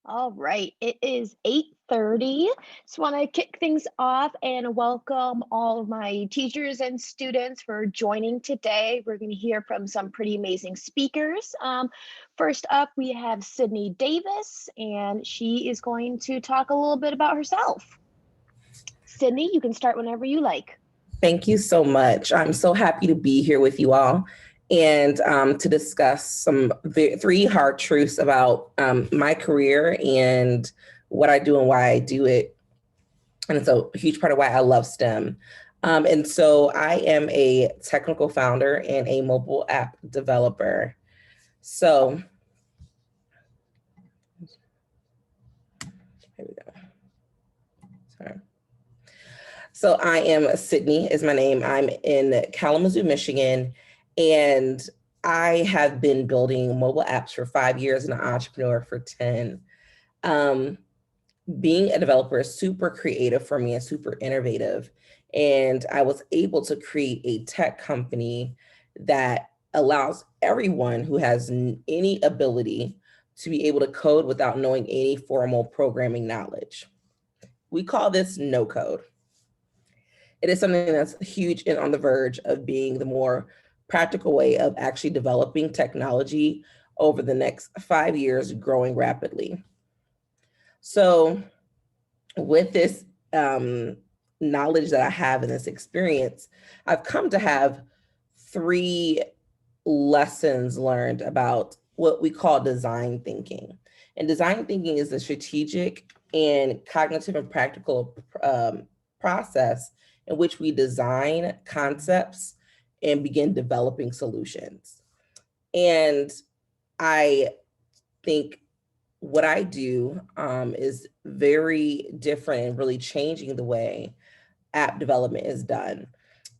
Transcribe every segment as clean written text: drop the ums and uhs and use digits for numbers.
All right, it is 8:30. Just want to kick things off and welcome all of my teachers and students for joining today. We're going to hear from some pretty amazing speakers. First up, we have Sydney Davis, and she is going to talk a little bit about herself. Sydney, you can start whenever you like. Thank you so much. I'm so happy to be here with you all and to discuss some three hard truths about my career and what I do and why I do it. And it's a huge part of why I love STEM. And so I am a technical founder and a mobile app developer. So, here we go. Sorry. So I am Sydney is my name. I'm in Kalamazoo, Michigan, and I have been building mobile apps for 5 years and an entrepreneur for 10. Um, Being a developer is super creative for me and super innovative. And I was able to create a tech company that allows everyone who has any ability to be able to code without knowing any formal programming knowledge. We call this no code. It is something that's huge and on the verge of being the more practical way of actually developing technology over the next 5 years, growing rapidly. So, with this knowledge that I have and this experience, I've come to have three lessons learned about what we call design thinking. And design thinking is a strategic and cognitive and practical process in which we design concepts and begin developing solutions. And I think what I do is very different and really changing the way app development is done.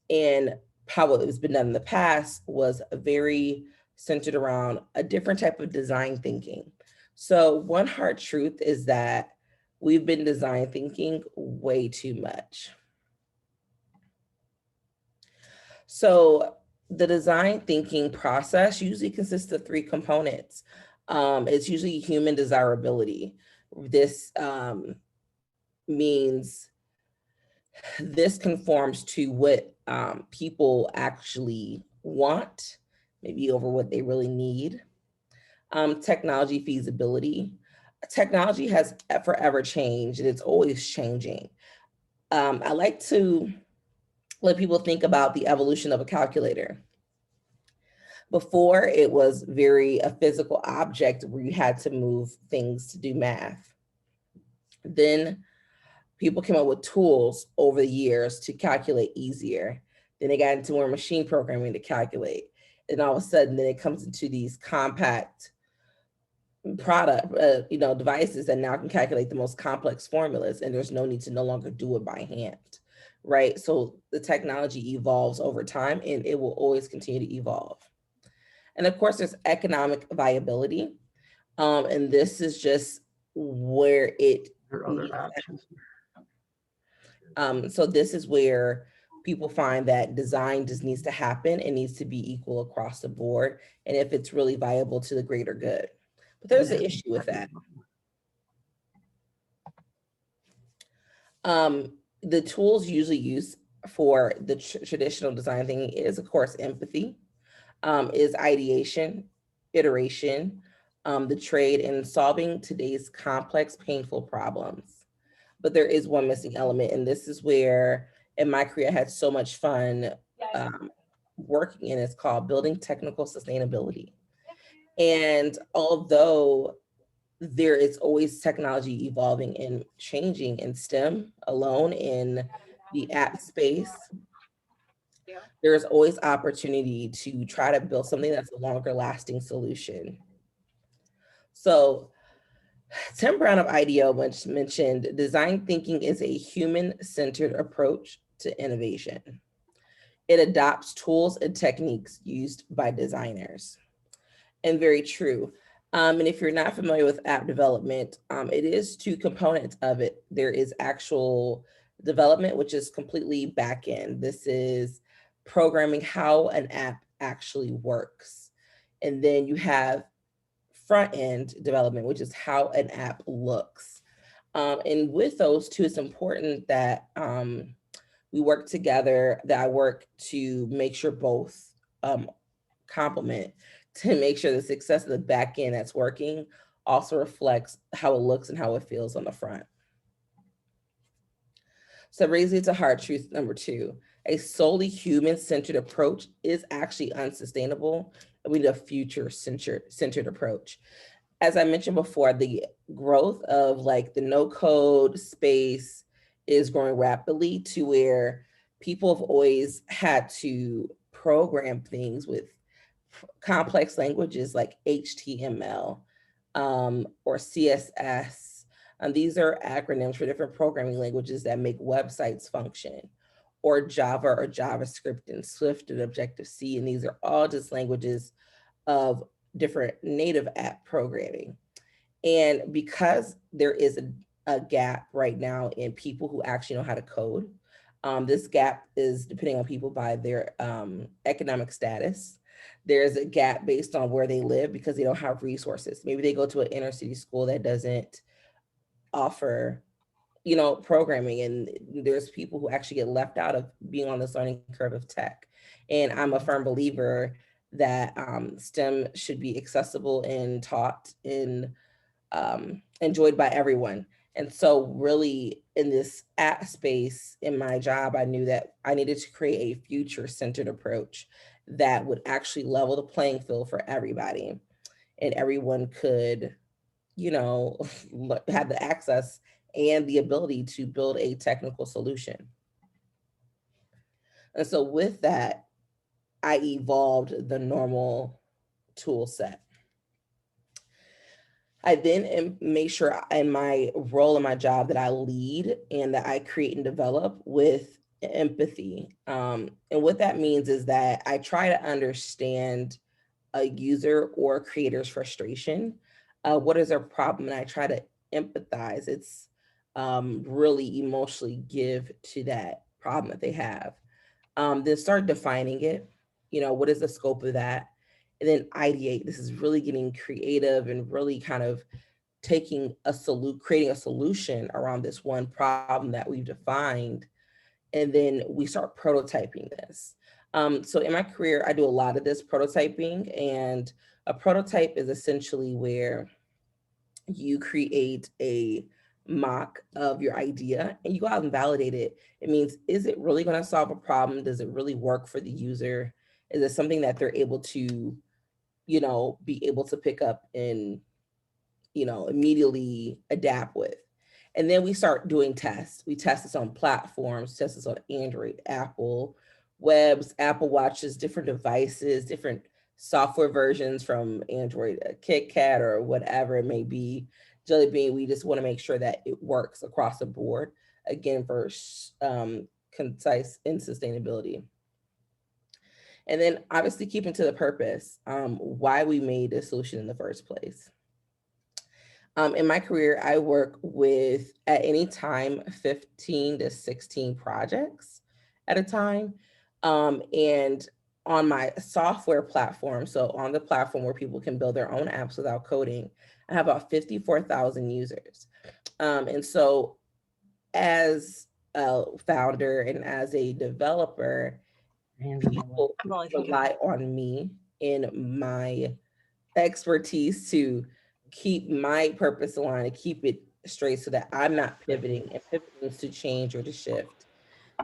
And how it's been done in the past was very centered around a different type of design thinking. So one hard truth is that we've been design thinking way too much. So the design thinking process usually consists of three components. It's usually human desirability. This means this conforms to what people actually want, maybe over what they really need. Technology feasibility. Technology has forever changed and it's always changing. I like to let people think about the evolution of a calculator. Before, it was very a physical object where you had to move things to do math. Then people came up with tools over the years to calculate easier. Then they got into more machine programming to calculate. And all of a sudden, then it comes into these compact devices that now can calculate the most complex formulas, and there's no need to no longer do it by hand, right? So the technology evolves over time, and it will always continue to evolve. And of course, there's economic viability, and this is just where it. So this is where people find that design just needs to happen. It needs to be equal across the board, and if it's really viable to the greater good. But there's an issue with that. The tools usually used for the traditional design thinking is, of course, empathy, is ideation, iteration, the trade, and solving today's complex, painful problems. But there is one missing element, and this is where in my career I had so much fun working in. It's called building technical sustainability. And although there is always technology evolving and changing in STEM alone in the app space, there's always opportunity to try to build something that's a longer lasting solution. So Tim Brown of IDEO once mentioned design thinking is a human-centered approach to innovation. It adopts tools and techniques used by designers. And very true. And if you're not familiar with app development, it is two components of it. There is actual development, which is completely back end. This is programming how an app actually works. And then you have front end development, which is how an app looks. And with those two, it's important that we work together, that I work to make sure both complement, to make sure the success of the back end that's working also reflects how it looks and how it feels on the front. So raising it to hard truth number two, a solely human-centered approach is actually unsustainable. We need a future-centered approach. As I mentioned before, the growth of like the no code space is growing rapidly to where people have always had to program things with complex languages like HTML or CSS. And these are acronyms for different programming languages that make websites function, or Java or JavaScript and Swift and Objective-C. And these are all just languages of different native app programming. And because there is a gap right now in people who actually know how to code, this gap is depending on people by their economic status. There's a gap based on where they live because they don't have resources. Maybe they go to an inner city school that doesn't offer, programming, and there's people who actually get left out of being on this learning curve of tech. And I'm a firm believer that STEM should be accessible and taught and enjoyed by everyone. And so really in this app space in my job, I knew that I needed to create a future-centered approach that would actually level the playing field for everybody. And everyone could, have the access and the ability to build a technical solution. And so with that, I evolved the normal tool set. I then make sure in my role in my job that I lead and that I create and develop with empathy. And what that means is that I try to understand a user or creator's frustration. What is their problem? And I try to empathize. It's really emotionally give to that problem that they have. Then start defining it. What is the scope of that? And then ideate. This is really getting creative and really kind of creating a solution around this one problem that we've defined. And then we start prototyping this. So in my career, I do a lot of this prototyping, and a prototype is essentially where you create a mock of your idea and you go out and validate it. It means, is it really going to solve a problem? Does it really work for the user? Is it something that they're able to, be able to pick up and, immediately adapt with? And then we start doing tests. We test this on platforms, test this on Android, Apple, webs, Apple Watches, different devices, different software versions from Android, KitKat, or whatever it may be. Jelly Bean, we just want to make sure that it works across the board, again, for concise and sustainability. And then obviously keeping to the purpose, why we made this solution in the first place. In my career, I work with, at any time, 15 to 16 projects at a time. And on my software platform, so on the platform where people can build their own apps without coding, I have about 54,000 users. And so as a founder and as a developer, people rely on me and my expertise to keep my purpose aligned, to keep it straight so that I'm not pivoting, and pivoting to change or to shift.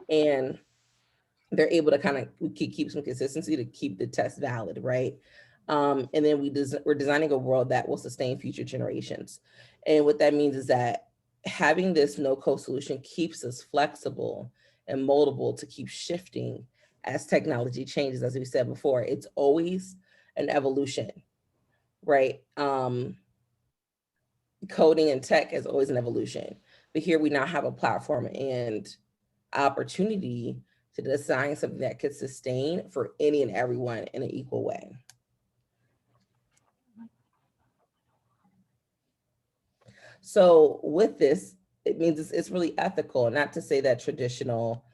And they're able to kind of keep some consistency to keep the test valid, right? And then we're designing a world that will sustain future generations. And what that means is that having this no-code solution keeps us flexible and moldable to keep shifting as technology changes. As we said before, it's always an evolution, right? Coding and tech is always an evolution. But here we now have a platform and opportunity to design something that could sustain for any and everyone in an equal way. So with this, it means it's really ethical. Not to say that traditional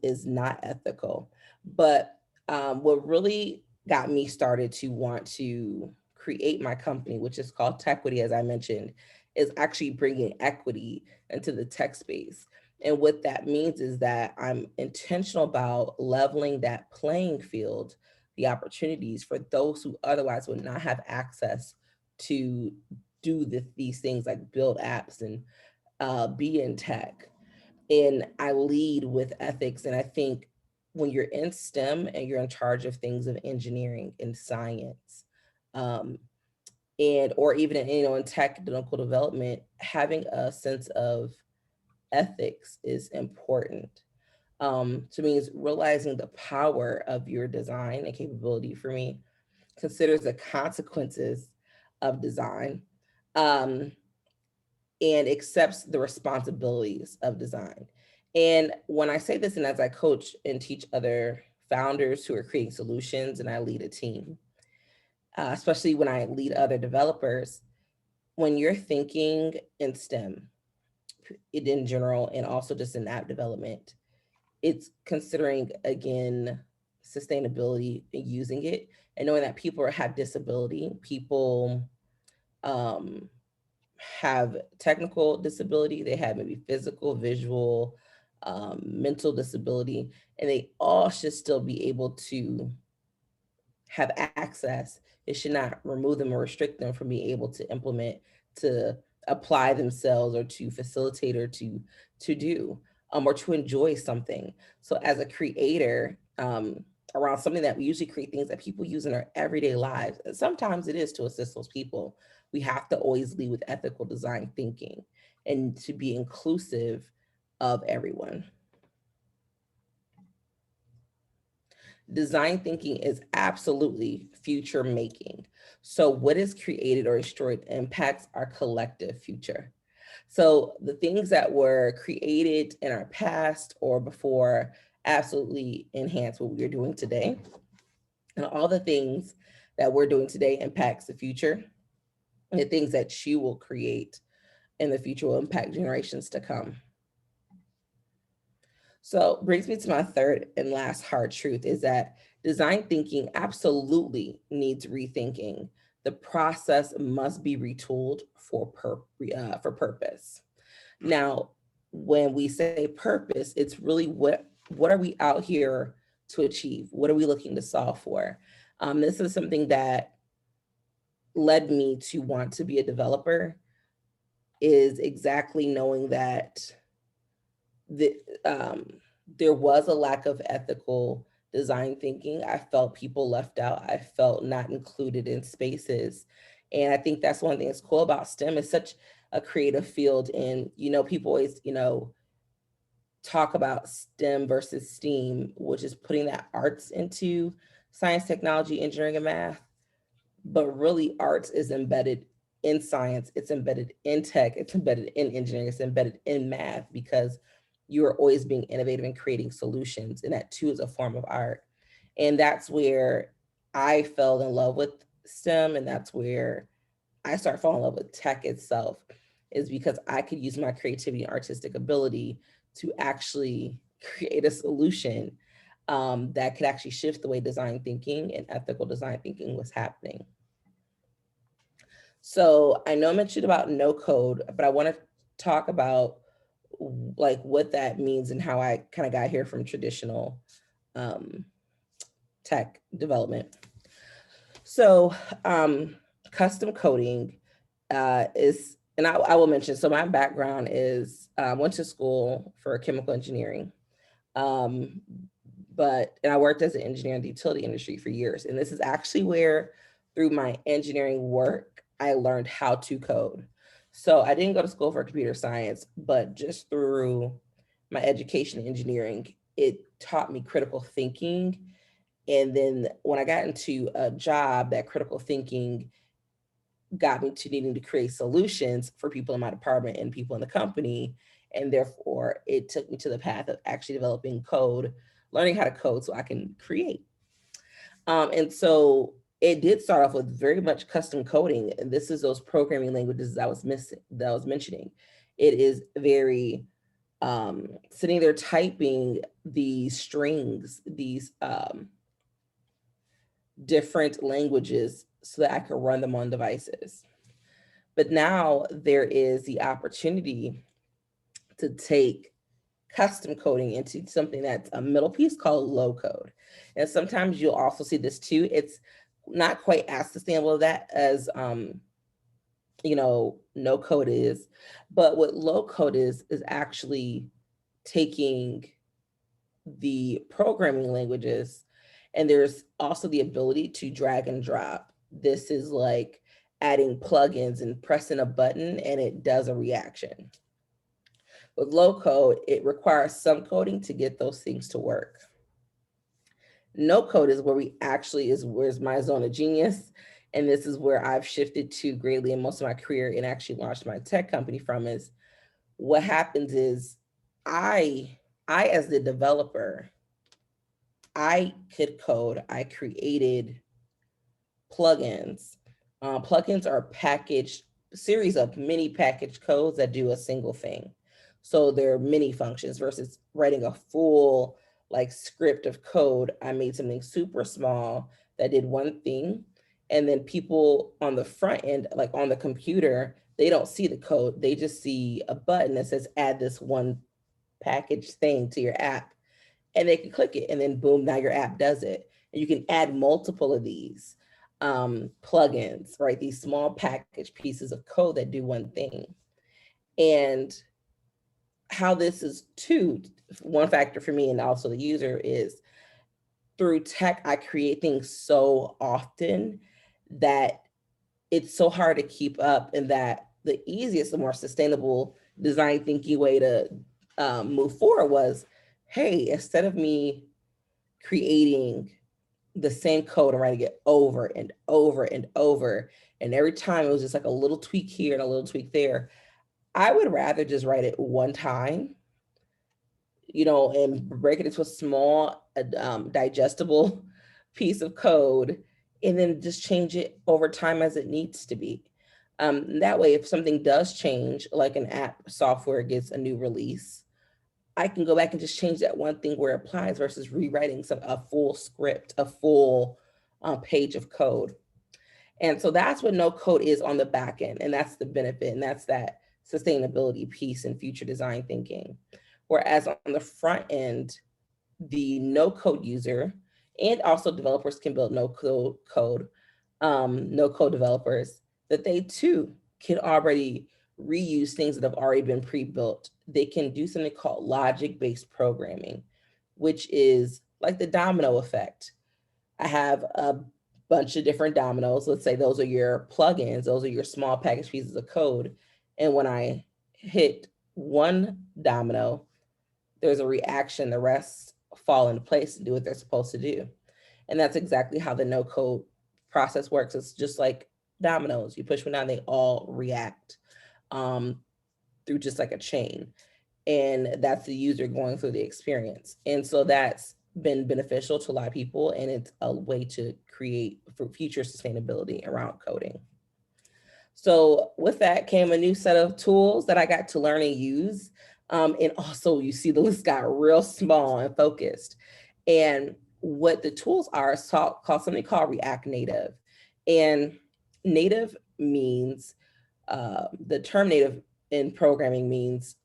is not ethical, but what really got me started to want to create my company, which is called Tequity, as I mentioned, is actually bringing equity into the tech space. And what that means is that I'm intentional about leveling that playing field, the opportunities for those who otherwise would not have access to do these things like build apps and be in tech. And I lead with ethics. And I think when you're in STEM and you're in charge of things of engineering and science, um, and or even in, in technical development, having a sense of ethics is important. To me, is realizing the power of your design and capability for me considers the consequences of design, um, and accepts the responsibilities of design. And when I say this, and as I coach and teach other founders who are creating solutions, and I lead a team, especially when I lead other developers, when you're thinking in STEM, it in general, and also just in app development, it's considering again sustainability and using it, and knowing that people have disability, people um, have technical disability, they have maybe physical, visual, mental disability, and they all should still be able to have access. It should not remove them or restrict them from being able to implement, to apply themselves, or to facilitate, or to do, or to enjoy something. So as a creator, around something that we usually create things that people use in our everyday lives, and sometimes it is to assist those people, we have to always lead with ethical design thinking and to be inclusive of everyone. Design thinking is absolutely future making. So, what is created or destroyed impacts our collective future. So, the things that were created in our past or before absolutely enhance what we are doing today. And all the things that we're doing today impacts the future. And the things that you will create in the future will impact generations to come. So brings me to my third and last hard truth is that design thinking absolutely needs rethinking. The process must be retooled for purpose. Now, when we say purpose, it's really what are we out here to achieve? What are we looking to solve for? This is something that led me to want to be a developer, is exactly knowing that the, um, there was a lack of ethical design thinking. I felt people left out. I felt not included in spaces. And I think that's one thing that's cool about STEM. It's such a creative field. And, people always, talk about STEM versus STEAM, which is putting that arts into science, technology, engineering, and math. But really, arts is embedded in science, it's embedded in tech, it's embedded in engineering, it's embedded in math, because you are always being innovative and creating solutions. And that too is a form of art. And that's where I fell in love with STEM. And that's where I started falling in love with tech itself, is because I could use my creativity and artistic ability to actually create a solution that could actually shift the way design thinking and ethical design thinking was happening. So I know I mentioned about no code, but I want to talk about like what that means and how I kind of got here from traditional um, tech development. So custom coding is, and I will mention, so my background is went to school for chemical engineering. Um, and I worked as an engineer in the utility industry for years. And this is actually where, through my engineering work, I learned how to code. So I didn't go to school for computer science, but just through my education in engineering, it taught me critical thinking. And then when I got into a job, that critical thinking got me to needing to create solutions for people in my department and people in the company. And therefore, it took me to the path of actually developing code, learning how to code so I can create. And so it did start off with very much custom coding. And this is those programming languages that I was mentioning. It is very sitting there typing these strings, these different languages so that I could run them on devices. But now there is the opportunity to take custom coding into something that's a middle piece called low code. And sometimes you'll also see this too. It's not quite as sustainable that as no code is, but what low code is actually taking the programming languages, and there's also the ability to drag and drop. This is like adding plugins and pressing a button and it does a reaction. With low code, it requires some coding to get those things to work. No code is where we actually is where's my zone of genius. And this is where I've shifted to greatly in most of my career and actually launched my tech company from is what happens is I as the developer, I could code, I created plugins. Plugins are packaged series of mini packaged codes that do a single thing. So they're mini functions versus writing a full like script of code. I made something super small that did one thing. And then people on the front end, like on the computer, they don't see the code. They just see a button that says add this one package thing to your app, and they can click it and then boom, now your app does it. And you can add multiple of these plugins, right? These small package pieces of code that do one thing. And how this is too, one factor for me and also the user is through tech, I create things so often that it's so hard to keep up, and that the easiest, the more sustainable design thinking way to move forward was, hey, instead of me creating the same code and writing it over and over and over, and every time it was just like a little tweak here and a little tweak there, I would rather just write it one time, and break it into a small, digestible piece of code, and then just change it over time as it needs to be. That way, if something does change, like an app software gets a new release, I can go back and just change that one thing where it applies versus rewriting a full script, a full page of code. And so that's what no code is on the back end. And that's the benefit. And that's that sustainability piece and future design thinking. Whereas on the front end, the no code user and also developers can build no code developers, that they too can already reuse things that have already been pre-built. They can do something called logic-based programming, which is like the domino effect. I have a bunch of different dominoes. Let's say those are your plugins, those are your small package pieces of code. And when I hit one domino, there's a reaction, the rest fall into place and do what they're supposed to do. And that's exactly how the no code process works. It's just like dominoes. You push one down, they all react through just like a chain. And that's the user going through the experience. And so that's been beneficial to a lot of people. And it's a way to create for future sustainability around coding. So with that came a new set of tools that I got to learn and use. And also you see the list got real small and focused. And what the tools are is called something called React Native. And native means, the term native in programming means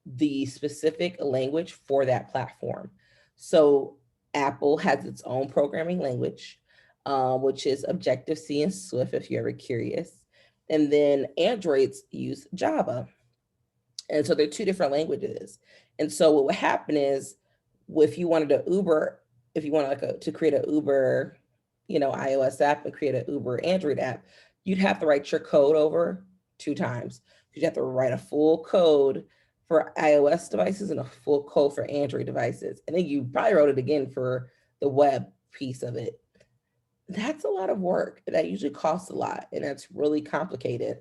the specific language for that platform. So Apple has its own programming language, which is Objective-C and Swift, if you're ever curious. And then Androids use Java. And so they're two different languages. And so what would happen is, if you wanted to Uber, if you want to create an Uber, iOS app and create an Uber Android app, you'd have to write your code over 2 times. You'd have to write a full code for iOS devices and a full code for Android devices. And then you probably wrote it again for the web piece of it. That's a lot of work. That usually costs a lot. And that's really complicated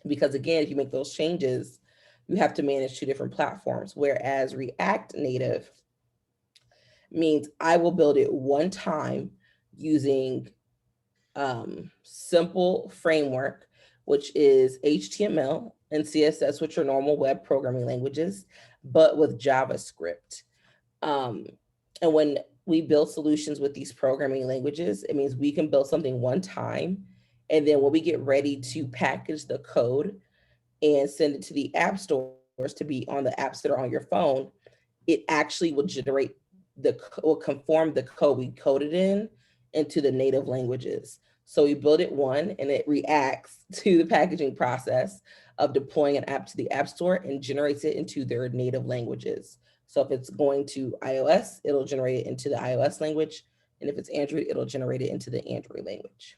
because, again, if you make those changes, you have to manage 2 different platforms. Whereas React Native means I will build it one time using simple framework, which is HTML and CSS, which are normal web programming languages, but with JavaScript. And when we build solutions with these programming languages, it means we can build something one time. And then when we get ready to package the code and send it to the app stores to be on the apps that are on your phone, it actually will generate will conform the code we coded in into the native languages. So we build it one and it reacts to the packaging process of deploying an app to the app store and generates it into their native languages. So if it's going to iOS, it'll generate it into the iOS language. And if it's Android, it'll generate it into the Android language.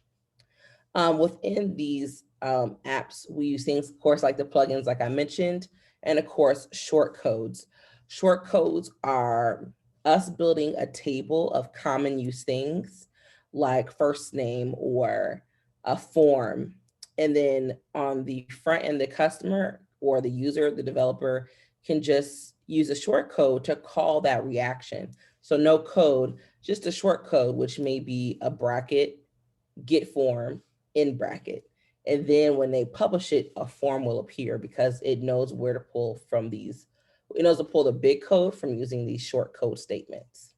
Within these apps, we use things, of course, like the plugins, like I mentioned, and of course, short codes. Short codes are us building a table of common use things like first name or a form. And then on the front end, the customer or the user, the developer can just use a short code to call that reaction. So no code, just a short code, which may be a bracket, get form, in bracket. And then when they publish it, a form will appear because it knows where to pull from these. It knows to pull the big code from using these short code statements.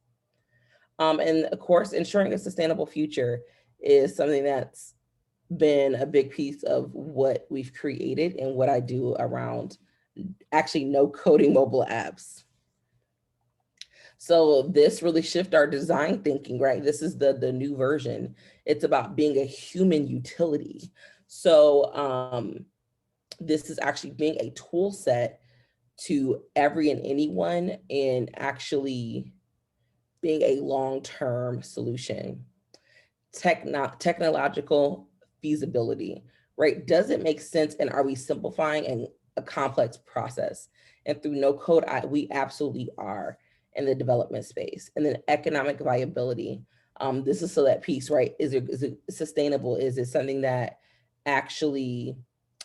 And of course, ensuring a sustainable future is something that's been a big piece of what we've created and what I do around actually no coding mobile apps. So this really shift our design thinking, right? This is the new version. It's about being a human utility. So this is actually being a tool set to every and anyone and actually being a long-term solution. Technological feasibility, right? Does it make sense and are we simplifying a complex process? And through no code, we absolutely are in the development space. And then economic viability. This is so that piece, right? Is it sustainable? Is it something that actually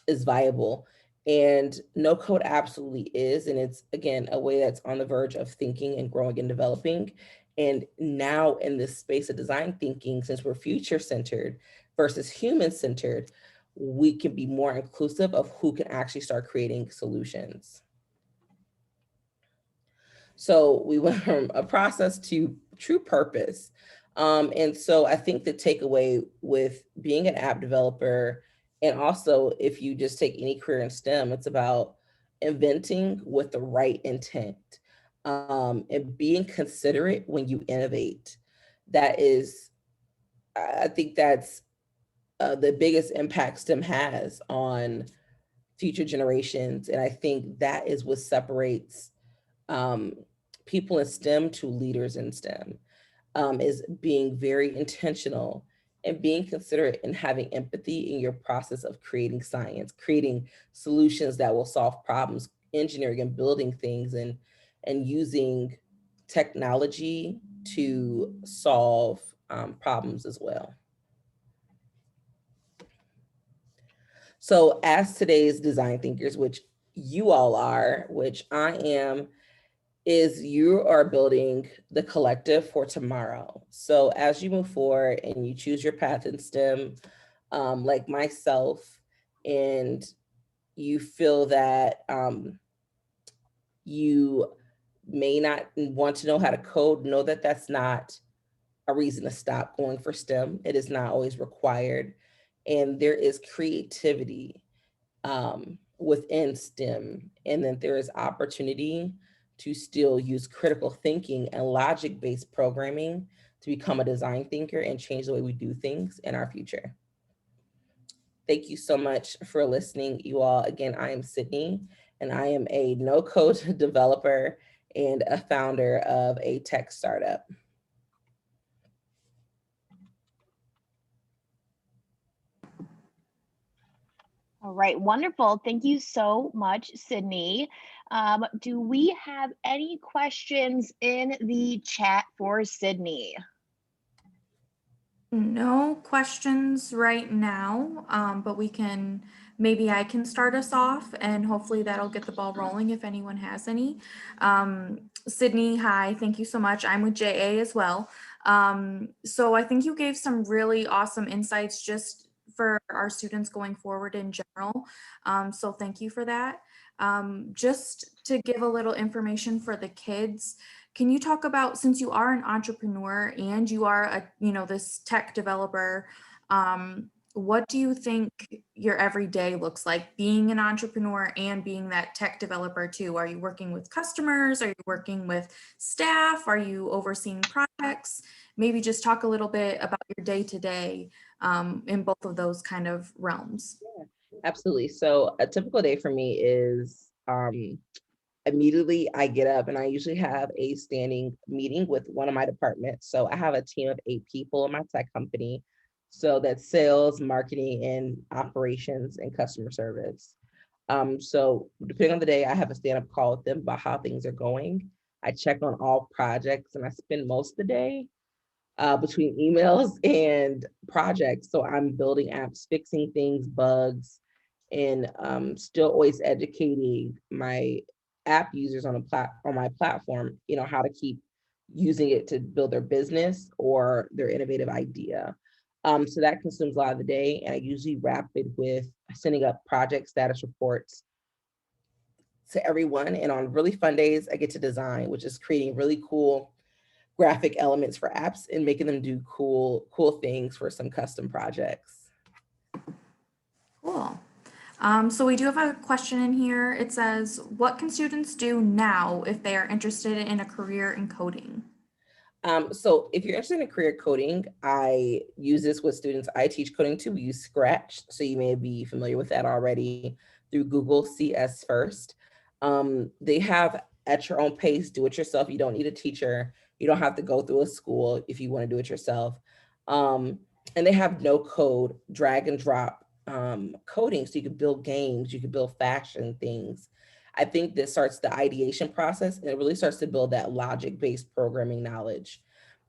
is viable? And no code absolutely is. And it's, again, a way that's on the verge of thinking and growing and developing. And now in this space of design thinking, since we're future centered versus human centered, we can be more inclusive of who can actually start creating solutions. So we went from a process to true purpose. And so I think the takeaway with being an app developer, and also if you just take any career in STEM, it's about inventing with the right intent, and being considerate when you innovate. That is, I think that's the biggest impact STEM has on future generations. And I think that is what separates people in STEM to leaders in STEM, is being very intentional and being considerate and having empathy in your process of creating science, creating solutions that will solve problems, engineering and building things, and using technology to solve problems as well. So as today's design thinkers, which you all are, which I am, is you are building the collective for tomorrow. So as you move forward and you choose your path in STEM, like myself, and you feel that you may not want to know how to code, know that that's not a reason to stop going for STEM. It is not always required. And there is creativity within STEM. And then there is opportunity to still use critical thinking and logic-based programming to become a design thinker and change the way we do things in our future. Thank you so much for listening, you all. Again, I am Sydney, and I am a no-code developer and a founder of a tech startup. All right, wonderful. Thank you so much, Sydney. Do we have any questions in the chat for Sydney? No questions right now, but maybe I can start us off and hopefully that'll get the ball rolling if anyone has any. Sydney, hi, thank you so much. I'm with JA as well. So I think you gave some really awesome insights just for our students going forward in general. So thank you for that. Just to give a little information for the kids, can you talk about, since you are an entrepreneur and you are a, this tech developer, what do you think your everyday looks like being an entrepreneur and being that tech developer too? Are you working with customers? Are you working with staff? Are you overseeing projects? Maybe just talk a little bit about your day to day in both of those kind of realms. Yeah, absolutely. So a typical day for me is immediately I get up and I usually have a standing meeting with one of my departments. So I have a team of 8 people in my tech company. So that's sales, marketing, and operations and customer service. So depending on the day, I have a stand-up call with them about how things are going. I check on all projects and I spend most of the day between emails and projects. So I'm building apps, fixing things, bugs, and still always educating my app users on my platform, how to keep using it to build their business or their innovative idea. So that consumes a lot of the day, and I usually wrap it with sending up project status reports to everyone. And on really fun days, I get to design, which is creating really cool graphic elements for apps and making them do cool things for some custom projects. Cool. So we do have a question in here. It says, what can students do now if they are interested in a career in coding? So if you're interested in career coding, I use this with students I teach coding to. We use Scratch. So you may be familiar with that already through Google CS First. They have at your own pace, do it yourself. You don't need a teacher. You don't have to go through a school if you want to do it yourself. And they have no code, drag and drop coding. So you can build games, you can build fashion things. I think this starts the ideation process, and it really starts to build that logic-based programming knowledge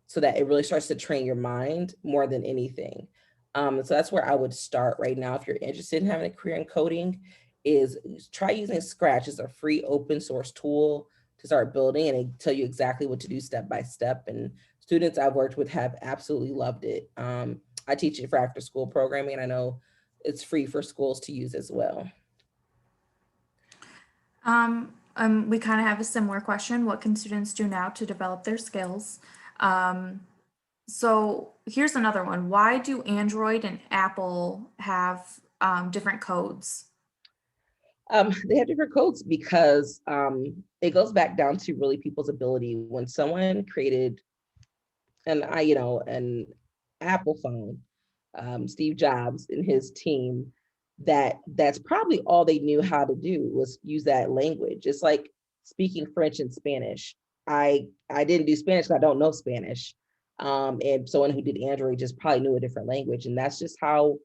so that it really starts to train your mind more than anything. So that's where I would start right now. If you're interested in having a career in coding, is try using Scratch. It's a free open source tool to start building, and it tell you exactly what to do step by step. And students I've worked with have absolutely loved it. I teach it for after school programming, and I know it's free for schools to use as well. We kind of have a similar question. What can students do now to develop their skills? So here's another one. Why do Android and Apple have different codes? They have different codes because it goes back down to really people's ability. When someone created an Apple phone, Steve Jobs and his team, that's probably all they knew how to do was use that language. It's like speaking French and Spanish. I didn't do Spanish because I don't know Spanish. And someone who did Android just probably knew a different language. And that's just how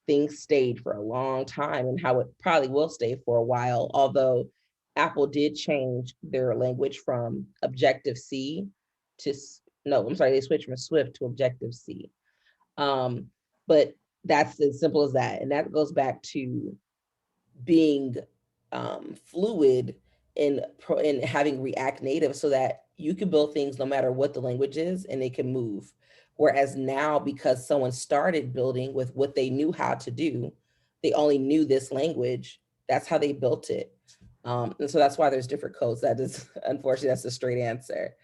things stayed for a long time and how it probably will stay for a while. Although Apple did change their language from Objective-C to, no, I'm sorry, they switched from Swift to Objective-C. But that's as simple as that. And that goes back to being fluid in having React Native so that you can build things no matter what the language is and they can move. Whereas now, because someone started building with what they knew how to do, they only knew this language, that's how they built it. And so that's why there's different codes. That is, unfortunately, that's the straight answer.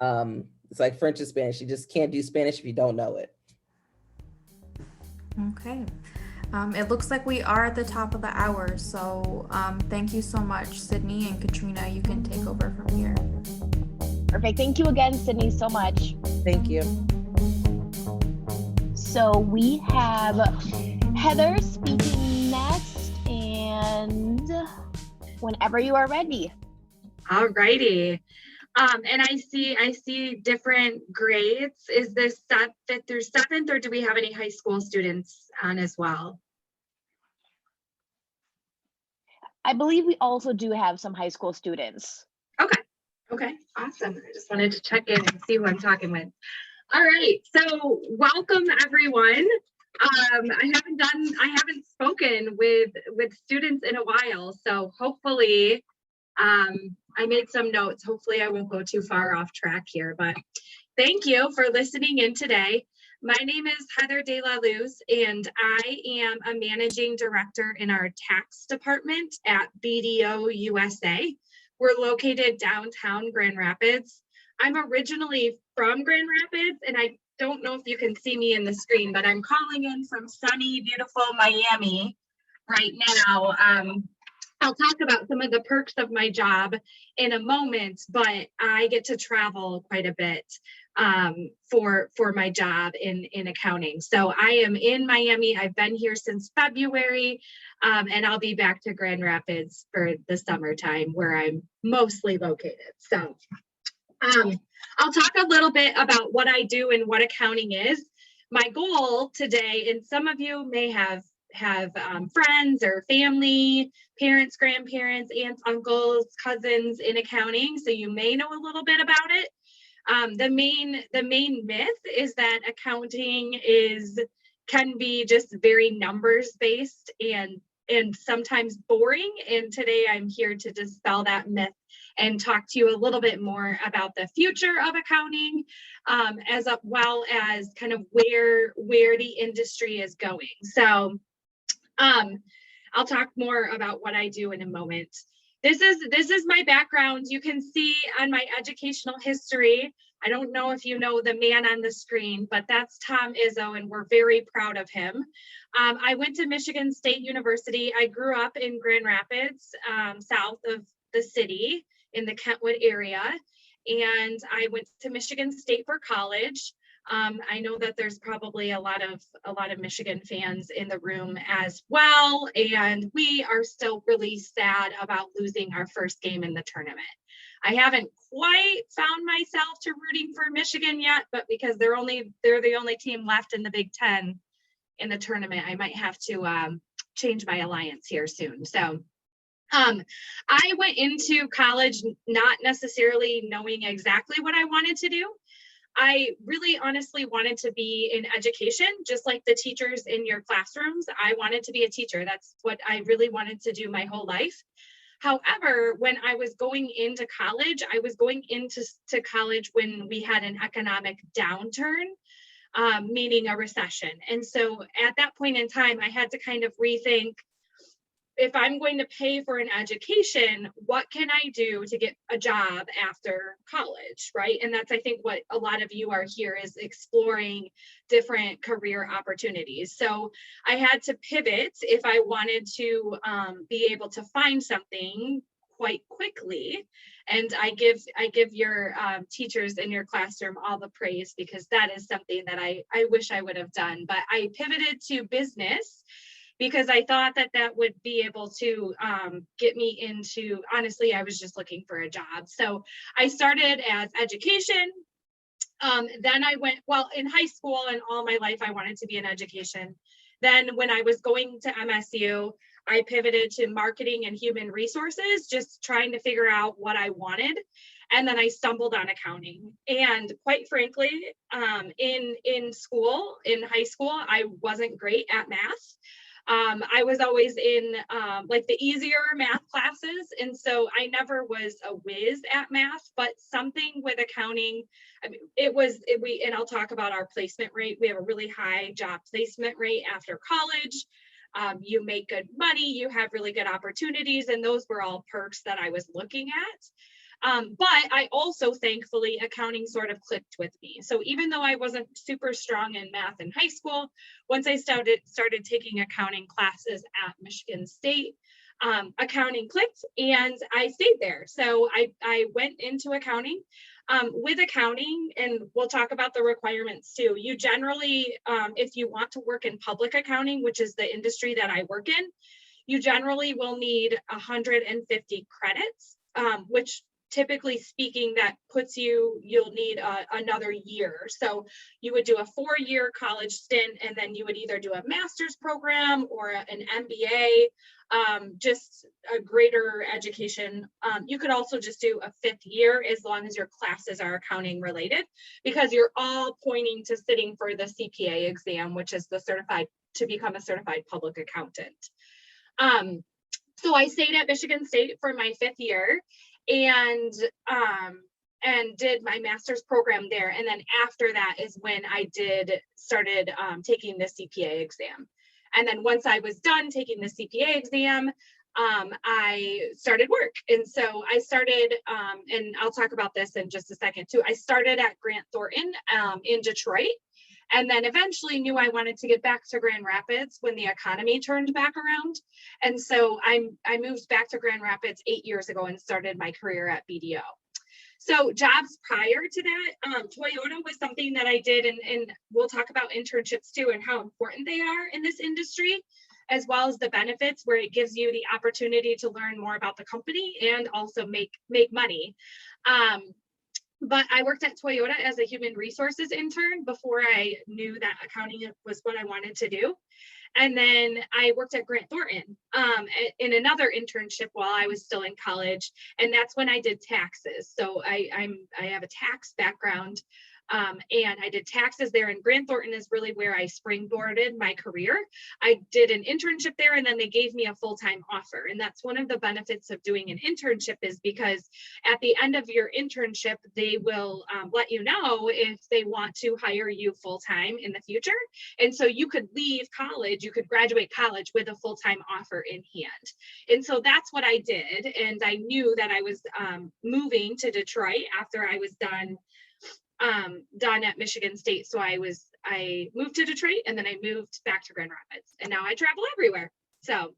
It's like French and Spanish. You just can't do Spanish if you don't know it. Okay. It looks like we are at the top of the hour. So thank you so much, Sydney and Katrina. You can take over from here. Perfect. Thank you again, Sydney, so much. Thank you. So we have Heather speaking next, and whenever you are ready. All righty. And I see different grades. Is this 5th through 7th, or do we have any high school students on as well? I believe we also do have some high school students. Okay, awesome. I just wanted to check in and see who I'm talking with. All right, so welcome everyone. I haven't spoken with students in a while, so hopefully I made some notes. Hopefully I won't go too far off track here, but thank you for listening in today. My name is Heather Daly, and I am a managing director in our tax department at BDO USA. We're located downtown Grand Rapids. I'm originally from Grand Rapids, and I don't know if you can see me in the screen, but I'm calling in from sunny, beautiful Miami right now. I'll talk about some of the perks of my job in a moment, but I get to travel quite a bit for my job in accounting. So I am in Miami. I've been here since February, and I'll be back to Grand Rapids for the summertime where I'm mostly located. So I'll talk a little bit about what I do and what accounting is. My goal today, and some of you may have friends or family, parents, grandparents, aunts, uncles, cousins in accounting, so you may know a little bit about it. The main myth is that accounting can be just very numbers based and sometimes boring. And today I'm here to dispel that myth and talk to you a little bit more about the future of accounting, as well as kind of where the industry is going. So I'll talk more about what I do in a moment. This is my background. You can see on my educational history, I don't know if you know the man on the screen, but that's Tom Izzo, and we're very proud of him. I went to Michigan State University. I grew up in Grand Rapids, south of the city in the Kentwood area, and I went to Michigan State for college. I know that there's probably a lot of Michigan fans in the room as well, and we are still really sad about losing our first game in the tournament. I haven't quite found myself to rooting for Michigan yet, but because they're the only team left in the Big Ten in the tournament, I might have to change my alliance here soon. So I went into college not necessarily knowing exactly what I wanted to do. I really honestly wanted to be in education, just like the teachers in your classrooms. I wanted to be a teacher. That's what I really wanted to do my whole life. However, when I was going into college, I was going into college when we had an economic downturn, meaning a recession. And so at that point in time, I had to kind of rethink, if I'm going to pay for an education, what can I do to get a job after college, right? And that's, I think, what a lot of you are here is exploring different career opportunities. So I had to pivot if I wanted to be able to find something quite quickly. And I give your teachers in your classroom all the praise, because that is something that I wish I would have done. But I pivoted to business because I thought that would be able to get me into, honestly, I was just looking for a job. So I started as education. Then I went, well, in high school and all my life, I wanted to be in education. Then when I was going to MSU, I pivoted to marketing and human resources, just trying to figure out what I wanted. And then I stumbled on accounting. And quite frankly, in school, in high school, I wasn't great at math. I was always in like the easier math classes. And so I never was a whiz at math, but something with accounting, I mean, and I'll talk about our placement rate. We have a really high job placement rate after college. You make good money, you have really good opportunities, and those were all perks that I was looking at. But I also, thankfully, accounting sort of clicked with me. So even though I wasn't super strong in math in high school, once I started taking accounting classes at Michigan State, accounting clicked and I stayed there. So I went into accounting. With accounting, and we'll talk about the requirements too, you generally, if you want to work in public accounting, which is the industry that I work in, you generally will need 150 credits, which typically speaking, that puts you'll need another year. So you would do a 4-year college stint, and then you would either do a master's program or an MBA, just a greater education. You could also just do a 5th year as long as your classes are accounting related, because you're all pointing to sitting for the CPA exam, which is to become a certified public accountant. So I stayed at Michigan State for my 5th year. And and did my master's program there. And then after that is when I started taking the CPA exam. And then once I was done taking the CPA exam, I started work. And so I started, and I'll talk about this in just a second too. I started at Grant Thornton in Detroit, and then eventually knew I wanted to get back to Grand Rapids when the economy turned back around. And so I moved back to Grand Rapids 8 years ago and started my career at BDO. So jobs prior to that, Toyota was something that I did, and we'll talk about internships too and how important they are in this industry, as well as the benefits where it gives you the opportunity to learn more about the company and also make money. But I worked at Toyota as a human resources intern before I knew that accounting was what I wanted to do. And then I worked at Grant Thornton in another internship while I was still in college. And that's when I did taxes. So I have a tax background. And I did taxes there, and Grant Thornton is really where I springboarded my career. I did an internship there, and then they gave me a full-time offer. And that's one of the benefits of doing an internship, is because at the end of your internship, they will let you know if they want to hire you full-time in the future. And so you could leave college, you could graduate college with a full-time offer in hand. And so that's what I did. And I knew that I was moving to Detroit after I was done at Michigan State. So I moved to Detroit, and then I moved back to Grand Rapids, and now I travel everywhere. So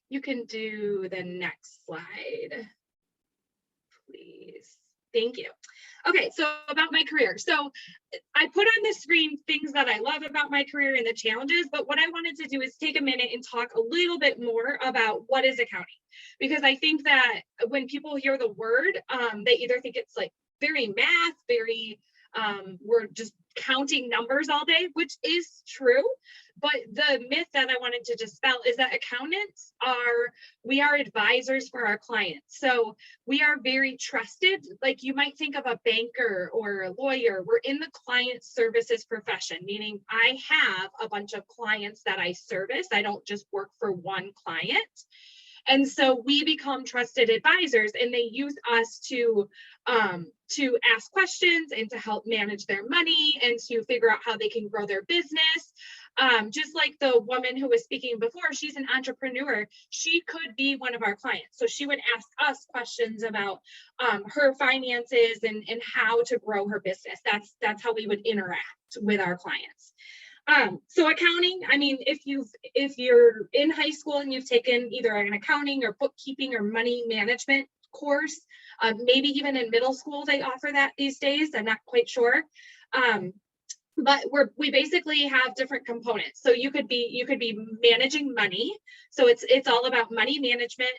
you can do the next slide, please. Thank you. Okay, so about my career. So I put on the screen things that I love about my career and the challenges, but what I wanted to do is take a minute and talk a little bit more about what is accounting. Because I think that when people hear the word, they either think it's like very math, very we're just counting numbers all day, which is true. But the myth that I wanted to dispel is that accountants we are advisors for our clients. So we are very trusted. Like you might think of a banker or a lawyer. We're in the client services profession, meaning I have a bunch of clients that I service. I don't just work for one client. And so we become trusted advisors, and they use us to ask questions and to help manage their money and to figure out how they can grow their business. Just like the woman who was speaking before, she's an entrepreneur. She could be one of our clients. So she would ask us questions about her finances and how to grow her business. That's how we would interact with our clients. So accounting, I mean, if you're in high school and you've taken either an accounting or bookkeeping or money management course, maybe even in middle school, they offer that these days. I'm not quite sure. But we basically have different components. So you could be managing money. So it's all about money management.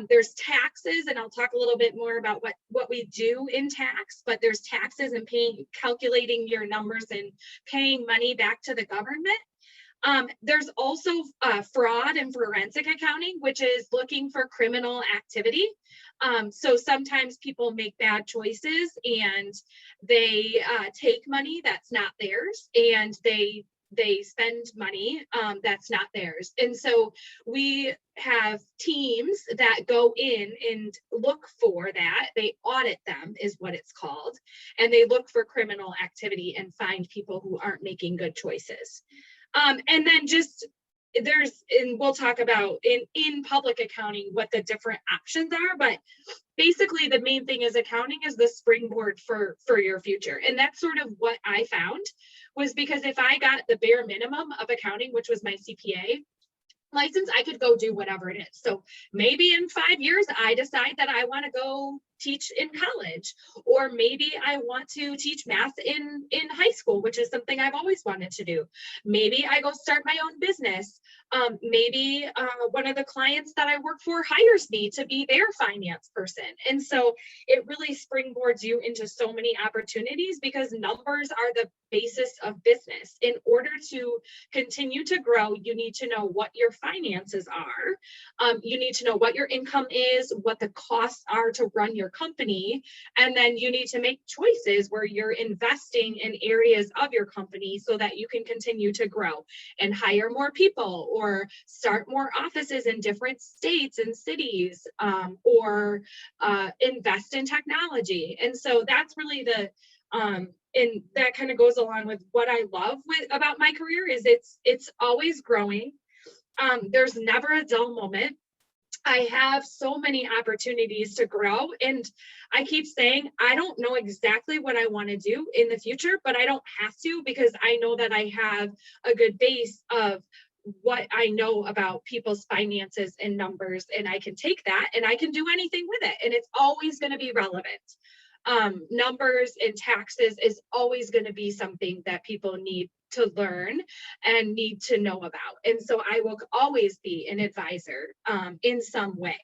There's taxes, and I'll talk a little bit more about what we do in tax, but there's taxes and calculating your numbers and paying money back to the government. There's also fraud and forensic accounting, which is looking for criminal activity. So sometimes people make bad choices and they take money that's not theirs, and they spend money that's not theirs. And so we have teams that go in and look for that. They audit them is what it's called. And they look for criminal activity and find people who aren't making good choices. And then and we'll talk about in public accounting what the different options are, but basically the main thing is accounting is the springboard for your future. And that's sort of what I found, was because if I got the bare minimum of accounting, which was my CPA license, I could go do whatever it is. So maybe in 5 years, I decide that I want to go teach in college, or maybe I want to teach math in high school, which is something I've always wanted to do. Maybe I go start my own business. Maybe one of the clients that I work for hires me to be their finance person. And so it really springboards you into so many opportunities, because numbers are the basis of business. In order to continue to grow, you need to know what your finances are. You need to know what your income is, what the costs are to run your your company. And then you need to make choices where you're investing in areas of your company so that you can continue to grow and hire more people, or start more offices in different states and cities, or invest in technology. And so that's really the and that kind of goes along with what I love about my career is it's always growing. There's never a dull moment. I have so many opportunities to grow, and I keep saying I don't know exactly what I want to do in the future, but I don't have to, because I know that I have a good base of what I know about people's finances and numbers, and I can take that and I can do anything with it, and it's always going to be relevant. Numbers and taxes is always going to be something that people need to learn and need to know about. And so I will always be an advisor in some way.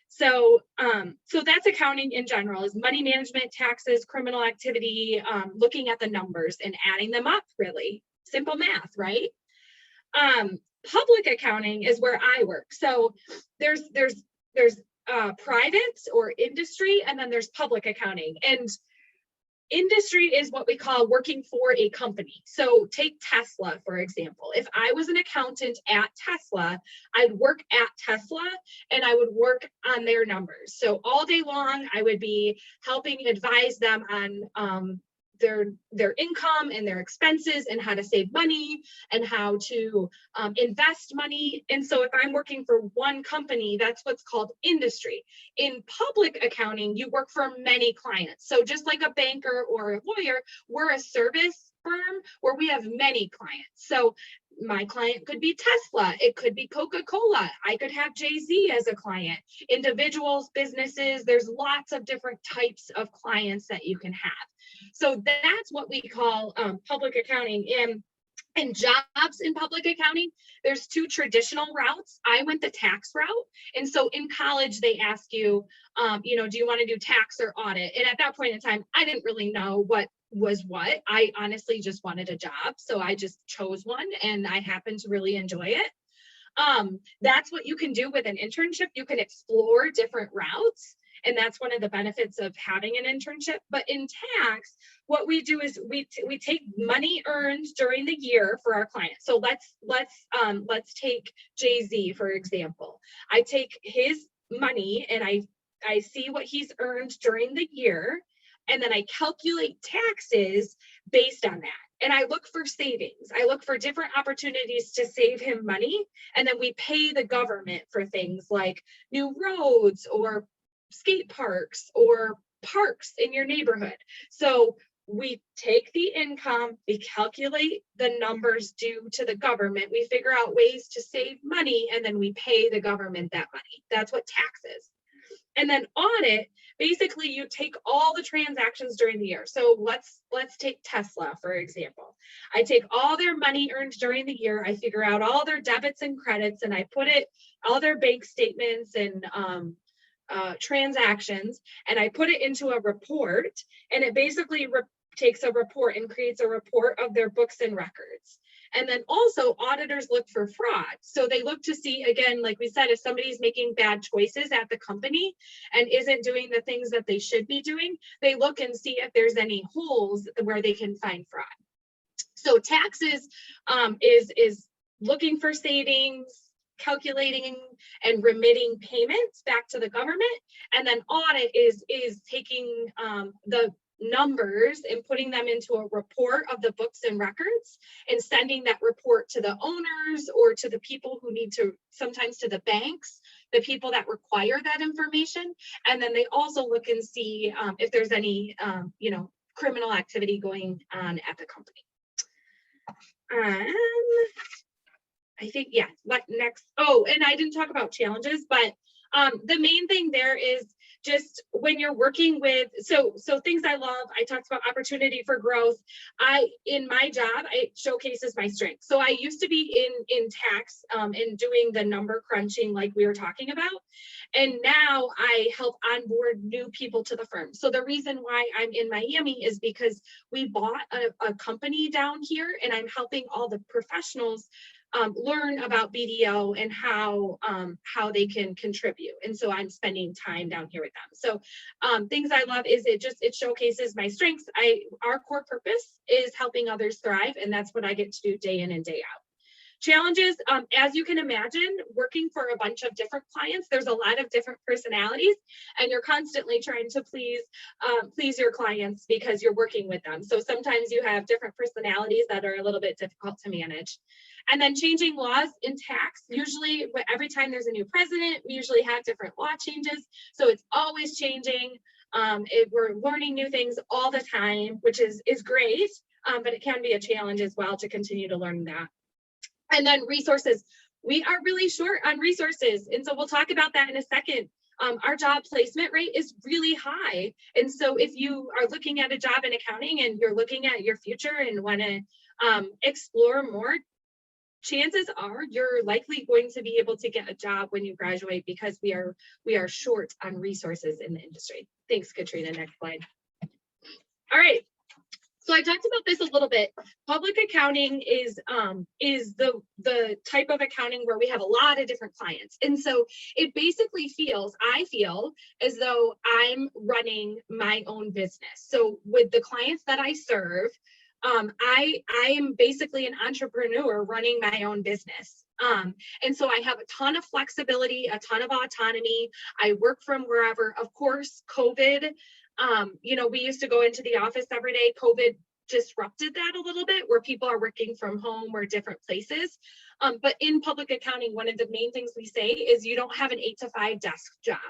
So that's accounting in general, is money management, taxes, criminal activity, looking at the numbers and adding them up, really. Simple math, right? Public accounting is where I work. So there's private or industry, and then there's public accounting. And industry is what we call working for a company. So take Tesla, for example. If I was an accountant at Tesla, I'd work at Tesla and I would work on their numbers. So all day long, I would be helping advise them on their income and their expenses and how to save money and how to invest money. And so if I'm working for one company, that's what's called industry. In public accounting, you work for many clients. So just like a banker or a lawyer, we're a service firm where we have many clients. So my client could be Tesla, it could be Coca-Cola, I could have Jay-Z as a client, individuals, businesses, there's lots of different types of clients that you can have. So that's what we call public accounting. And jobs in public accounting, there's two traditional routes. I went the tax route. And so in college, they ask you, do you want to do tax or audit? And at that point in time, I didn't really know what was what. I honestly just wanted a job. So I just chose one and I happened to really enjoy it. That's what you can do with an internship. You can explore different routes. And that's one of the benefits of having an internship. But in tax, what we do is we take money earned during the year for our clients. So let's take Jay-Z, for example. I take his money and I see what he's earned during the year, and then I calculate taxes based on that. And I look for savings. I look for different opportunities to save him money. And then we pay the government for things like new roads or skate parks or parks in your neighborhood. So we take the income, we calculate the numbers due to the government, we figure out ways to save money, and then we pay the government that money. That's what tax is. And then audit, basically you take all the transactions during the year. So let's take Tesla, for example. I take all their money earned during the year, I figure out all their debits and credits, and I put all their bank statements and transactions, and I put it into a report, and it basically takes a report and creates a report of their books and records. And then also auditors look for fraud. So they look to see, again, like we said, if somebody's making bad choices at the company and isn't doing the things that they should be doing, they look and see if there's any holes where they can find fraud. So taxes is looking for savings, calculating and remitting payments back to the government. And then audit is taking the numbers and putting them into a report of the books and records and sending that report to the owners or to the people who need to, sometimes to the banks, the people that require that information. And then they also look and see if there's any criminal activity going on at the company. I think, yeah, what next? Oh, and I didn't talk about challenges, but the main thing there is just when you're working with, so things I love, I talked about opportunity for growth. In my job, it showcases my strengths. So I used to be in tax and doing the number crunching like we were talking about. And now I help onboard new people to the firm. So the reason why I'm in Miami is because we bought a company down here, and I'm helping all the professionals learn about BDO and how they can contribute. And so I'm spending time down here with them. So things I love is it showcases my strengths. Our core purpose is helping others thrive, and that's what I get to do day in and day out. Challenges, as you can imagine, working for a bunch of different clients, there's a lot of different personalities, and you're constantly trying to please your clients because you're working with them. So sometimes you have different personalities that are a little bit difficult to manage. And then changing laws in tax, usually every time there's a new president, we usually have different law changes. So it's always changing. We're learning new things all the time, which is great, but it can be a challenge as well to continue to learn that. And then resources. We are really short on resources. And so we'll talk about that in a second. Our job placement rate is really high. And so if you are looking at a job in accounting and you're looking at your future and want to explore more, chances are you're likely going to be able to get a job when you graduate because we are short on resources in the industry. Thanks, Katrina. Next slide. All right. So I talked about this a little bit. Public accounting is the type of accounting where we have a lot of different clients. And so it basically I feel as though I'm running my own business. So with the clients that I serve, I am basically an entrepreneur running my own business. And so I have a ton of flexibility, a ton of autonomy. I work from wherever. Of course, COVID, we used to go into the office every day. COVID disrupted that a little bit, where people are working from home or different places. But in public accounting, one of the main things we say is you don't have an 8-to-5 desk job.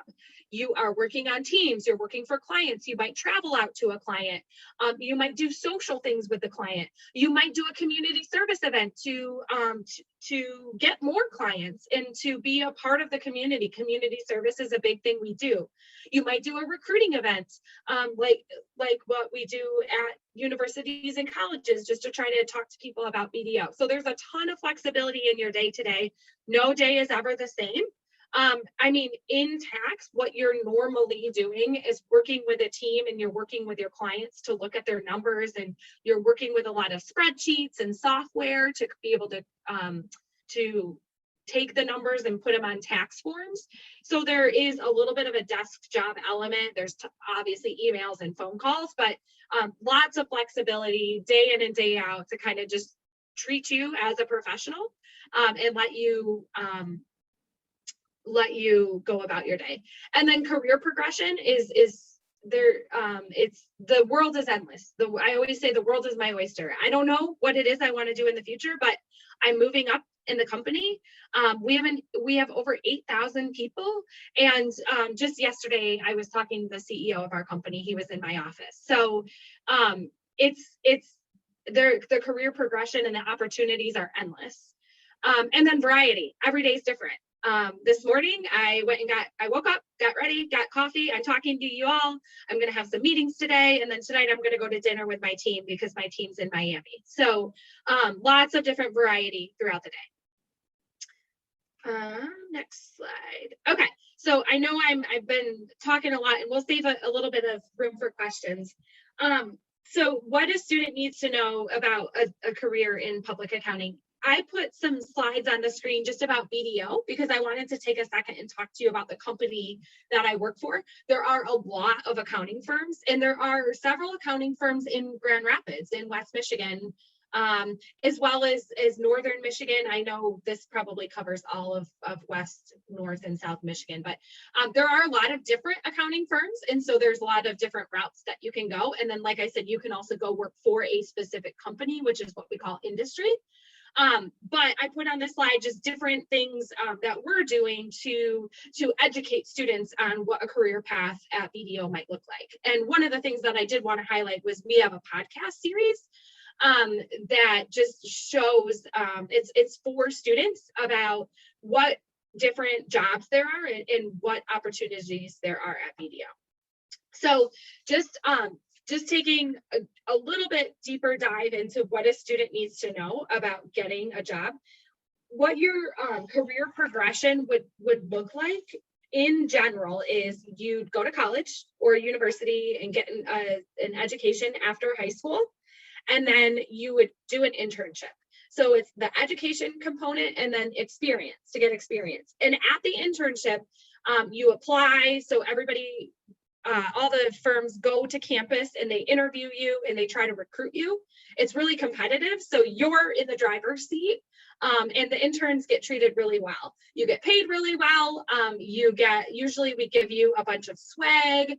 You are working on teams, you're working for clients, you might travel out to a client, you might do social things with the client, you might do a community service event to get more clients and to be a part of the community. Community service is a big thing we do. You might do a recruiting event, like what we do at universities and colleges, just to try to talk to people about BDO. So there's a ton of flexibility in your day-to-day. No day is ever the same. In tax, what you're normally doing is working with a team, and you're working with your clients to look at their numbers, and you're working with a lot of spreadsheets and software to be able to take the numbers and put them on tax forms. So there is a little bit of a desk job element. There's obviously emails and phone calls, but lots of flexibility day in and day out to kind of just treat you as a professional and let you go about your day. And then career progression is there. The world is endless. I always say the world is my oyster. I don't know what it is I want to do in the future, but I'm moving up in the company. We have over 8,000 people. And just yesterday, I was talking to the CEO of our company. He was in my office. So the career progression and the opportunities are endless. And then variety. Every day is different. This morning, I woke up, got ready, got coffee. I'm talking to you all. I'm going to have some meetings today. And then tonight I'm going to go to dinner with my team because my team's in Miami. So lots of different variety throughout the day. Next slide. Okay. So I know I've been talking a lot, and we'll save a little bit of room for questions. So what a student needs to know about a career in public accounting. I put some slides on the screen just about BDO because I wanted to take a second and talk to you about the company that I work for. There are a lot of accounting firms, and there are several accounting firms in Grand Rapids in West Michigan, as well as Northern Michigan. I know this probably covers all of West, North, and South Michigan, but there are a lot of different accounting firms. And so there's a lot of different routes that you can go. And then, like I said, you can also go work for a specific company, which is what we call industry. But I put on this slide just different things that we're doing to educate students on what a career path at BDO might look like. And one of the things that I did want to highlight was we have a podcast series that just shows it's for students about what different jobs there are and what opportunities there are at BDO. So just taking a little bit deeper dive into what a student needs to know about getting a job, what your career progression would look like in general is you'd go to college or university and get an education after high school, and then you would do an internship. So it's the education component and then experience, to get experience. And at the internship, you apply. So everybody, all the firms go to campus and they interview you and they try to recruit you. It's really competitive. So you're in the driver's seat, and the interns get treated really well. You get paid really well. Usually we give you a bunch of swag.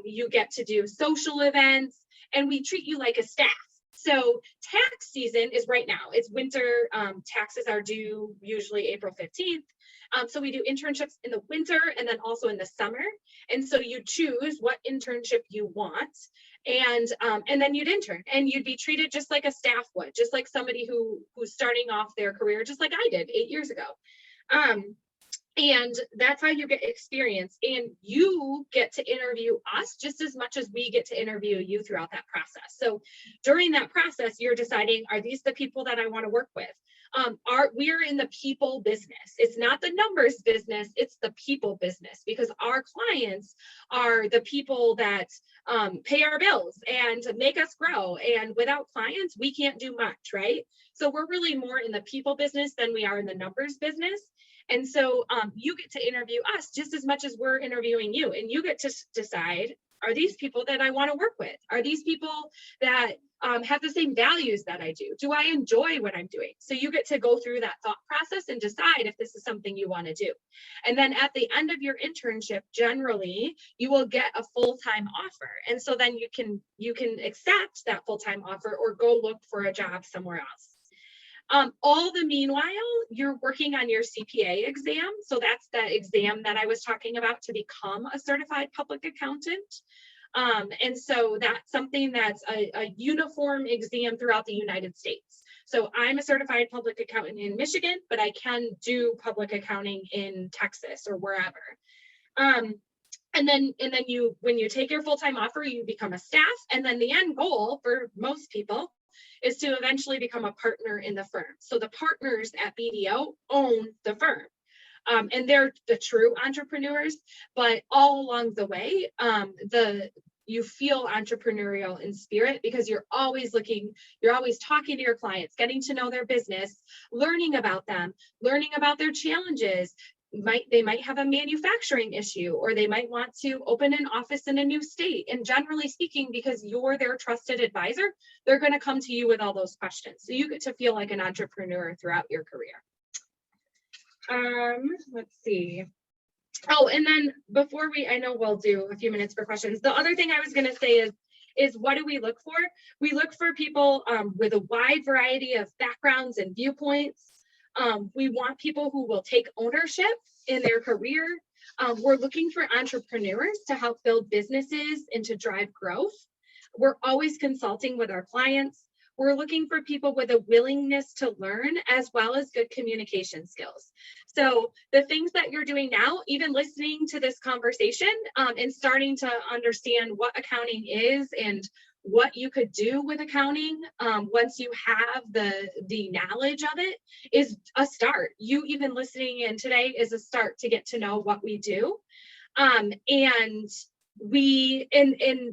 You get to do social events, and we treat you like a staff. So tax season is right now. It's winter. Taxes are due usually April 15th. So we do internships in the winter and then also in the summer. And so you choose what internship you want, and then you'd intern, and you'd be treated just like a staff would, just like somebody who's starting off their career, just like I did 8 years ago. And that's how you get experience, and you get to interview us just as much as we get to interview you throughout that process. So during that process, you're deciding, are these the people that I want to work with? We're in the people business. It's not the numbers business, it's the people business, because our clients are the people that pay our bills and make us grow. And without clients, we can't do much, right? So we're really more in the people business than we are in the numbers business. And so you get to interview us just as much as we're interviewing you, and you get to decide, are these people that I want to work with? Are these people that have the same values that I do? Do I enjoy what I'm doing? So you get to go through that thought process and decide if this is something you want to do. And then at the end of your internship, generally, you will get a full-time offer. And so then you can accept that full-time offer or go look for a job somewhere else. All the meanwhile, you're working on your CPA exam. So that's the exam that I was talking about to become a certified public accountant. And so that's something that's a uniform exam throughout the United States. So I'm a certified public accountant in Michigan, but I can do public accounting in Texas or wherever. And then when you take your full-time offer, you become a staff. And then the end goal for most people is to eventually become a partner in the firm. So the partners at BDO own the firm. And they're the true entrepreneurs, but all along the way, you feel entrepreneurial in spirit, because you're always talking to your clients, getting to know their business, learning about them, learning about their challenges. They might have a manufacturing issue, or they might want to open an office in a new state. And generally speaking, because you're their trusted advisor, they're going to come to you with all those questions. So you get to feel like an entrepreneur throughout your career. Let's see. Oh, and then before I know we'll do a few minutes for questions. The other thing I was going to say is what do we look for? We look for people with a wide variety of backgrounds and viewpoints. We want people who will take ownership in their career. We're looking for entrepreneurs to help build businesses and to drive growth. We're always consulting with our clients. We're looking for people with a willingness to learn, as well as good communication skills. So the things that you're doing now, even listening to this conversation and starting to understand what accounting is and what you could do with accounting once you have the knowledge of it, is a start. You even listening in today is a start to get to know what we do. And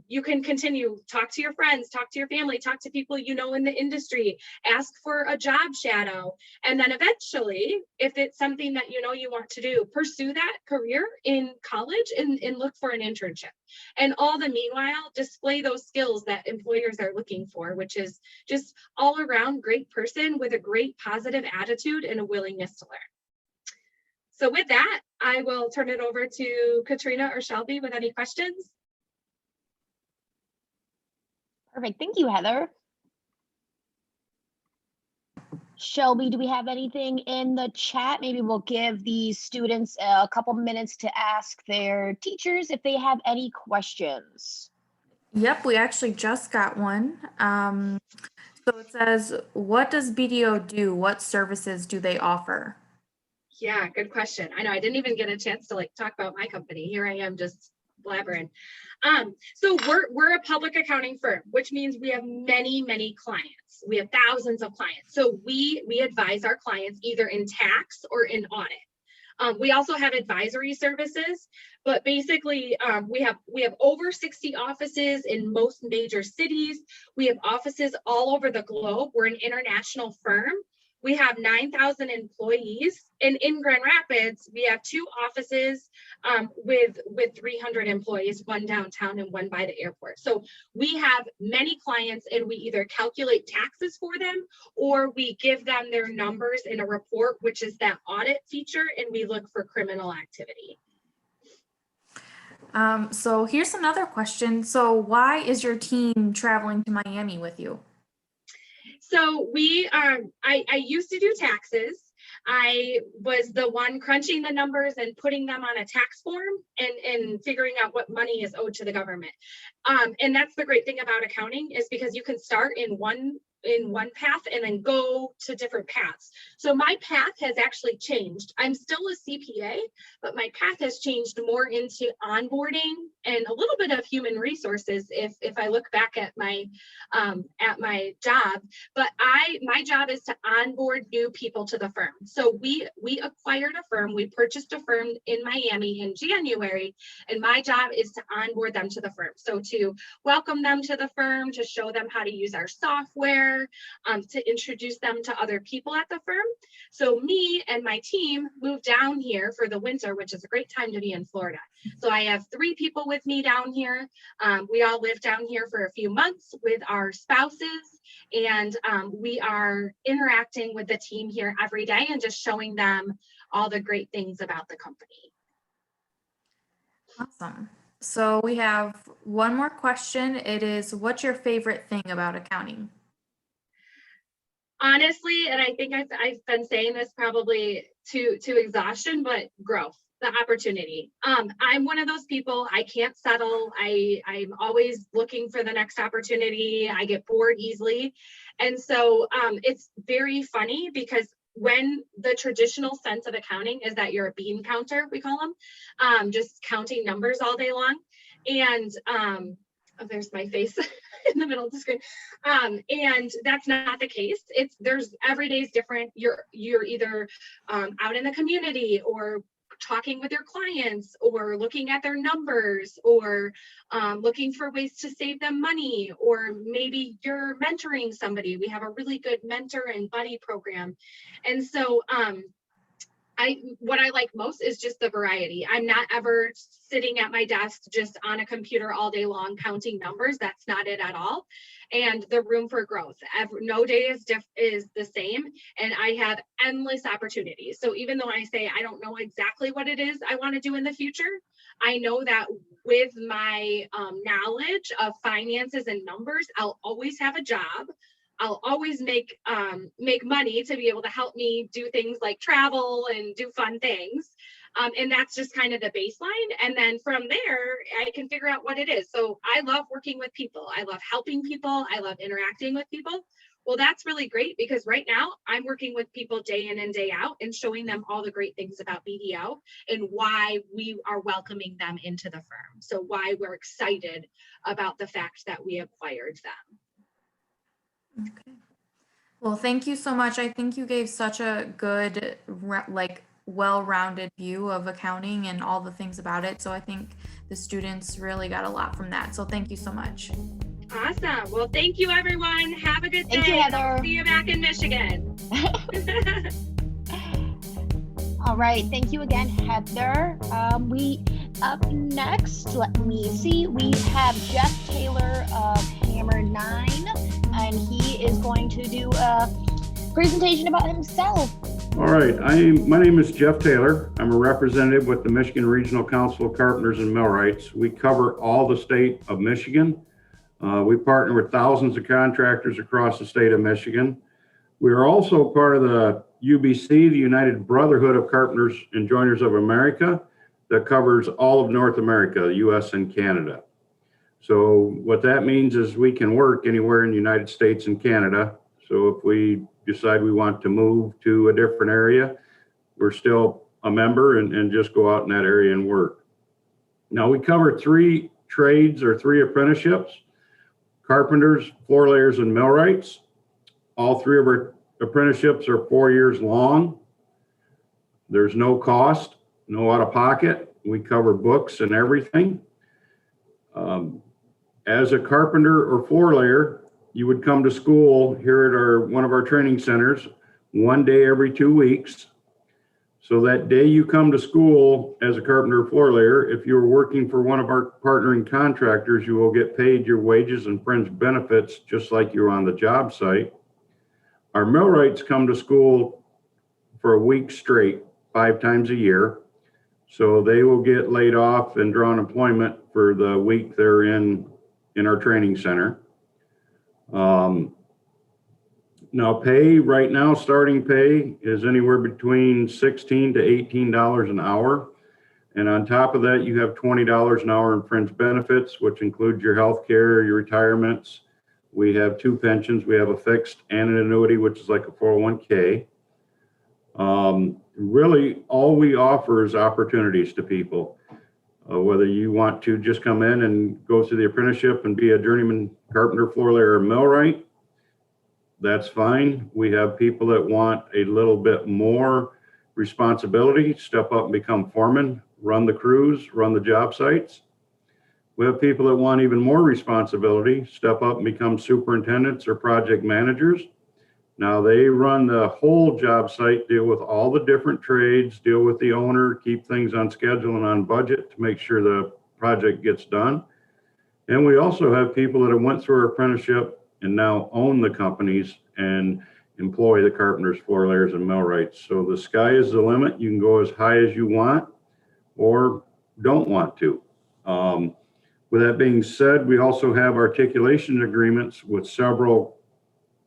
you can continue, talk to your friends, talk to your family, talk to people you know in the industry, ask for a job shadow, and then eventually, if it's something that you know you want to do, pursue that career in college and look for an internship. And all the meanwhile, display those skills that employers are looking for, which is just all around great person with a great positive attitude and a willingness to learn. So with that, I will turn it over to Katrina or Shelby with any questions. Perfect. Thank you, Heather. Shelby, do we have anything in the chat? Maybe we'll give the students a couple minutes to ask their teachers if they have any questions. Yep, we actually just got one. So it says, what does BDO do? What services do they offer? Yeah, good question. I know I didn't even get a chance to talk about my company. Here I am just blabbering. So we're a public accounting firm, which means we have many clients. We have thousands of clients. So we advise our clients either in tax or in audit. We also have advisory services, but basically we have over 60 offices in most major cities. We have offices all over the globe. We're an international firm. We have 9,000 employees, and in Grand Rapids, we have 2 offices with 300 employees, one downtown and one by the airport. So we have many clients, and we either calculate taxes for them, or we give them their numbers in a report, which is that audit feature, and we look for criminal activity. So here's another question. So why is your team traveling to Miami with you? So I used to do taxes. I was the one crunching the numbers and putting them on a tax form and figuring out what money is owed to the government. And that's the great thing about accounting, is because you can start in one path and then go to different paths. So my path has actually changed. I'm still a CPA, but my path has changed more into onboarding and a little bit of human resources if I look back at my job. But my job is to onboard new people to the firm. So we acquired a firm, we purchased a firm in Miami in January, and my job is to onboard them to the firm. So to welcome them to the firm, to show them how to use our software, to introduce them to other people at the firm. So me and my team moved down here for the winter, which is a great time to be in Florida. So I have 3 people with me down here. We all live down here for a few months with our spouses, and we are interacting with the team here every day and just showing them all the great things about the company. Awesome. So we have one more question. It is, what's your favorite thing about accounting? Honestly, and I think I've been saying this probably to exhaustion, but growth, the opportunity. I'm one of those people, I can't settle. I'm always looking for the next opportunity. I get bored easily. And so it's very funny, because when the traditional sense of accounting is that you're a bean counter, we call them, just counting numbers all day long. And oh, there's my face in the middle of the screen. And that's not the case. There's every day is different. You're either out in the community, or talking with your clients, or looking at their numbers, or looking for ways to save them money, or maybe you're mentoring somebody. We have a really good mentor and buddy program. And so what I like most is just the variety. I'm not ever sitting at my desk just on a computer all day long counting numbers. That's not it at all. And the room for growth. No day is the same, and I have endless opportunities. So even though I say I don't know exactly what it is I want to do in the future, I know that with my knowledge of finances and numbers, I'll always have a job. I'll always make money to be able to help me do things like travel and do fun things. And that's just kind of the baseline. And then from there, I can figure out what it is. So I love working with people. I love helping people. I love interacting with people. Well, that's really great, because right now I'm working with people day in and day out and showing them all the great things about BDO and why we are welcoming them into the firm. So why we're excited about the fact that we acquired them. Okay. Well, thank you so much. I think you gave such a good, well-rounded view of accounting and all the things about it. So I think the students really got a lot from that. So thank you so much. Awesome. Well, thank you, everyone. Have a good day. Thank you, Heather. See you back in Michigan. All right, thank you again, Heather. Up next, let me see, we have Jeff Taylor of Hammer 9, and he is going to do a presentation about himself. All right, my name is Jeff Taylor. I'm a representative with the Michigan Regional Council of Carpenters and Millwrights. We cover all the state of Michigan. We partner with thousands of contractors across the state of Michigan. We are also part of the UBC, the United Brotherhood of Carpenters and Joiners of America, that covers all of North America, the US and Canada. So what that means is we can work anywhere in the United States and Canada. So if we decide we want to move to a different area, we're still a member and just go out in that area and work. Now we cover 3 trades or 3 apprenticeships: carpenters, floor layers, and millwrights. All 3 of our apprenticeships are 4 years long. There's no cost, no out of pocket. We cover books and everything. As a carpenter or floor layer, you would come to school here at one of our training centers 1 day every 2 weeks. So that day you come to school as a carpenter or floor layer, if you're working for one of our partnering contractors, you will get paid your wages and fringe benefits just like you're on the job site. Our millwrights come to school for a week straight, 5 times a year. So they will get laid off and draw unemployment for the week they're in our training center. Now pay right now, starting pay is anywhere between $16 to $18 an hour. And on top of that, you have $20 an hour in fringe benefits, which includes your health care, your retirements. We have 2 pensions. We have a fixed and an annuity, which is like a 401k. Really, all we offer is opportunities to people. Whether you want to just come in and go through the apprenticeship and be a journeyman carpenter, floor layer, or millwright, that's fine. We have people that want a little bit more responsibility, step up and become foreman, run the crews, run the job sites. We have people that want even more responsibility, step up and become superintendents or project managers. Now they run the whole job site, deal with all the different trades, deal with the owner, keep things on schedule and on budget to make sure the project gets done. And we also have people that have went through our apprenticeship and now own the companies and employ the carpenters, floor layers, and millwrights. So the sky is the limit. You can go as high as you want or don't want to. With that being said, we also have articulation agreements with several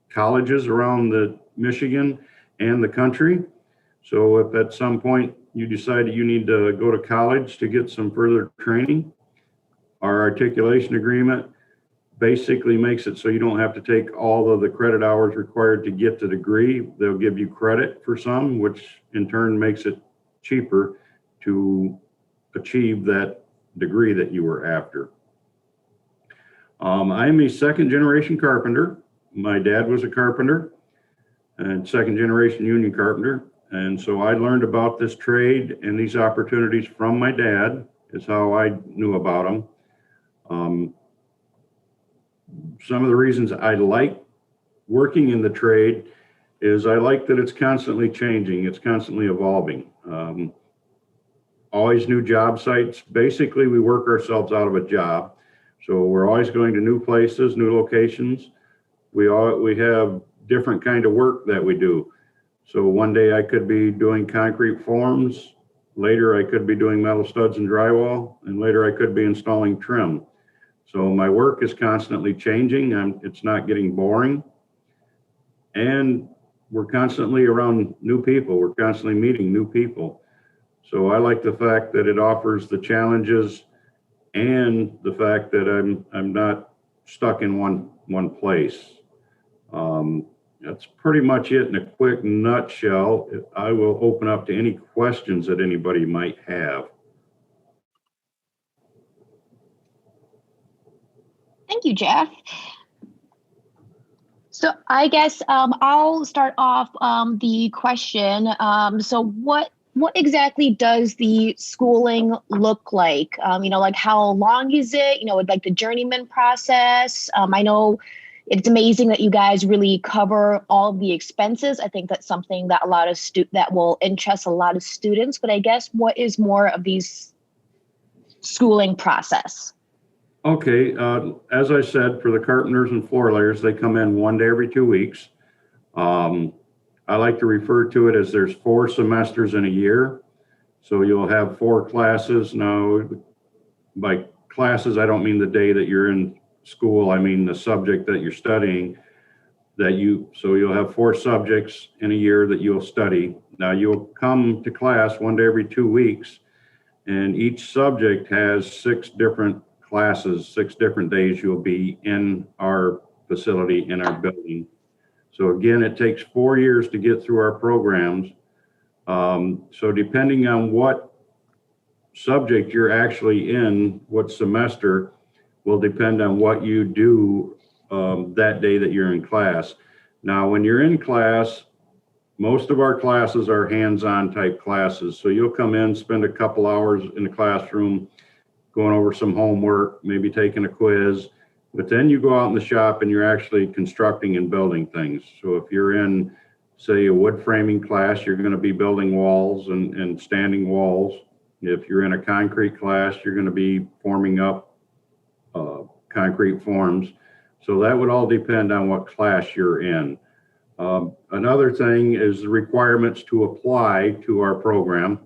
colleges around the Michigan and the country. So if at some point you decide that you need to go to college to get some further training, our articulation agreement basically makes it so you don't have to take all of the credit hours required to get the degree. They'll give you credit for some, which in turn makes it cheaper to achieve that degree that you were after. I'm a second generation carpenter. My dad was a carpenter and second generation union carpenter. And so I learned about this trade and these opportunities from my dad, is how I knew about them. Some of the reasons I like working in the trade is I like that it's constantly changing, it's constantly evolving. Always new job sites. Basically, we work ourselves out of a job. So we're always going to new places, new locations. We have different kind of work that we do. So one day I could be doing concrete forms, later I could be doing metal studs and drywall, and later I could be installing trim. So my work is constantly changing. It's not getting boring. And we're constantly around new people. We're constantly meeting new people. So I like the fact that it offers the challenges and the fact that I'm not stuck in one place. That's pretty much it in a quick nutshell. I will open up to any questions that anybody might have. Thank you, Jeff. So I guess I'll start off the question. So what exactly does the schooling look like? Like how long is it? Like the journeyman process. I know it's amazing that you guys really cover all of the expenses. I think that's something that that will interest a lot of students. But I guess what is more of these schooling process? Okay, as I said, for the carpenters and floor layers, they come in 1 day every 2 weeks. I like to refer to it as there's 4 semesters in a year. So you'll have 4 classes. Now, by classes, I don't mean the day that you're in school. I mean the subject that you're studying. So you'll have 4 subjects in a year that you'll study. Now you'll come to class 1 day every 2 weeks, and each subject has 6 different classes, 6 different days you'll be in our facility, in our building. So again, it takes 4 years to get through our programs. So depending on what subject you're actually in, what semester, will depend on what you do that day that you're in class. Now, when you're in class, most of our classes are hands-on type classes. So you'll come in, spend a couple hours in the classroom, going over some homework, maybe taking a quiz, but then you go out in the shop and you're actually constructing and building things. So if you're in, say, a wood framing class, you're going to be building walls and standing walls. If you're in a concrete class, you're going to be forming up concrete forms. So that would all depend on what class you're in. Another thing is the requirements to apply to our program.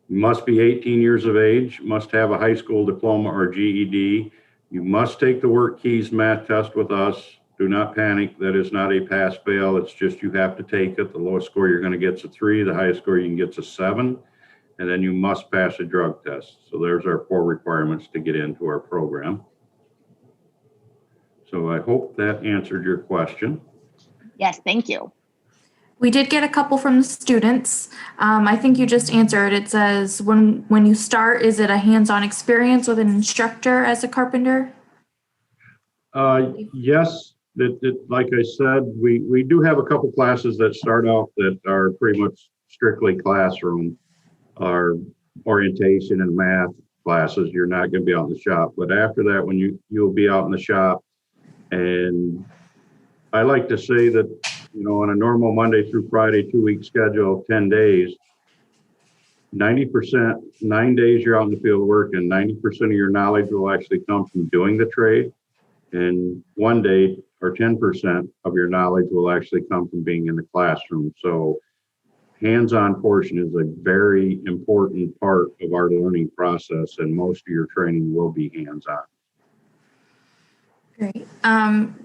You must be 18 years of age, must have a high school diploma or GED. You must take the work keys math test with us. Do not panic. That is not a pass fail. It's just you have to take it. The lowest score you're going to get is a 3. The highest score you can get is a 7. And then you must pass a drug test. So there's our 4 requirements to get into our program. So I hope that answered your question. Yes, thank you. We did get a couple from the students. I think you just answered. It says, when you start, is it a hands-on experience with an instructor as a carpenter? Yes, like I said, we do have a couple classes that start off that are pretty much strictly classroom. Our orientation and math classes, you're not going to be out in the shop. But after that, when you'll be out in the shop, and I like to say that, you know, on a normal Monday through Friday, 2-week schedule of 10 days, 90%, 9 days you're out in the field working, 90% of your knowledge will actually come from doing the trade. And 1 day or 10% of your knowledge will actually come from being in the classroom. So hands-on portion is a very important part of our learning process, and most of your training will be hands-on. Great.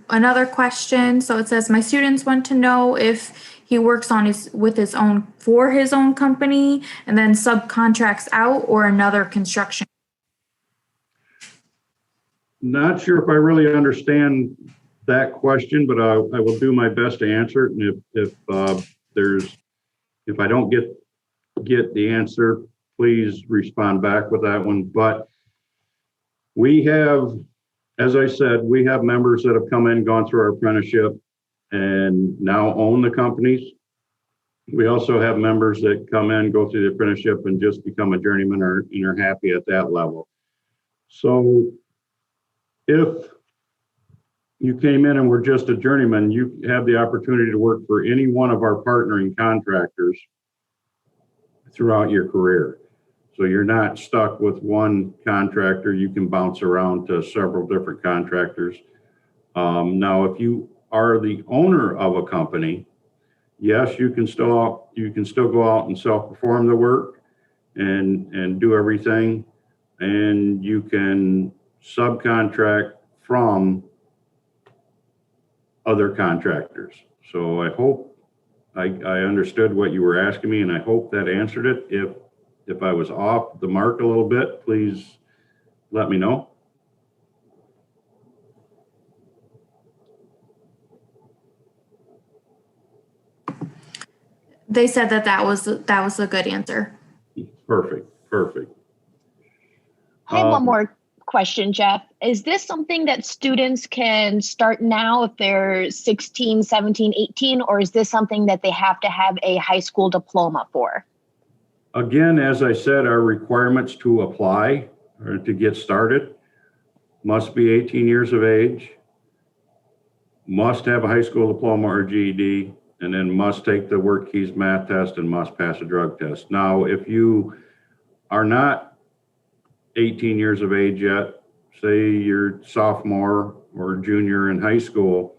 Another question. So it says, my students want to know if he works for his own company and then subcontracts out, or another construction. Not sure if I really understand that question, but I will do my best to answer it. And if I don't get the answer, please respond back with that one. But we have, as I said, we have members that have come in, gone through our apprenticeship, and now own the companies. We also have members that come in, go through the apprenticeship, and just become a journeyman and are happy at that level. So if you came in and were just a journeyman, you have the opportunity to work for any one of our partnering contractors throughout your career. So you're not stuck with one contractor. You can bounce around to several different contractors. Now, if you are the owner of a company, yes, you can still go out and self-perform the work and do everything, and you can subcontract from other contractors. So I hope I understood what you were asking me, and I hope that answered it. If I was off the mark a little bit, please let me know. They said that was a good answer. Perfect. I have one more question, Jeff. Is this something that students can start now if they're 16, 17, 18, or is this something that they have to have a high school diploma for? Again, as I said, our requirements to apply or to get started must be 18 years of age, must have a high school diploma or GED, and then must take the work keys math test and must pass a drug test. Now, if you are not 18 years of age yet, say you're sophomore or junior in high school,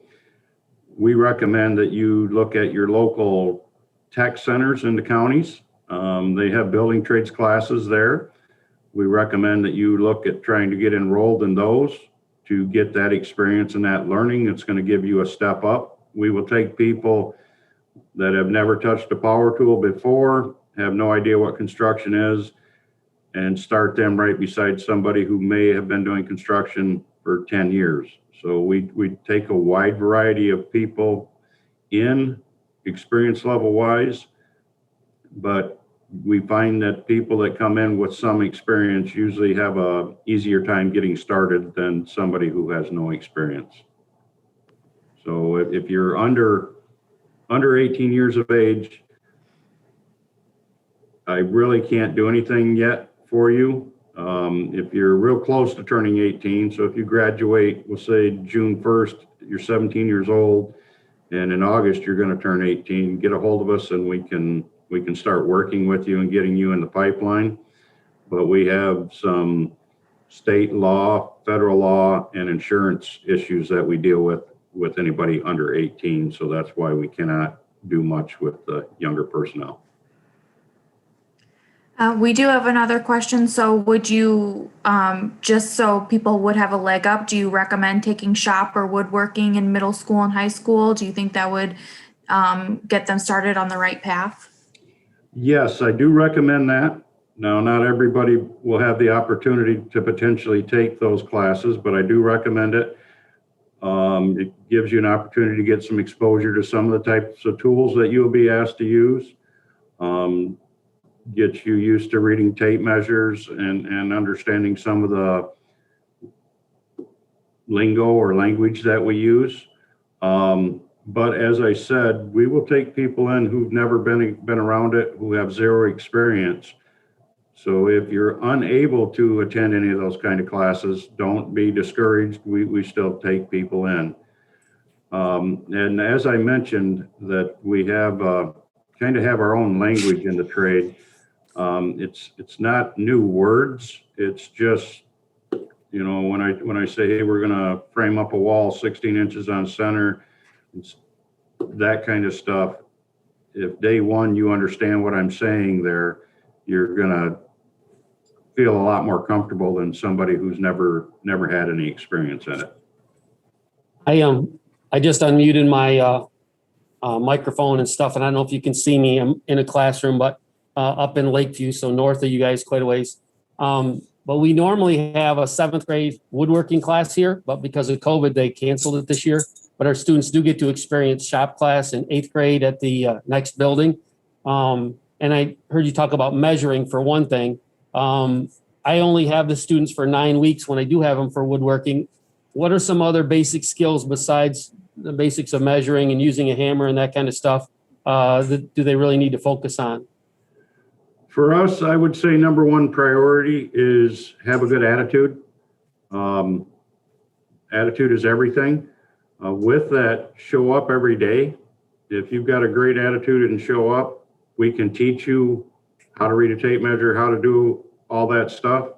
we recommend that you look at your local tech centers in the counties. They have building trades classes there. We recommend that you look at trying to get enrolled in those to get that experience and that learning. It's going to give you a step up. We will take people that have never touched a power tool before, have no idea what construction is, and start them right beside somebody who may have been doing construction for 10 years. So we take a wide variety of people in experience level wise, but we find that people that come in with some experience usually have a easier time getting started than somebody who has no experience. So if you're under under 18 years of age, I really can't do anything yet for you. If you're real close to turning 18, so if you graduate, we'll say June 1st, you're 17 years old, and in August you're going to turn 18, get a hold of us and we can start working with you and getting you in the pipeline. But we have some state law, federal law, and insurance issues that we deal with anybody under 18. So that's why we cannot do much with the younger personnel. We do have another question. So would you, just so people would have a leg up, do you recommend taking shop or woodworking in middle school and high school? Do you think that would get them started on the right path? Yes, I do recommend that. Now, not everybody will have the opportunity to potentially take those classes, but I do recommend it. It gives you an opportunity to get some exposure to some of the types of tools that you'll be asked to use. Get you used to reading tape measures and understanding some of the lingo or language that we use. But as I said, we will take people in who've never been around it, who have zero experience. So if you're unable to attend any of those kind of classes, don't be discouraged. We still take people in. And as I mentioned, that we have kind of have our own language in the trade. It's not new words. It's just, you know, when I say, hey, we're going to frame up a wall 16 inches on center, it's that kind of stuff. If day one you understand what I'm saying there, you're going to feel a lot more comfortable than somebody who's never had any experience in it. I just unmuted my microphone and stuff, and I don't know if you can see me. I'm in a classroom, but up in Lakeview, so north of you guys quite a ways. But we normally have a 7th grade woodworking class here, but because of COVID, they canceled it this year. But our students do get to experience shop class in 8th grade at the next building. And I heard you talk about measuring for one thing. I only have the students for 9 weeks when I do have them for woodworking. What are some other basic skills besides the basics of measuring and using a hammer and that kind of stuff that do they really need to focus on? For us, I would say number one priority is have a good attitude. Attitude is everything. With that, show up every day. If you've got a great attitude and show up, we can teach you how to read a tape measure, how to do all that stuff.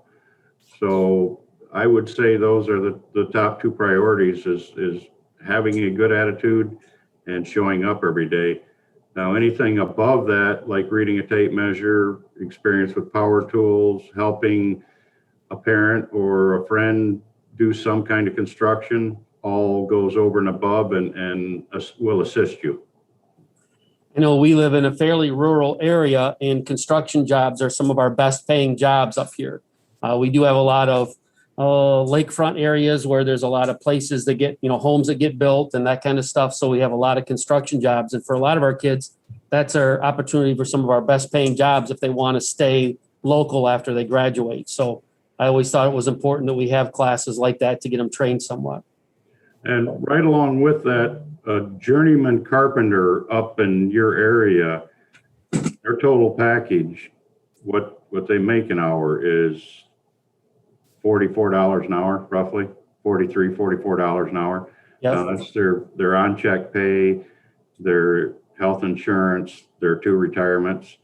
So I would say those are the top 2 priorities is having a good attitude and showing up every day. Now, anything above that, like reading a tape measure, experience with power tools, helping a parent or a friend do some kind of construction, all goes over and above and will assist you. I know we live in a fairly rural area, and construction jobs are some of our best paying jobs up here. We do have a lot of lakefront areas where there's a lot of places that get, homes that get built and that kind of stuff. So we have a lot of construction jobs. And for a lot of our kids, that's our opportunity for some of our best paying jobs if they want to stay local after they graduate. So I always thought it was important that we have classes like that to get them trained somewhat. And right along with that, a journeyman carpenter up in your area, their total package, what they make an hour is $44 an hour, roughly $43, $44 an hour. Yep. That's their on-check pay, their health insurance, their 2 retirements.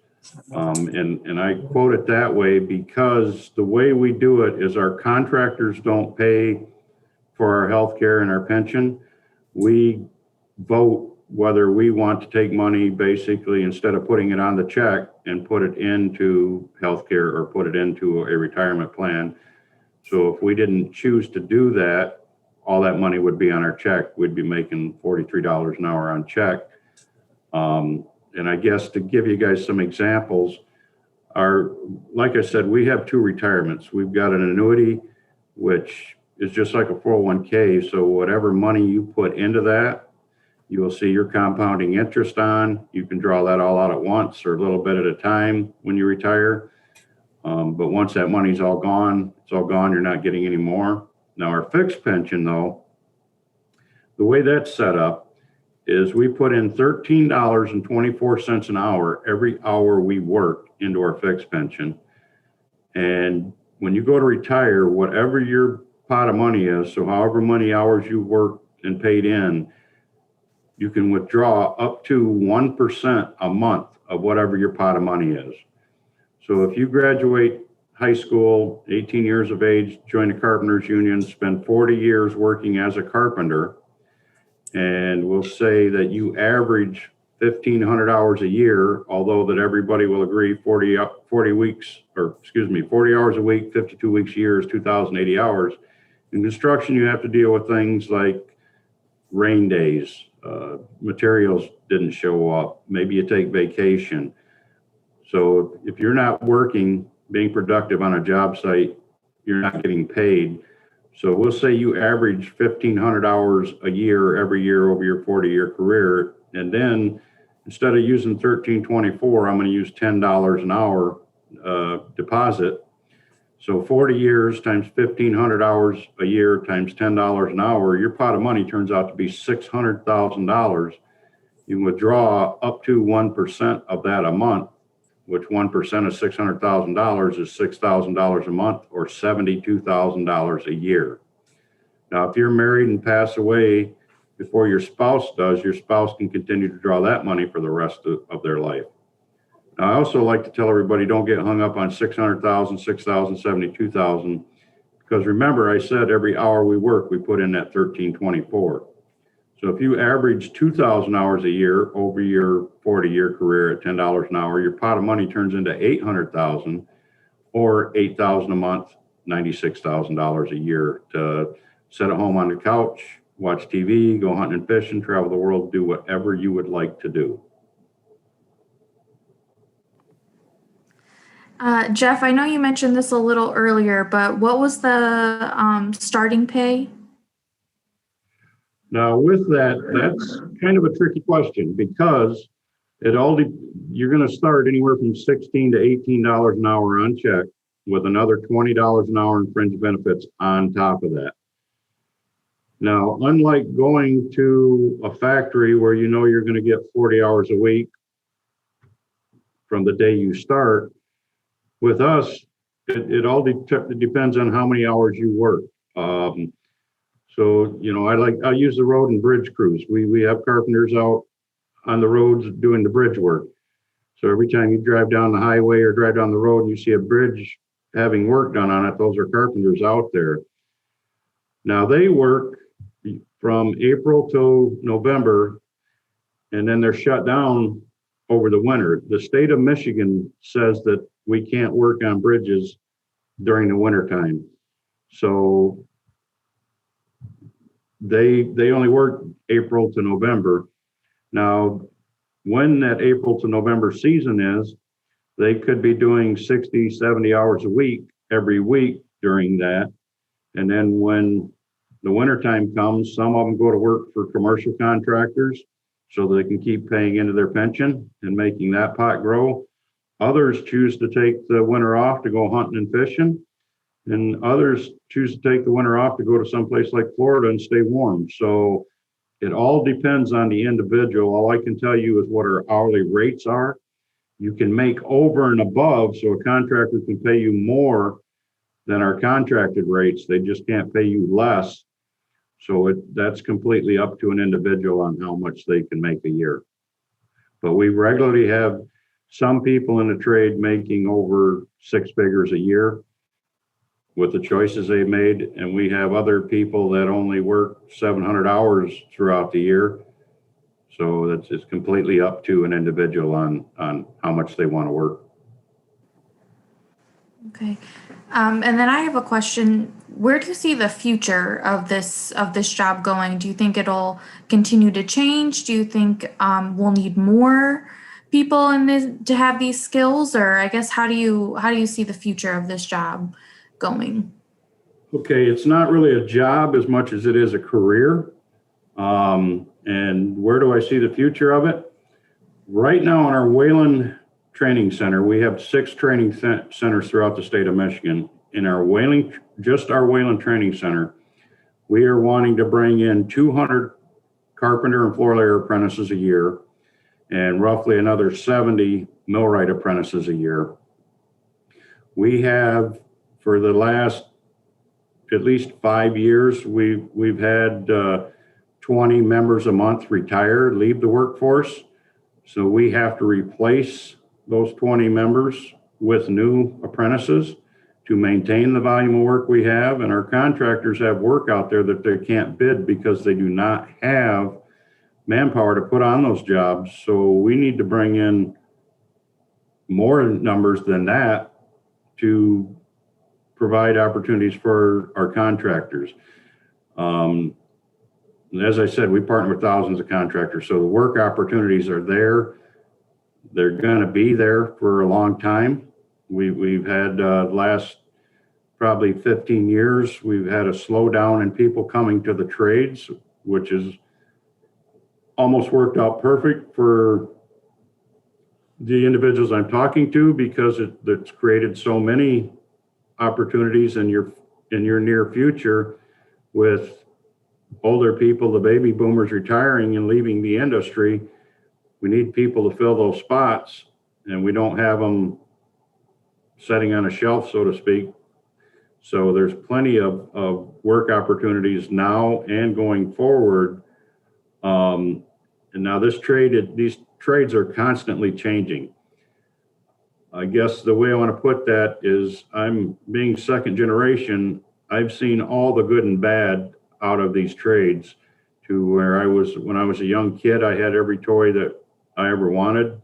And I quote it that way because the way we do it is our contractors don't pay for our health care and our pension. We vote whether we want to take money basically instead of putting it on the check and put it into health care or put it into a retirement plan. So if we didn't choose to do that, all that money would be on our check. We'd be making $43 an hour on check. And I guess to give you guys some examples, like I said, we have 2 retirements. We've got an annuity, which is just like a 401k. So whatever money you put into that, you will see your compounding interest on. You can draw that all out at once or a little bit at a time when you retire. But once that money's all gone, it's all gone. You're not getting any more. Now our fixed pension though, the way that's set up is we put in $13.24 an hour every hour we work into our fixed pension. And when you go to retire, whatever your pot of money is, so however many hours you worked and paid in, you can withdraw up to 1% a month of whatever your pot of money is. So if you graduate high school, 18 years of age, join the Carpenters Union, spend 40 years working as a carpenter, and we'll say that you average 1,500 hours a year, although that everybody will agree 40 hours a week, 52 weeks a year is 2,080 hours. In construction, you have to deal with things like rain days, materials didn't show up, maybe you take vacation. So if you're not working, being productive on a job site, you're not getting paid. So we'll say you average 1,500 hours a year every year over your 40-year career. And then instead of using $13.24, I'm going to use $10 an hour deposit. So 40 years times 1,500 hours a year times $10 an hour, your pot of money turns out to be $600,000. You can withdraw up to 1% of that a month, which 1% of $600,000 is $6,000 a month or $72,000 a year. Now, if you're married and pass away before your spouse does, your spouse can continue to draw that money for the rest of their life. Now, I also like to tell everybody, don't get hung up on 600,000, 6,000, 72,000, because remember, I said every hour we work, we put in that 1324. So if you average 2,000 hours a year over your 40-year career at $10 an hour, your pot of money turns into 800,000 or 8,000 a month, $96,000 a year to sit at home on the couch, watch TV, go hunting and fishing, travel the world, do whatever you would like to do. Jeff, I know you mentioned this a little earlier, but what was the starting pay? Now, with that, that's kind of a tricky question because you're going to start anywhere from $16 to $18 an hour on check with another $20 an hour in fringe benefits on top of that. Now, unlike going to a factory where you know you're going to get 40 hours a week from the day you start, with us, it all depends on how many hours you work. So, you know, I use the road and bridge crews. We have carpenters out on the roads doing the bridge work. So every time you drive down the highway or drive down the road and you see a bridge having work done on it, those are carpenters out there. Now they work from April to November, and then they're shut down over the winter. The state of Michigan says that we can't work on bridges during the winter time. So they only work April to November. Now, when that April to November season is, they could be doing 60, 70 hours a week every week during that. And then when the winter time comes, some of them go to work for commercial contractors so they can keep paying into their pension and making that pot grow. Others choose to take the winter off to go hunting and fishing. And others choose to take the winter off to go to someplace like Florida and stay warm. So it all depends on the individual. All I can tell you is what our hourly rates are. You can make over and above, so a contractor can pay you more than our contracted rates. They just can't pay you less. So that's completely up to an individual on how much they can make a year. But we regularly have some people in the trade making over 6 figures a year with the choices they've made. And we have other people that only work 700 hours throughout the year. So it's completely up to an individual on how much they want to work. Okay. And then I have a question. Where do you see the future of this job going? Do you think it'll continue to change? Do you think we'll need more people in this to have these skills? Or I guess how do you see the future of this job going? Okay, it's not really a job as much as it is a career. And where do I see the future of it? Right now in our Wayland Training Center, we have 6 training centers throughout the state of Michigan. In our Wayland Training Center, we are wanting to bring in 200 carpenter and floor layer apprentices a year, and roughly another 70 millwright apprentices a year. We have, for the last at least 5 years, we've had 20 members a month retire, leave the workforce. So we have to replace those 20 members with new apprentices to maintain the volume of work we have. And our contractors have work out there that they can't bid because they do not have manpower to put on those jobs. So we need to bring in more numbers than that to provide opportunities for our contractors. As I said, we partner with thousands of contractors, so the work opportunities are there. They're going to be there for a long time. We've had last probably 15 years, we've had a slowdown in people coming to the trades, which is almost worked out perfect for the individuals I'm talking to, because it's created so many opportunities in your near future with older people, the baby boomers retiring and leaving the industry. We need people to fill those spots, and we don't have them sitting on a shelf, so to speak. So there's plenty of work opportunities now and going forward. And now these trades are constantly changing. I guess the way I want to put that is, I'm being second generation. I've seen all the good and bad out of these trades, to where when I was a young kid, I had every toy that I ever wanted.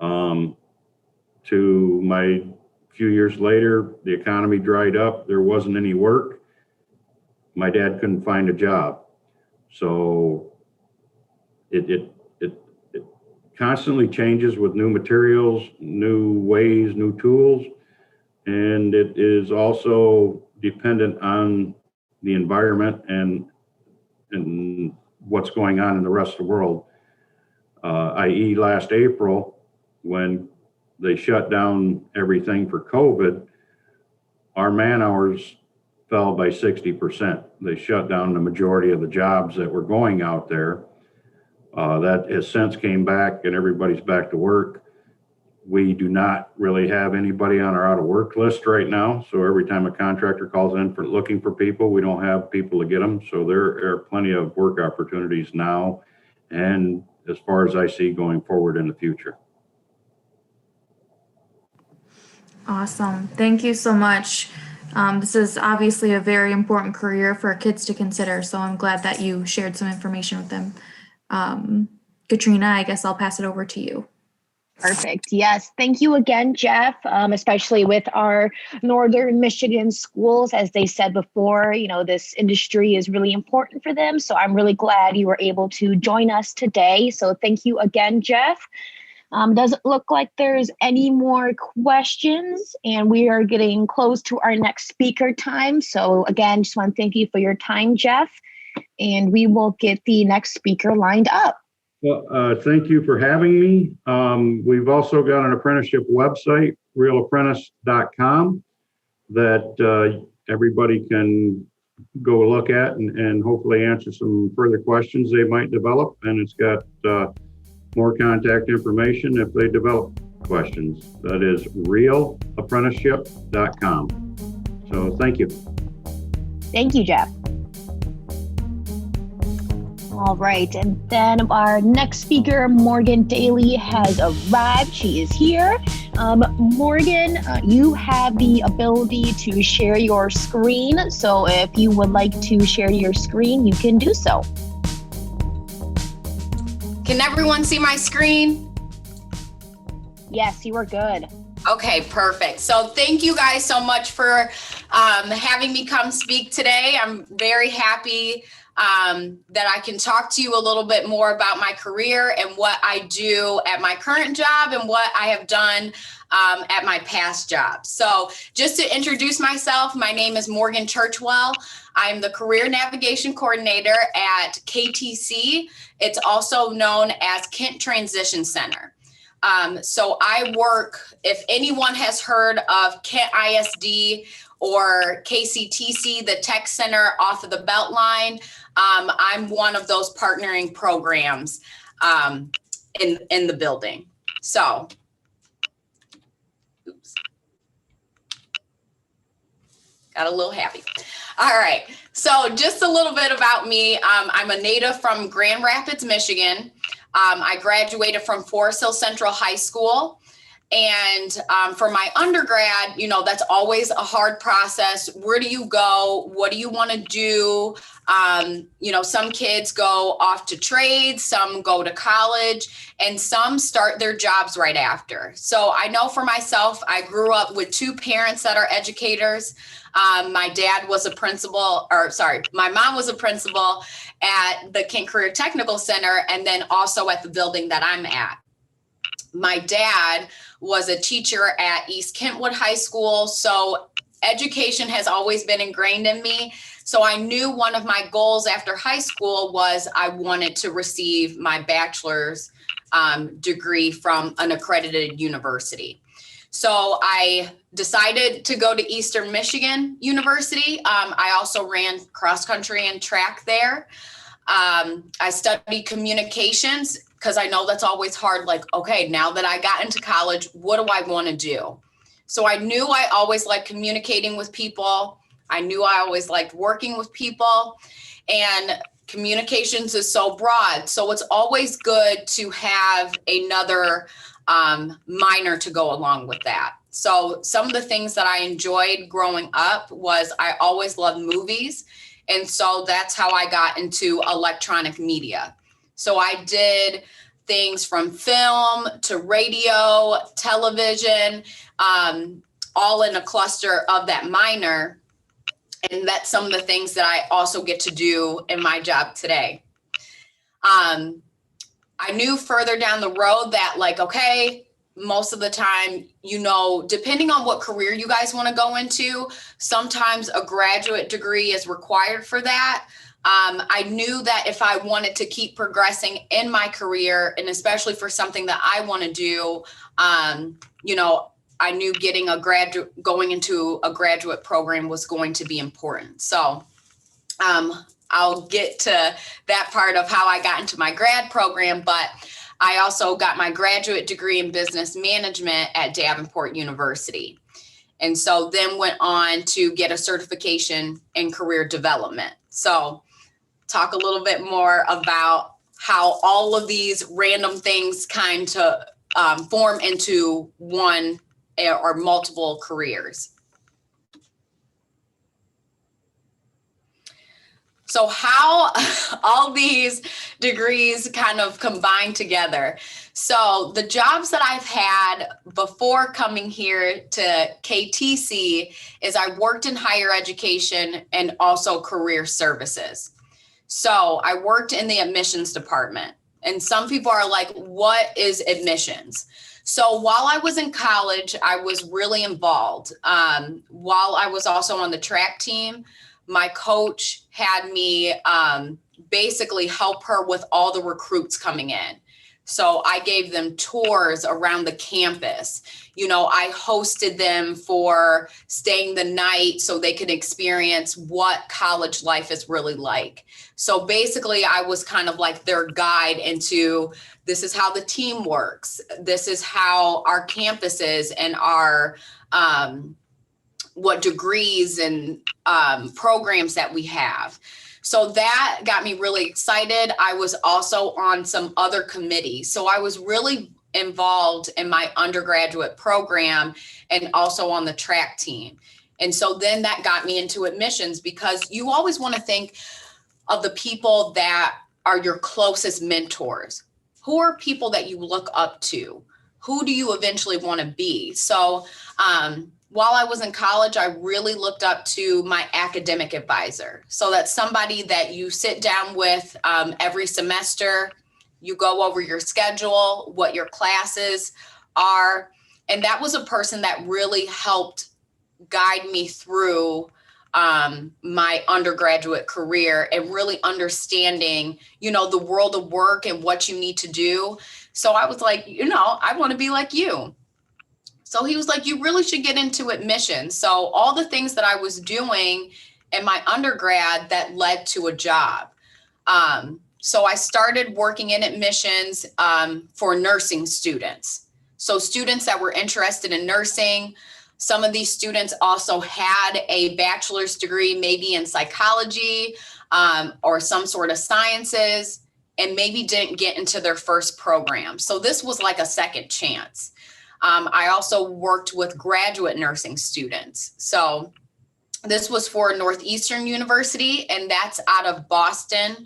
To my few years later, the economy dried up. There wasn't any work. My dad couldn't find a job. So it constantly changes with new materials, new ways, new tools. And it is also dependent on the environment and what's going on in the rest of the world. I.e. last April, when they shut down everything for COVID, our man hours fell by 60%. They shut down the majority of the jobs that were going out there. That has since came back, and everybody's back to work. We do not really have anybody on our out of work list right now. So every time a contractor calls in for looking for people, we don't have people to get them. So there are plenty of work opportunities now, and as far as I see going forward in the future. Awesome. Thank you so much. This is obviously a very important career for kids to consider, so I'm glad that you shared some information with them. Katrina, I guess I'll pass it over to you. Perfect. Yes. Thank you again, Jeff, especially with our Northern Michigan schools. As they said before, this industry is really important for them. So I'm really glad you were able to join us today. So thank you again, Jeff. Doesn't look like there's any more questions, and we are getting close to our next speaker time. So again, just want to thank you for your time, Jeff, and we will get the next speaker lined up. Well, thank you for having me. We've also got an apprenticeship website, realapprentice.com, that everybody can go look at and hopefully answer some further questions they might develop. And it's got more contact information if they develop questions. That is realapprenticeship.com. So thank you. Thank you, Jeff. All right, and then our next speaker, Morgan Daly, has arrived. She is here. Morgan, you have the ability to share your screen. So if you would like to share your screen, you can do so. Can everyone see my screen? Yes, you are good. Okay, perfect. So thank you guys so much for having me come speak today. I'm very happy that I can talk to you a little bit more about my career and what I do at my current job and what I have done at my past job. So just to introduce myself, my name is Morgan Churchwell. I'm the Career Navigation Coordinator at KTC. It's also known as Kent Transition Center. So I work, if anyone has heard of Kent ISD or KCTC, the Tech Center off of the Beltline. I'm one of those partnering programs in the building. So, oops, got a little happy. All right, so just a little bit about me. I'm a native from Grand Rapids, Michigan. I graduated from Forest Hill Central High School. And for my undergrad, you know, that's always a hard process. Where do you go? What do you want to do? You know, some kids go off to trades, some go to college, and some start their jobs right after. So I know for myself, I grew up with two parents that are educators. My dad was a principal, my mom was a principal at the Kent Career Technical Center, and then also at the building that I'm at. My dad was a teacher at East Kentwood High School. So education has always been ingrained in me. So I knew one of my goals after high school was I wanted to receive my bachelor's degree from an accredited university. So I decided to go to Eastern Michigan University. I also ran cross country and track there. I studied communications because I know that's always hard. Like, okay, now that I got into college, what do I want to do? So I knew I always liked communicating with people. I knew I always liked working with people, and communications is so broad. So it's always good to have another minor to go along with that. So some of the things that I enjoyed growing up was I always loved movies. And so that's how I got into electronic media. So I did things from film to radio, television, all in a cluster of that minor. And that's some of the things that I also get to do in my job today. I knew further down the road that, like, okay, most of the time, you know, depending on what career you guys want to go into, sometimes a graduate degree is required for that. I knew that if I wanted to keep progressing in my career, and especially for something that I want to do, you know, I knew getting going into a graduate program was going to be important. So I'll get to that part of how I got into my grad program, but I also got my graduate degree in business management at Davenport University. And so then went on to get a certification in career development. So talk a little bit more about how all of these random things kind of form into one or multiple careers. So how all these degrees kind of combine together. So the jobs that I've had before coming here to KTC is I worked in higher education and also career services. So I worked in the admissions department, and some people are like, what is admissions? So while I was in college, I was really involved. While I was also on the track team, my coach had me basically help her with all the recruits coming in. So I gave them tours around the campus. You know, I hosted them for staying the night so they could experience what college life is really like. So basically, I was kind of like their guide into this is how the team works. This is how our campus is and our what degrees and programs that we have. So that got me really excited. I was also on some other committees. So I was really involved in my undergraduate program and also on the track team. And so then that got me into admissions, because you always want to think of the people that are your closest mentors. Who are people that you look up to? Who do you eventually want to be? So while I was in college, I really looked up to my academic advisor. So that's somebody that you sit down with every semester. You go over your schedule, what your classes are. And that was a person that really helped guide me through my undergraduate career and really understanding, you know, the world of work and what you need to do. So I was like, you know, I want to be like you. So he was like, you really should get into admissions. So all the things that I was doing in my undergrad that led to a job. So I started working in admissions for nursing students. So students that were interested in nursing. Some of these students also had a bachelor's degree, maybe in psychology or some sort of sciences, and maybe didn't get into their first program. So this was like a second chance. I also worked with graduate nursing students. So this was for Northeastern University, and that's out of Boston.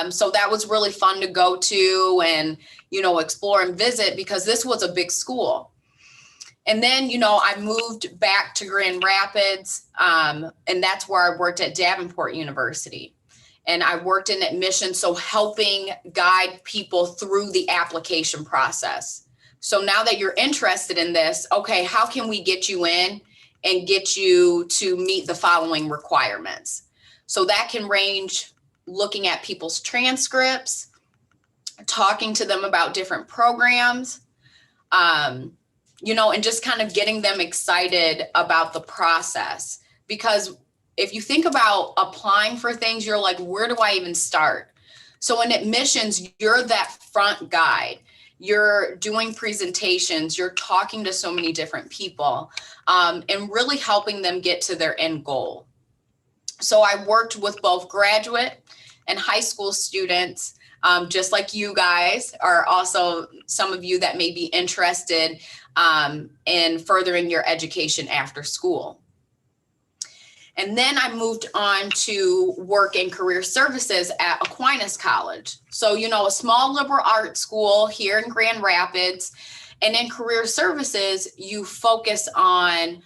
So that was really fun to go to and, explore and visit, because this was a big school. And then, I moved back to Grand Rapids, and that's where I worked at Davenport University. And I worked in admissions, so helping guide people through the application process. So now that you're interested in this, okay, how can we get you in and get you to meet the following requirements? So that can range looking at people's transcripts, talking to them about different programs, and just kind of getting them excited about the process. Because if you think about applying for things, you're like, where do I even start? So in admissions, you're that front guide. You're doing presentations, you're talking to so many different people, and really helping them get to their end goal. So I worked with both graduate and high school students, just like you guys are also some of you that may be interested in furthering your education after school. And then I moved on to work in career services at Aquinas College. So, a small liberal arts school here in Grand Rapids. And in career services, you focus on,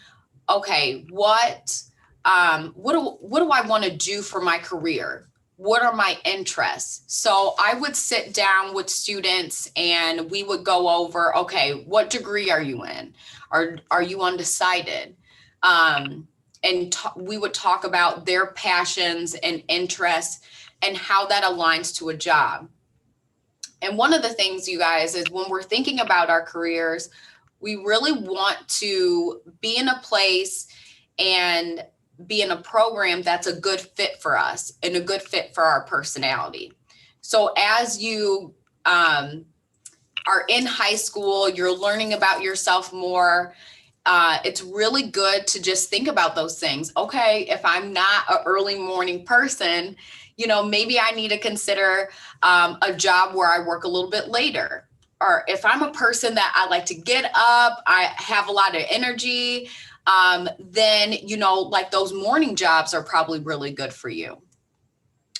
okay, what do I want to do for my career? What are my interests? So I would sit down with students and we would go over, okay, what degree are you in? Are you undecided? And we would talk about their passions and interests and how that aligns to a job. And one of the things, you guys, is when we're thinking about our careers, we really want to be in a place and be in a program that's a good fit for us and a good fit for our personality. So as you are in high school, you're learning about yourself more. It's really good to just think about those things. Okay, if I'm not an early morning person, maybe I need to consider a job where I work a little bit later. Or if I'm a person that I like to get up, I have a lot of energy, then, like those morning jobs are probably really good for you.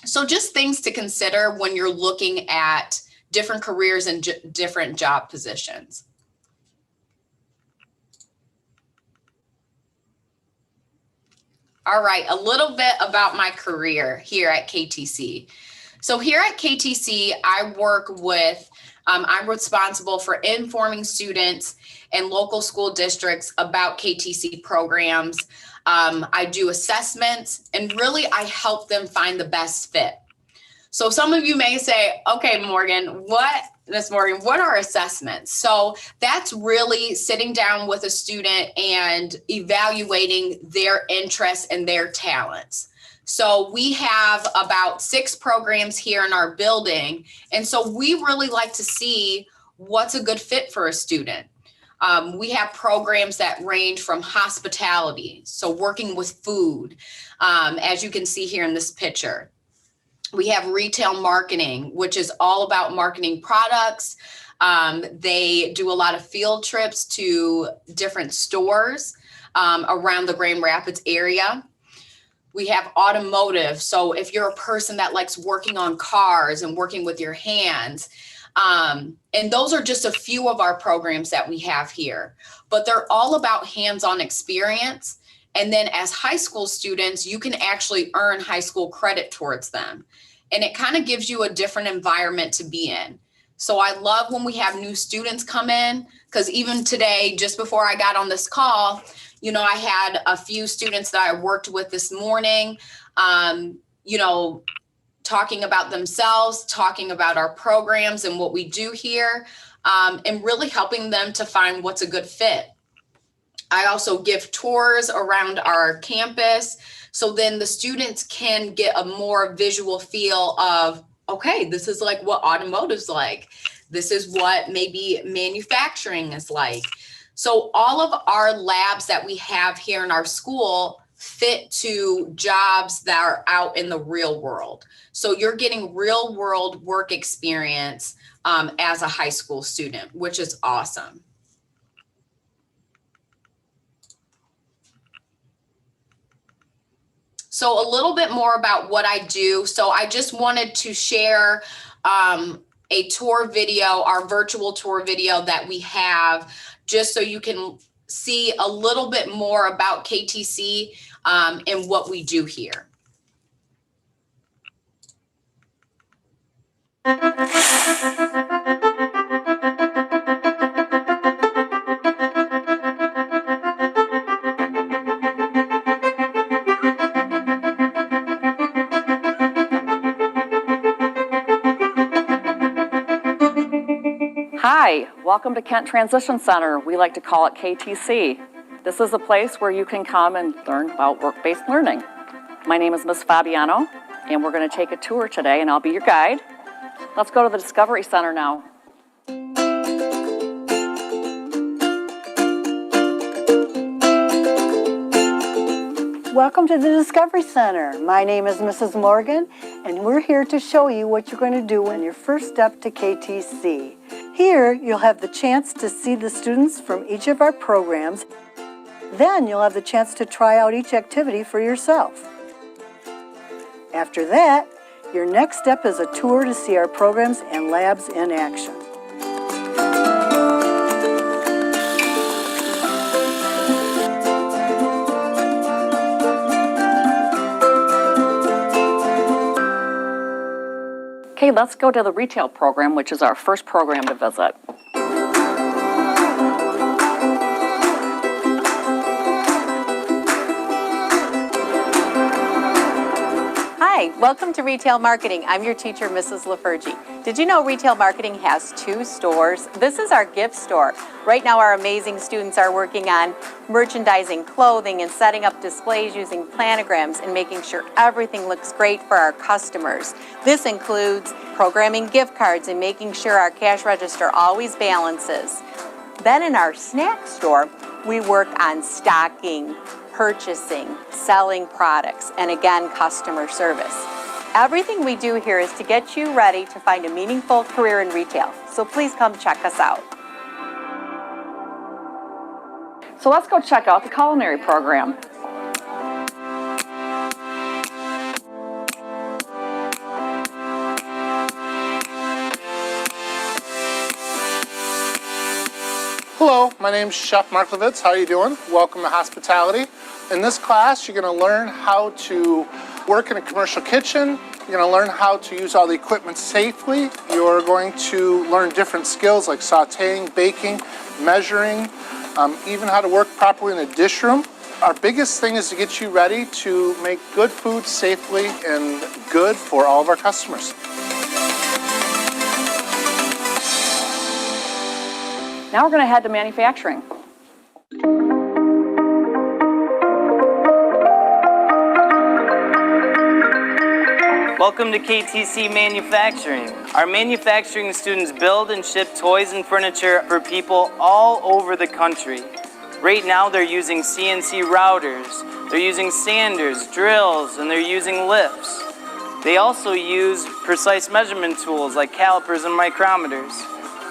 So just things to consider when you're looking at different careers and different job positions. All right, a little bit about my career here at KTC. So here at KTC, I work with, I'm responsible for informing students and local school districts about KTC programs. I do assessments, and really I help them find the best fit. So some of you may say, okay, Miss Morgan, what are assessments? So that's really sitting down with a student and evaluating their interests and their talents. So we have about 6 programs here in our building. And so we really like to see what's a good fit for a student. We have programs that range from hospitality, so working with food, as you can see here in this picture. We have retail marketing, which is all about marketing products. They do a lot of field trips to different stores around the Grand Rapids area. We have automotive. So if you're a person that likes working on cars and working with your hands, and those are just a few of our programs that we have here, but they're all about hands-on experience. And then as high school students, you can actually earn high school credit towards them. And it kind of gives you a different environment to be in. So I love when we have new students come in, because even today, just before I got on this call, I had a few students that I worked with this morning, talking about themselves, talking about our programs and what we do here, and really helping them to find what's a good fit. I also give tours around our campus. So then the students can get a more visual feel of, okay, this is like what automotive's like. This is what maybe manufacturing is like. So all of our labs that we have here in our school fit to jobs that are out in the real world. So you're getting real world work experience as a high school student, which is awesome. So a little bit more about what I do. So I just wanted to share a tour video, our virtual tour video that we have, just so you can see a little bit more about KTC and what we do here. Hi, welcome to Kent Transition Center. We like to call it KTC. This is a place where you can come and learn about work-based learning. My name is Ms. Fabiano, and we're going to take a tour today, and I'll be your guide. Let's go to the Discovery Center now. Welcome to the Discovery Center. My name is Mrs. Morgan, and we're here to show you what you're going to do on your first step to KTC. Here, you'll have the chance to see the students from each of our programs. Then you'll have the chance to try out each activity for yourself. After that, your next step is a tour to see our programs and labs in action. Okay, let's go to the retail program, which is our first program to visit. Hi, welcome to Retail Marketing. I'm your teacher, Mrs. LaFergie. Did you know Retail Marketing has 2 stores? This is our gift store. Right now our amazing students are working on merchandising clothing and setting up displays using planograms and making sure everything looks great for our customers. This includes programming gift cards and making sure our cash register always balances. Then in our snack store, we work on stocking, purchasing, selling products, and again, customer service. Everything we do here is to get you ready to find a meaningful career in retail. So please come check us out. So let's go check out the culinary program. Hello, my name's Chef Markovitz. How are you doing? Welcome to hospitality. In this class, you're going to learn how to work in a commercial kitchen. You're going to learn how to use all the equipment safely. You're going to learn different skills like sauteing, baking, measuring, even how to work properly in a dish room. Our biggest thing is to get you ready to make good food safely and good for all of our customers. Now we're going to head to manufacturing. Welcome to KTC Manufacturing. Our manufacturing students build and ship toys and furniture for people all over the country. Right now they're using CNC routers, they're using sanders, drills, and they're using lifts. They also use precise measurement tools like calipers and micrometers.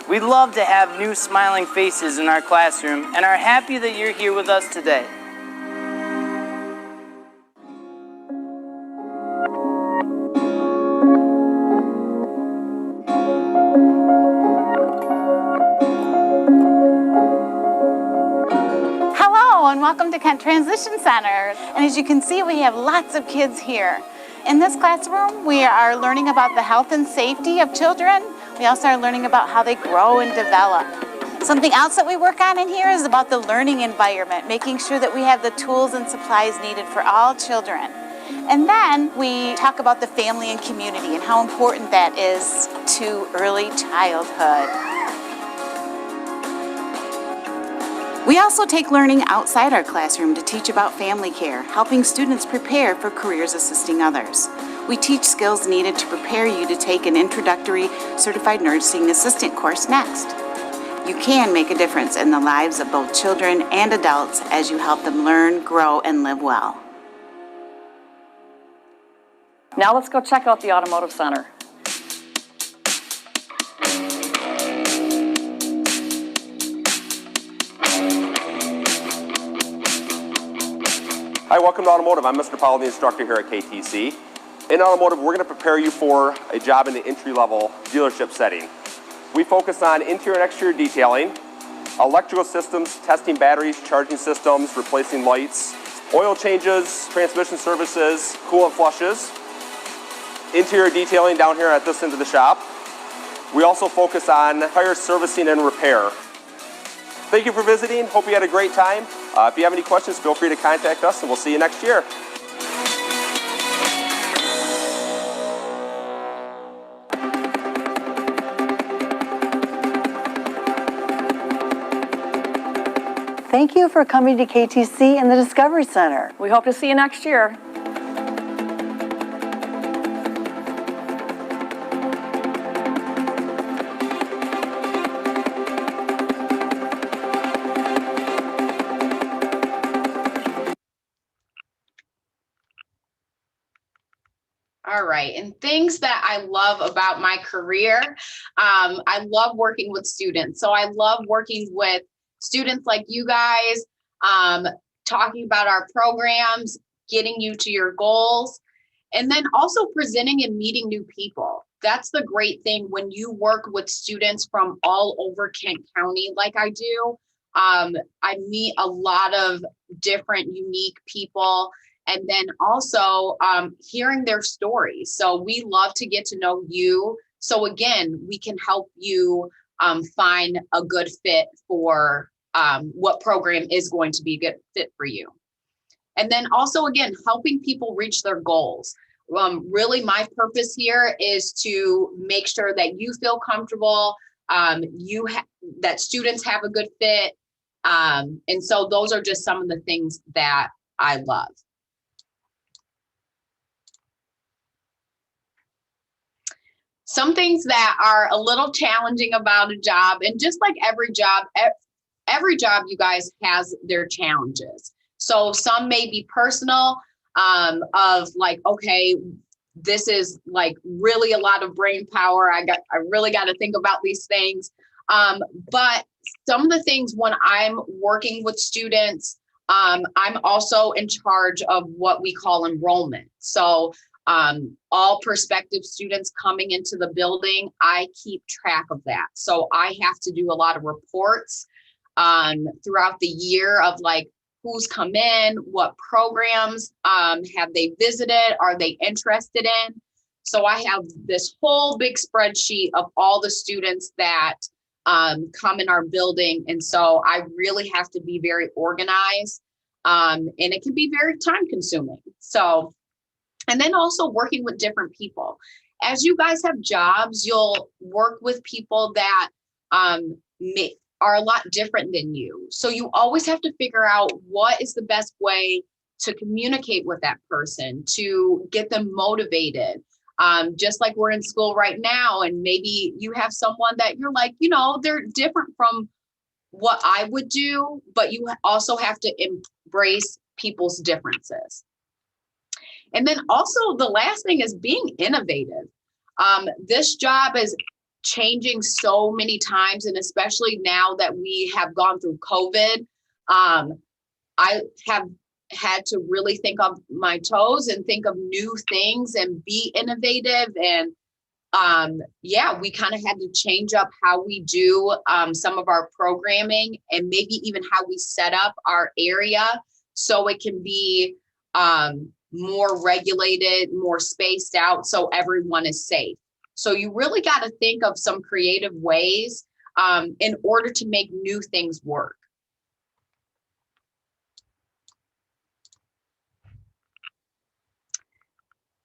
We'd love to have new smiling faces in our classroom and are happy that you're here with us today. Hello and welcome to Kent Transition Center. And as you can see, we have lots of kids here. In this classroom, we are learning about the health and safety of children. We also are learning about how they grow and develop. Something else that we work on in here is about the learning environment, making sure that we have the tools and supplies needed for all children. And then we talk about the family and community and how important that is to early childhood. We also take learning outside our classroom to teach about family care, helping students prepare for careers assisting others. We teach skills needed to prepare you to take an introductory certified nursing assistant course next. You can make a difference in the lives of both children and adults as you help them learn, grow, and live well. Now let's go check out the Automotive Center. Hi, welcome to Automotive. I'm Mr. Powell, the instructor here at KTC. In Automotive, we're going to prepare you for a job in the entry-level dealership setting. We focus on interior and exterior detailing, electrical systems, testing batteries, charging systems, replacing lights, oil changes, transmission services, coolant flushes, interior detailing down here at this end of the shop. We also focus on tire servicing and repair. Thank you for visiting. Hope you had a great time. If you have any questions, feel free to contact us, and we'll see you next year. Thank you for coming to KTC and the Discovery Center. We hope to see you next year. All right, and things that I love about my career, I love working with students. So I love working with students like you guys, talking about our programs, getting you to your goals, and then also presenting and meeting new people. That's the great thing when you work with students from all over Kent County like I do. I meet a lot of different unique people, and then also hearing their stories. So we love to get to know you. So again, we can help you find a good fit for what program is going to be a good fit for you. And then also, again, helping people reach their goals. Really, my purpose here is to make sure that you feel comfortable, that students have a good fit. And so those are just some of the things that I love. Some things that are a little challenging about a job, and just like every job, you guys, has their challenges. So some may be personal, of like, okay, this is like really a lot of brain power. I really got to think about these things. But some of the things when I'm working with students, I'm also in charge of what we call enrollment. So all prospective students coming into the building, I keep track of that. So I have to do a lot of reports throughout the year of like who's come in, what programs have they visited, are they interested in. So I have this whole big spreadsheet of all the students that come in our building. And so I really have to be very organized, and it can be very time consuming. So, and then also working with different people. As you guys have jobs, you'll work with people that are a lot different than you. So you always have to figure out what is the best way to communicate with that person, to get them motivated. Just like we're in school right now, and maybe you have someone that you're like, you know, they're different from what I would do, but you also have to embrace people's differences. And then also the last thing is being innovative. This job is changing so many times, and especially now that we have gone through COVID, I have had to really think on my toes and think of new things and be innovative. And yeah, we kind of had to change up how we do some of our programming, and maybe even how we set up our area so it can be more regulated, more spaced out, so everyone is safe. So you really got to think of some creative ways in order to make new things work.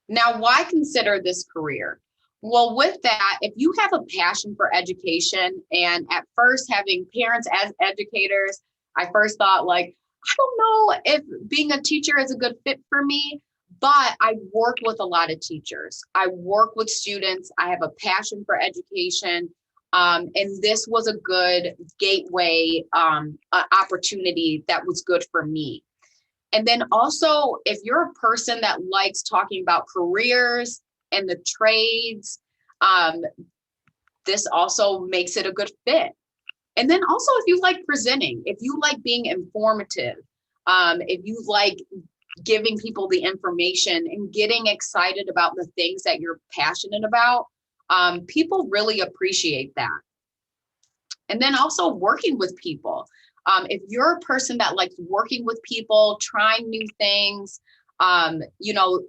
Now, why consider this career? Well, with that, if you have a passion for education, and at first having parents as educators, I first thought like, I don't know if being a teacher is a good fit for me, but I work with a lot of teachers. I work with students. I have a passion for education. And this was a good gateway opportunity that was good for me. And then also, if you're a person that likes talking about careers and the trades, this also makes it a good fit. And then also, if you like presenting, if you like being informative, if you like giving people the information and getting excited about the things that you're passionate about, people really appreciate that. And then also working with people. If you're a person that likes working with people, trying new things, you know,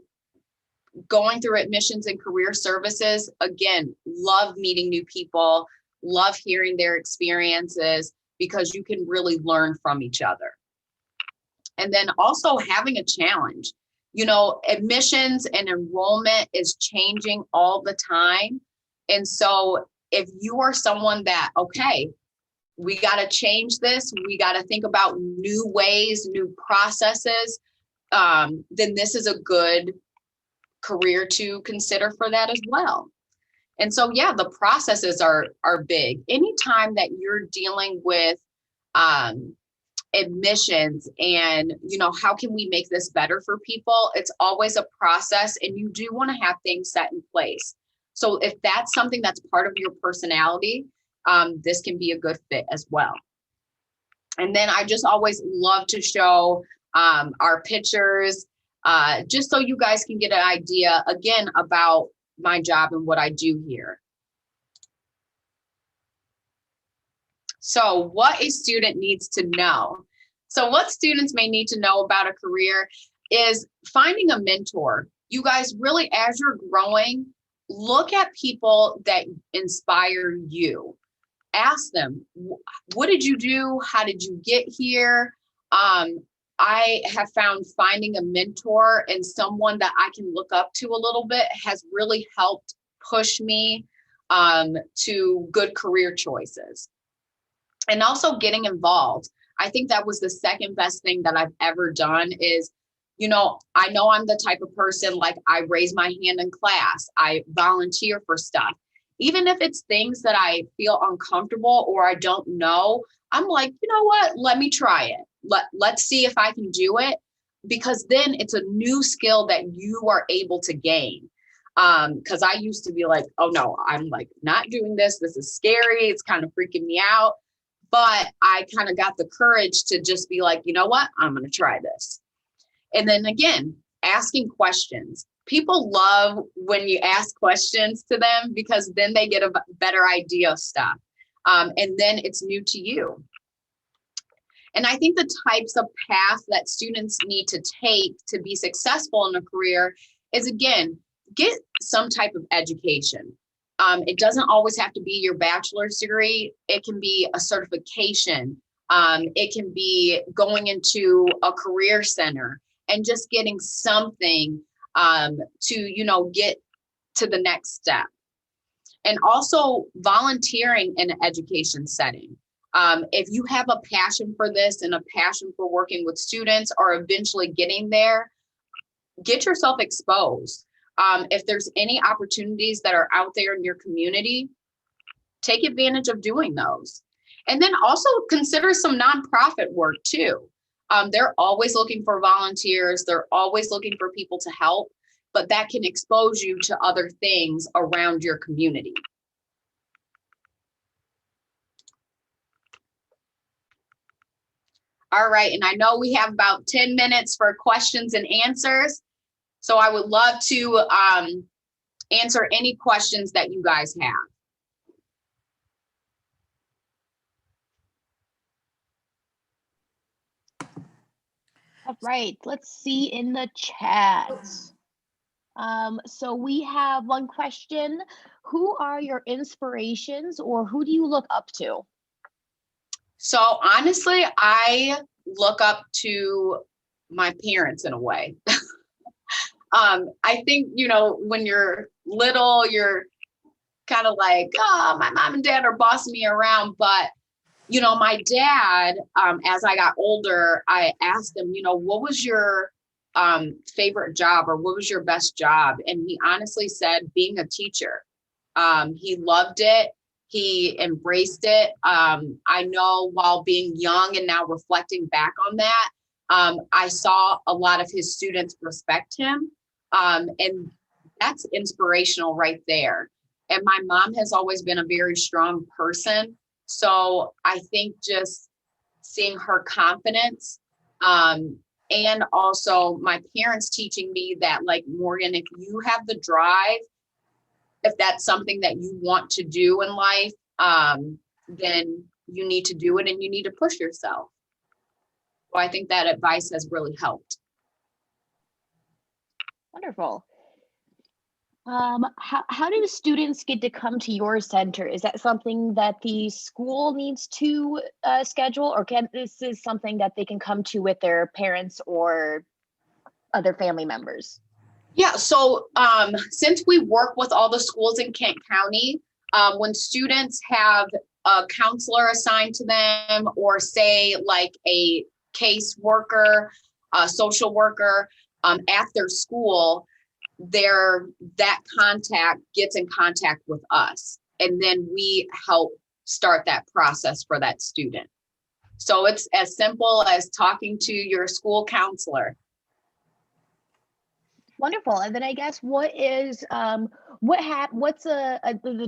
going through admissions and career services, again, love meeting new people, love hearing their experiences, because you can really learn from each other. And then also having a challenge. You know, admissions and enrollment is changing all the time. And so if you are someone that, okay, we got to change this, we got to think about new ways, new processes, then this is a good career to consider for that as well. And so, yeah, the processes are big. Anytime that you're dealing with admissions and, you know, how can we make this better for people? It's always a process, and you do want to have things set in place. So if that's something that's part of your personality, this can be a good fit as well. And then I just always love to show our pictures, just so you guys can get an idea, again, about my job and what I do here. So what a student needs to know. So what students may need to know about a career is finding a mentor. You guys really, as you're growing, look at people that inspire you. Ask them, what did you do? How did you get here? I have found finding a mentor and someone that I can look up to a little bit has really helped push me to good career choices. And also getting involved. I think that was the second best thing that I've ever done is, you know I'm the type of person, like, I raise my hand in class, I volunteer for stuff. Even if it's things that I feel uncomfortable or I don't know, I'm like, you know what, let me try it. Let's see if I can do it, because then it's a new skill that you are able to gain. Because I used to be like, oh no, I'm like not doing this. This is scary. It's kind of freaking me out. But I kind of got the courage to just be like, you know what, I'm going to try this. And then again, asking questions. People love when you ask questions to them, because then they get a better idea of stuff. And then it's new to you. And I think the types of paths that students need to take to be successful in a career is, again, get some type of education. It doesn't always have to be your bachelor's degree. It can be a certification. It can be going into a career center and just getting something to, you know, get to the next step. And also volunteering in an education setting. If you have a passion for this and a passion for working with students or eventually getting there, get yourself exposed. If there's any opportunities that are out there in your community, take advantage of doing those. And then also consider some nonprofit work too. They're always looking for volunteers. They're always looking for people to help, but that can expose you to other things around your community. All right, and I know we have about 10 minutes for questions and answers. So I would love to answer any questions that you guys have. All right, let's see in the chat. So we have one question. Who are your inspirations, or who do you look up to? So honestly, I look up to my parents in a way. I think, you know, when you're little, you're kind of like, oh, my mom and dad are bossing me around. But my dad, as I got older, I asked him, what was your favorite job, or what was your best job? And he honestly said, being a teacher. He loved it. He embraced it. I know while being young and now reflecting back on that, I saw a lot of his students respect him. And that's inspirational right there. And my mom has always been a very strong person. So I think just seeing her confidence, and also my parents teaching me that, like, Morgan, if you have the drive, if that's something that you want to do in life, then you need to do it and you need to push yourself. So I think that advice has really helped. Wonderful. How do the students get to come to your center? Is that something that the school needs to schedule, or this is something that they can come to with their parents or other family members? Yeah, so since we work with all the schools in Kent County, when students have a counselor assigned to them, or say like a case worker, a social worker at their school, that contact gets in contact with us, and then we help start that process for that student. So it's as simple as talking to your school counselor. Wonderful. And then I guess what's the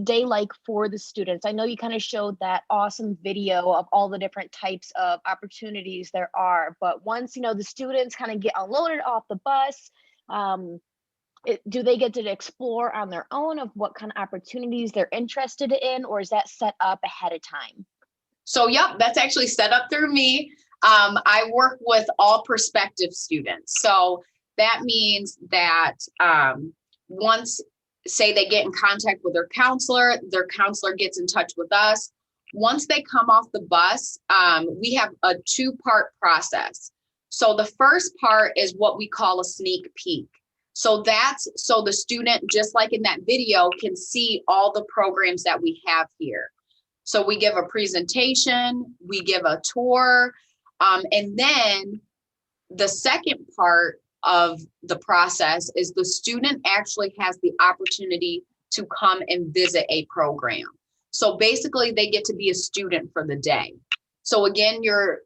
day like for the students? I know you kind of showed that awesome video of all the different types of opportunities there are, but once the students kind of get unloaded off the bus, do they get to explore on their own of what kind of opportunities they're interested in, or is that set up ahead of time? So, yep, that's actually set up through me. I work with all prospective students. So that means that once, say, they get in contact with their counselor gets in touch with us. Once they come off the bus, we have a 2-part process. So the first part is what we call a sneak peek. So so the student, just like in that video, can see all the programs that we have here. So we give a presentation, we give a tour, and then the second part of the process is the student actually has the opportunity to come and visit a program. So basically they get to be a student for the day. So again, your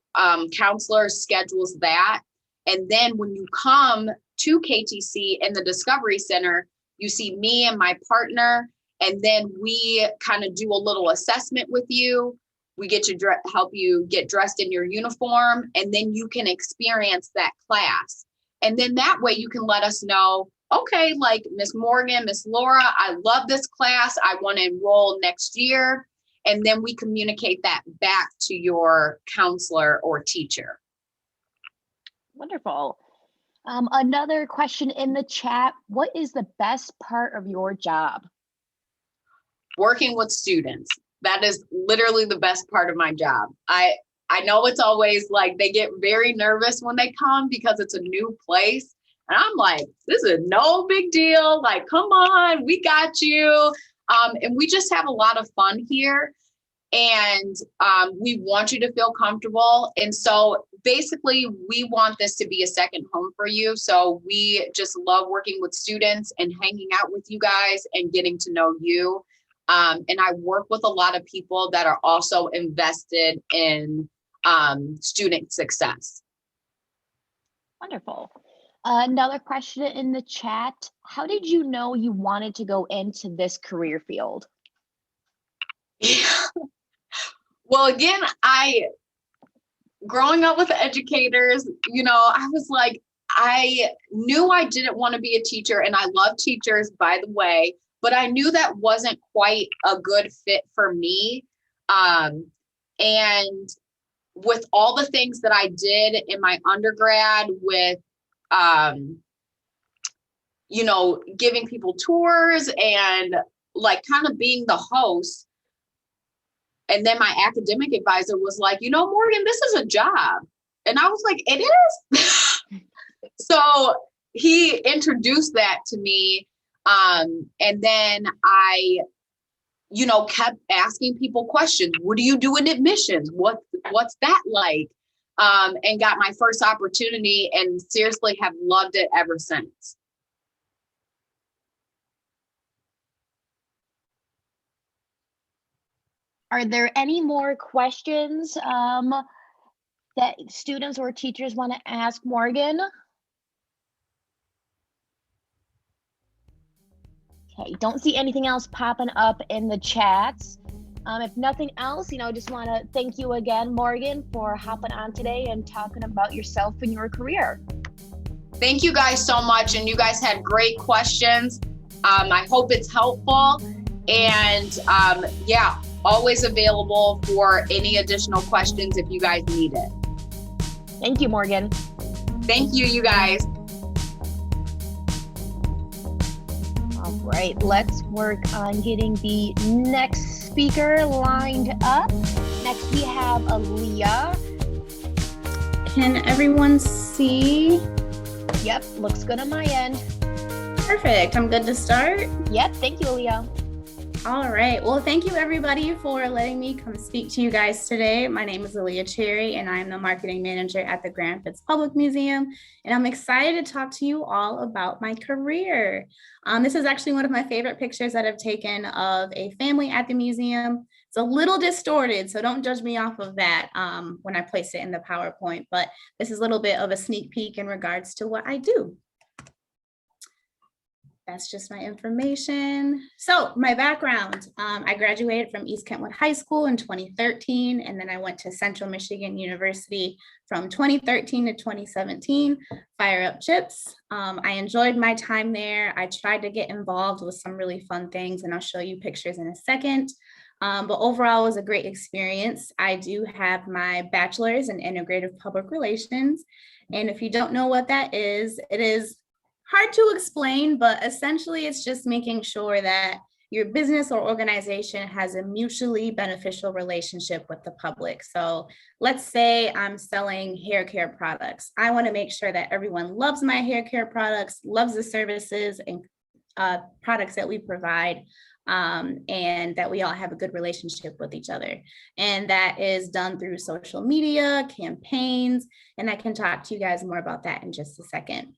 counselor schedules that. And then when you come to KTC in the Discovery Center, you see me and my partner, and then we kind of do a little assessment with you. We get to help you get dressed in your uniform, and then you can experience that class. And then that way you can let us know, okay, like Miss Morgan, Miss Laura, I love this class. I want to enroll next year. And then we communicate that back to your counselor or teacher. Wonderful. Another question in the chat: what is the best part of your job? Working with students. That is literally the best part of my job. I know it's always like they get very nervous when they come because it's a new place. And I'm like, this is no big deal. Like, come on, we got you. And we just have a lot of fun here. And we want you to feel comfortable. And so basically, we want this to be a second home for you. So we just love working with students and hanging out with you guys and getting to know you. And I work with a lot of people that are also invested in student success. Wonderful. Another question in the chat: how did you know you wanted to go into this career field? Well, again, growing up with educators, I was like, I knew I didn't want to be a teacher, and I love teachers, by the way, but I knew that wasn't quite a good fit for me. And with all the things that I did in my undergrad with, giving people tours and like kind of being the host. And then my academic advisor was like, Morgan, this is a job. And I was like, it is. So he introduced that to me. And then I you know, kept asking people questions. What do you do in admissions? What's that like? And got my first opportunity and seriously have loved it ever since. Are there any more questions that students or teachers want to ask Morgan? Okay, don't see anything else popping up in the chats. If nothing else, you know, just want to thank you again, Morgan, for hopping on today and talking about yourself and your career. Thank you guys so much. And you guys had great questions. I hope it's helpful. And yeah, always available for any additional questions if you guys need it. Thank you, Morgan. Thank you, you guys. All right, let's work on getting the next speaker lined up. Next, we have Leah. Can everyone see? Yep, looks good on my end. Perfect, I'm good to start? Yep, thank you, Leah. All right, well, thank you everybody for letting me come speak to you guys today. My name is Leah Cherry and I'm the marketing manager at the Grand Rapids Public Museum. And I'm excited to talk to you all about my career. This is actually one of my favorite pictures that I've taken of a family at the museum. It's a little distorted, so don't judge me off of that when I place it in the PowerPoint, but this is a little bit of a sneak peek in regards to what I do. That's just my information. So my background, I graduated from East Kentwood High School in 2013, and then I went to Central Michigan University from 2013 to 2017, fire up chips. I enjoyed my time there. I tried to get involved with some really fun things, and I'll show you pictures in a second. But overall, it was a great experience. I do have my bachelor's in integrative public relations. And if you don't know what that is, it is hard to explain, but essentially it's just making sure that your business or organization has a mutually beneficial relationship with the public. So let's say I'm selling hair care products. I want to make sure that everyone loves my hair care products, loves the services and products that we provide, and that we all have a good relationship with each other. And that is done through social media, campaigns, and I can talk to you guys more about that in just a second.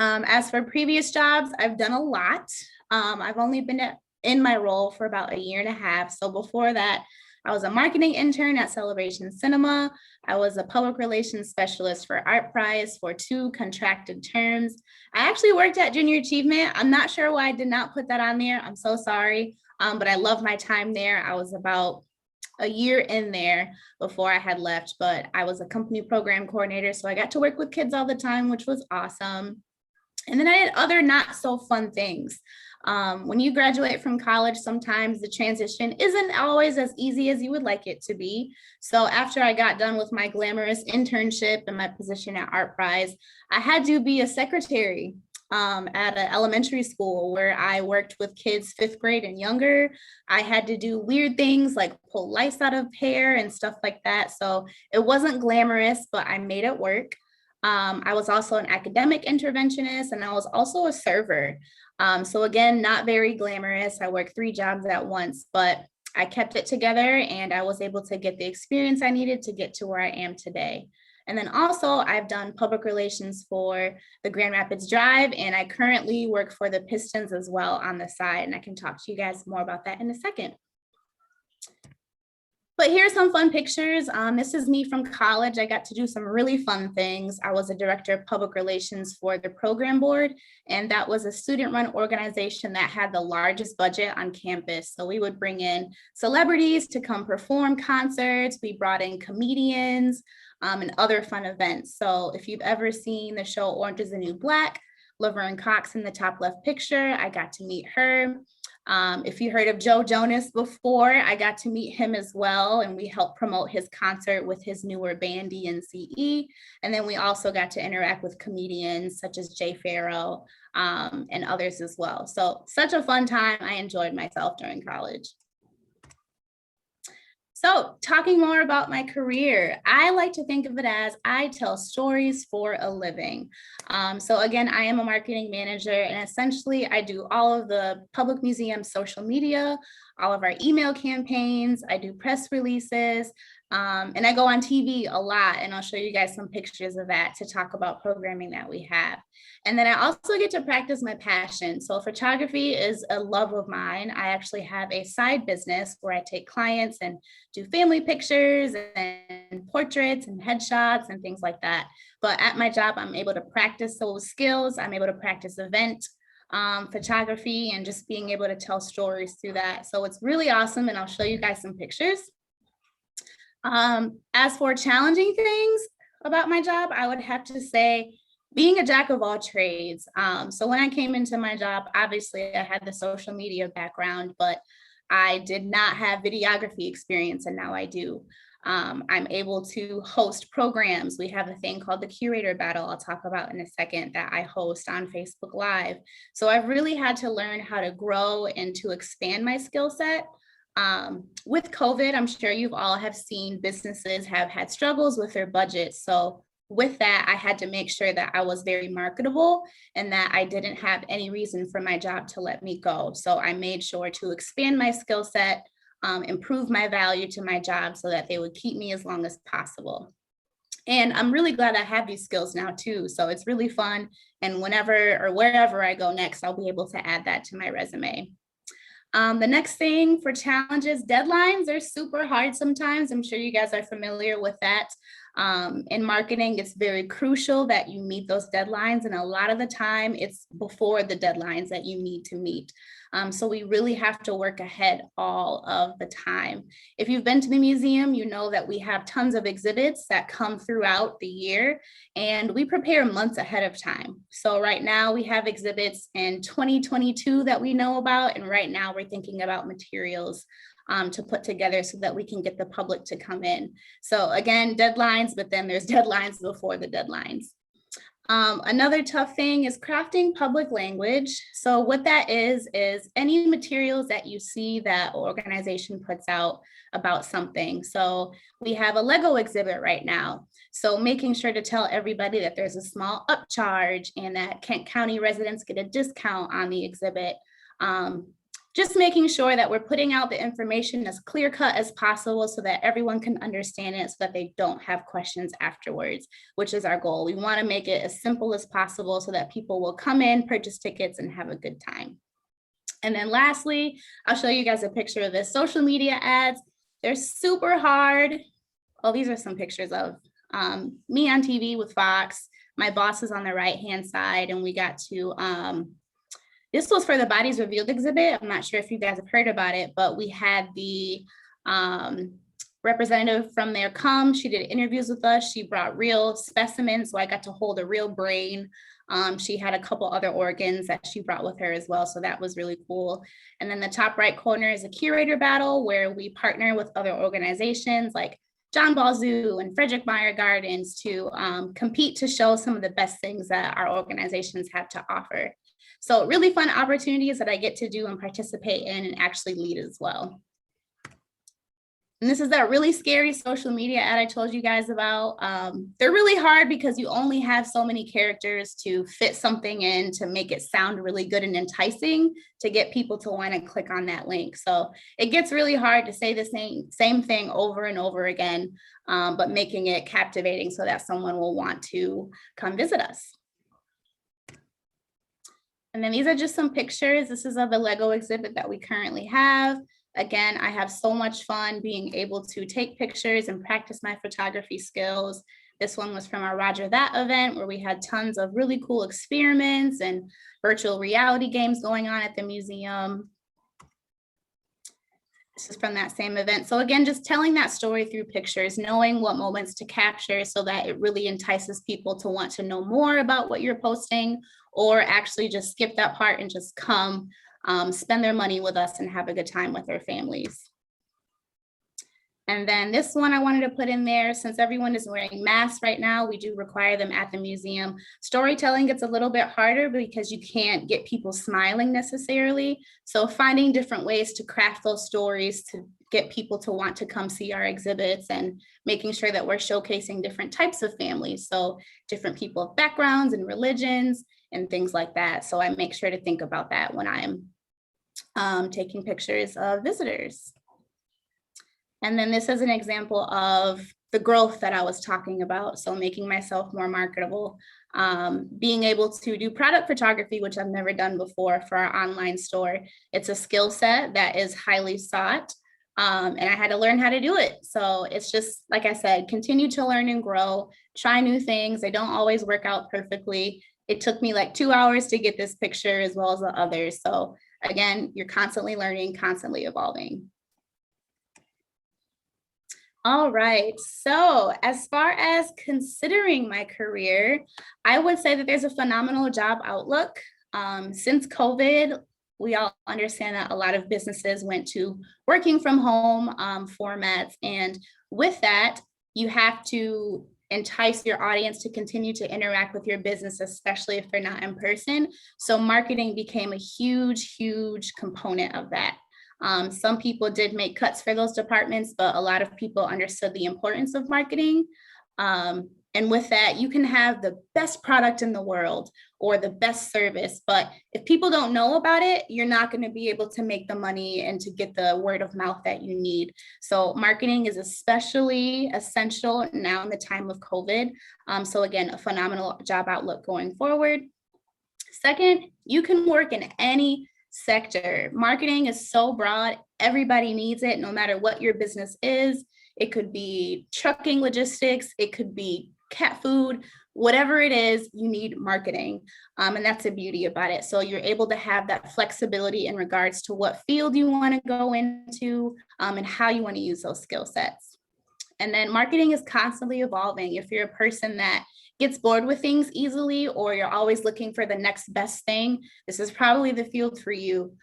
As for previous jobs, I've done a lot. I've only been in my role for about 1.5 years. So before that, I was a marketing intern at Celebration Cinema. I was a public relations specialist for Art Prize for 2 contracted terms. I actually worked at Junior Achievement. I'm not sure why I did not put that on there. I'm so sorry, but I love my time there. I was about 1 year in there before I had left, but I was a company program coordinator. So I got to work with kids all the time, which was awesome. And then I did other not so fun things. When you graduate from college, sometimes the transition isn't always as easy as you would like it to be. So after I got done with my glamorous internship and my position at Art Prize, I had to be a secretary at an elementary school where I worked with kids 5th grade and younger. I had to do weird things like pull lice out of hair and stuff like that. So it wasn't glamorous, but I made it work. I was also an academic interventionist, and I was also a server. So again, not very glamorous. I worked 3 jobs at once, but I kept it together and I was able to get the experience I needed to get to where I am today. And then also I've done public relations for the Grand Rapids Drive, and I currently work for the Pistons as well on the side. And I can talk to you guys more about that in a second. But here's some fun pictures. This is me from college. I got to do some really fun things. I was a director of public relations for the program board, and that was a student-run organization that had the largest budget on campus. So we would bring in celebrities to come perform concerts. We brought in comedians and other fun events. So if you've ever seen the show Orange is the New Black, Laverne Cox in the top left picture, I got to meet her. If you heard of Joe Jonas before, I got to meet him as well, and we helped promote his concert with his newer band, DNCE. And then we also got to interact with comedians such as Jay Farrow and others as well. So such a fun time. I enjoyed myself during college. So talking more about my career, I like to think of it as I tell stories for a living. So again, I am a marketing manager, and essentially I do all of the public museum social media, all of our email campaigns, I do press releases, and I go on TV a lot, and I'll show you guys some pictures of that to talk about programming that we have. And then I also get to practice my passion. So photography is a love of mine. I actually have a side business where I take clients and do family pictures and portraits and headshots and things like that. But at my job, I'm able to practice those skills. I'm able to practice event photography and just being able to tell stories through that. So it's really awesome. And I'll show you guys some pictures. As for challenging things about my job, I would have to say being a jack of all trades. So when I came into my job, obviously I had the social media background, but I did not have videography experience, and now I do. I'm able to host programs. We have a thing called the Curator Battle I'll talk about in a second that I host on Facebook Live. So I've really had to learn how to grow and to expand my skill set. With COVID, I'm sure you've all have seen businesses have had struggles with their budgets. So with that, I had to make sure that I was very marketable and that I didn't have any reason for my job to let me go. So I made sure to expand my skill set, improve my value to my job so that they would keep me as long as possible. And I'm really glad I have these skills now too. So it's really fun. And whenever or wherever I go next, I'll be able to add that to my resume. The next thing for challenges, deadlines are super hard sometimes. I'm sure you guys are familiar with that. In marketing, it's very crucial that you meet those deadlines. And a lot of the time it's before the deadlines that you need to meet. So we really have to work ahead all of the time. If you've been to the museum, you know that we have tons of exhibits that come throughout the year, and we prepare months ahead of time. So right now we have exhibits in 2022 that we know about, and right now we're thinking about materials to put together so that we can get the public to come in. So again, deadlines, but then there's deadlines before the deadlines. Another tough thing is crafting public language. So what that is any materials that you see that organization puts out about something. So we have a Lego exhibit right now. So making sure to tell everybody that there's a small upcharge and that Kent County residents get a discount on the exhibit. Just making sure that we're putting out the information as clear cut as possible so that everyone can understand it so that they don't have questions afterwards, which is our goal. We want to make it as simple as possible so that people will come in, purchase tickets, and have a good time. And then lastly, I'll show you guys a picture of this. Social media ads, they're super hard. Oh, these are some pictures of me on TV with Fox. My boss is on the right-hand side, and we got to this was for the Bodies Revealed exhibit. I'm not sure if you guys have heard about it, but we had the representative from there come. She did interviews with us. She brought real specimens, so I got to hold a real brain. She had a couple other organs that she brought with her as well, so that was really cool. And then the top right corner is a curator battle where we partner with other organizations like John Ball Zoo and Frederick Meyer Gardens to compete to show some of the best things that our organizations have to offer. So really fun opportunities that I get to do and participate in and actually lead as well. And this is that really scary social media ad I told you guys about. They're really hard because you only have so many characters to fit something in to make it sound really good and enticing to get people to want to click on that link. So it gets really hard to say the same thing over and over again, but making it captivating so that someone will want to come visit us. And then these are just some pictures. This is of the Lego exhibit that we currently have. Again, I have so much fun being able to take pictures and practice my photography skills. This one was from our Roger That event where we had tons of really cool experiments and virtual reality games going on at the museum. This is from that same event. So again, just telling that story through pictures, knowing what moments to capture so that it really entices people to want to know more about what you're posting, or actually just skip that part and just come spend their money with us and have a good time with their families. And then this one I wanted to put in there, since everyone is wearing masks right now, we do require them at the museum. Storytelling gets a little bit harder because you can't get people smiling necessarily. So finding different ways to craft those stories to get people to want to come see our exhibits and making sure that we're showcasing different types of families. So different people of backgrounds and religions and things like that. So I make sure to think about that when I'm taking pictures of visitors. And then this is an example of the growth that I was talking about. So making myself more marketable, being able to do product photography, which I've never done before for our online store. It's a skill set that is highly sought. And I had to learn how to do it. So it's just, like I said, continue to learn and grow, try new things. They don't always work out perfectly. It took me like 2 hours to get this picture as well as the others. So again, you're constantly learning, constantly evolving. All right, so as far as considering my career, I would say that there's a phenomenal job outlook. Since COVID, we all understand that a lot of businesses went to working from home formats. And with that, you have to entice your audience to continue to interact with your business, especially if they're not in person. So marketing became a huge, huge component of that. Some people did make cuts for those departments, but a lot of people understood the importance of marketing. And with that, you can have the best product in the world or the best service, but if people don't know about it, you're not going to be able to make the money and to get the word of mouth that you need. So marketing is especially essential now in the time of COVID. So again, a phenomenal job outlook going forward. Second, you can work in any sector. Marketing is so broad, everybody needs it, no matter what your business is. It could be trucking logistics, it could be cat food, whatever it is, you need marketing. And that's the beauty about it. So you're able to have that flexibility in regards to what field you want to go into and how you want to use those skill sets. And then marketing is constantly evolving. If you're a person that gets bored with things easily, or you're always looking for the next best thing, this is probably the field for you.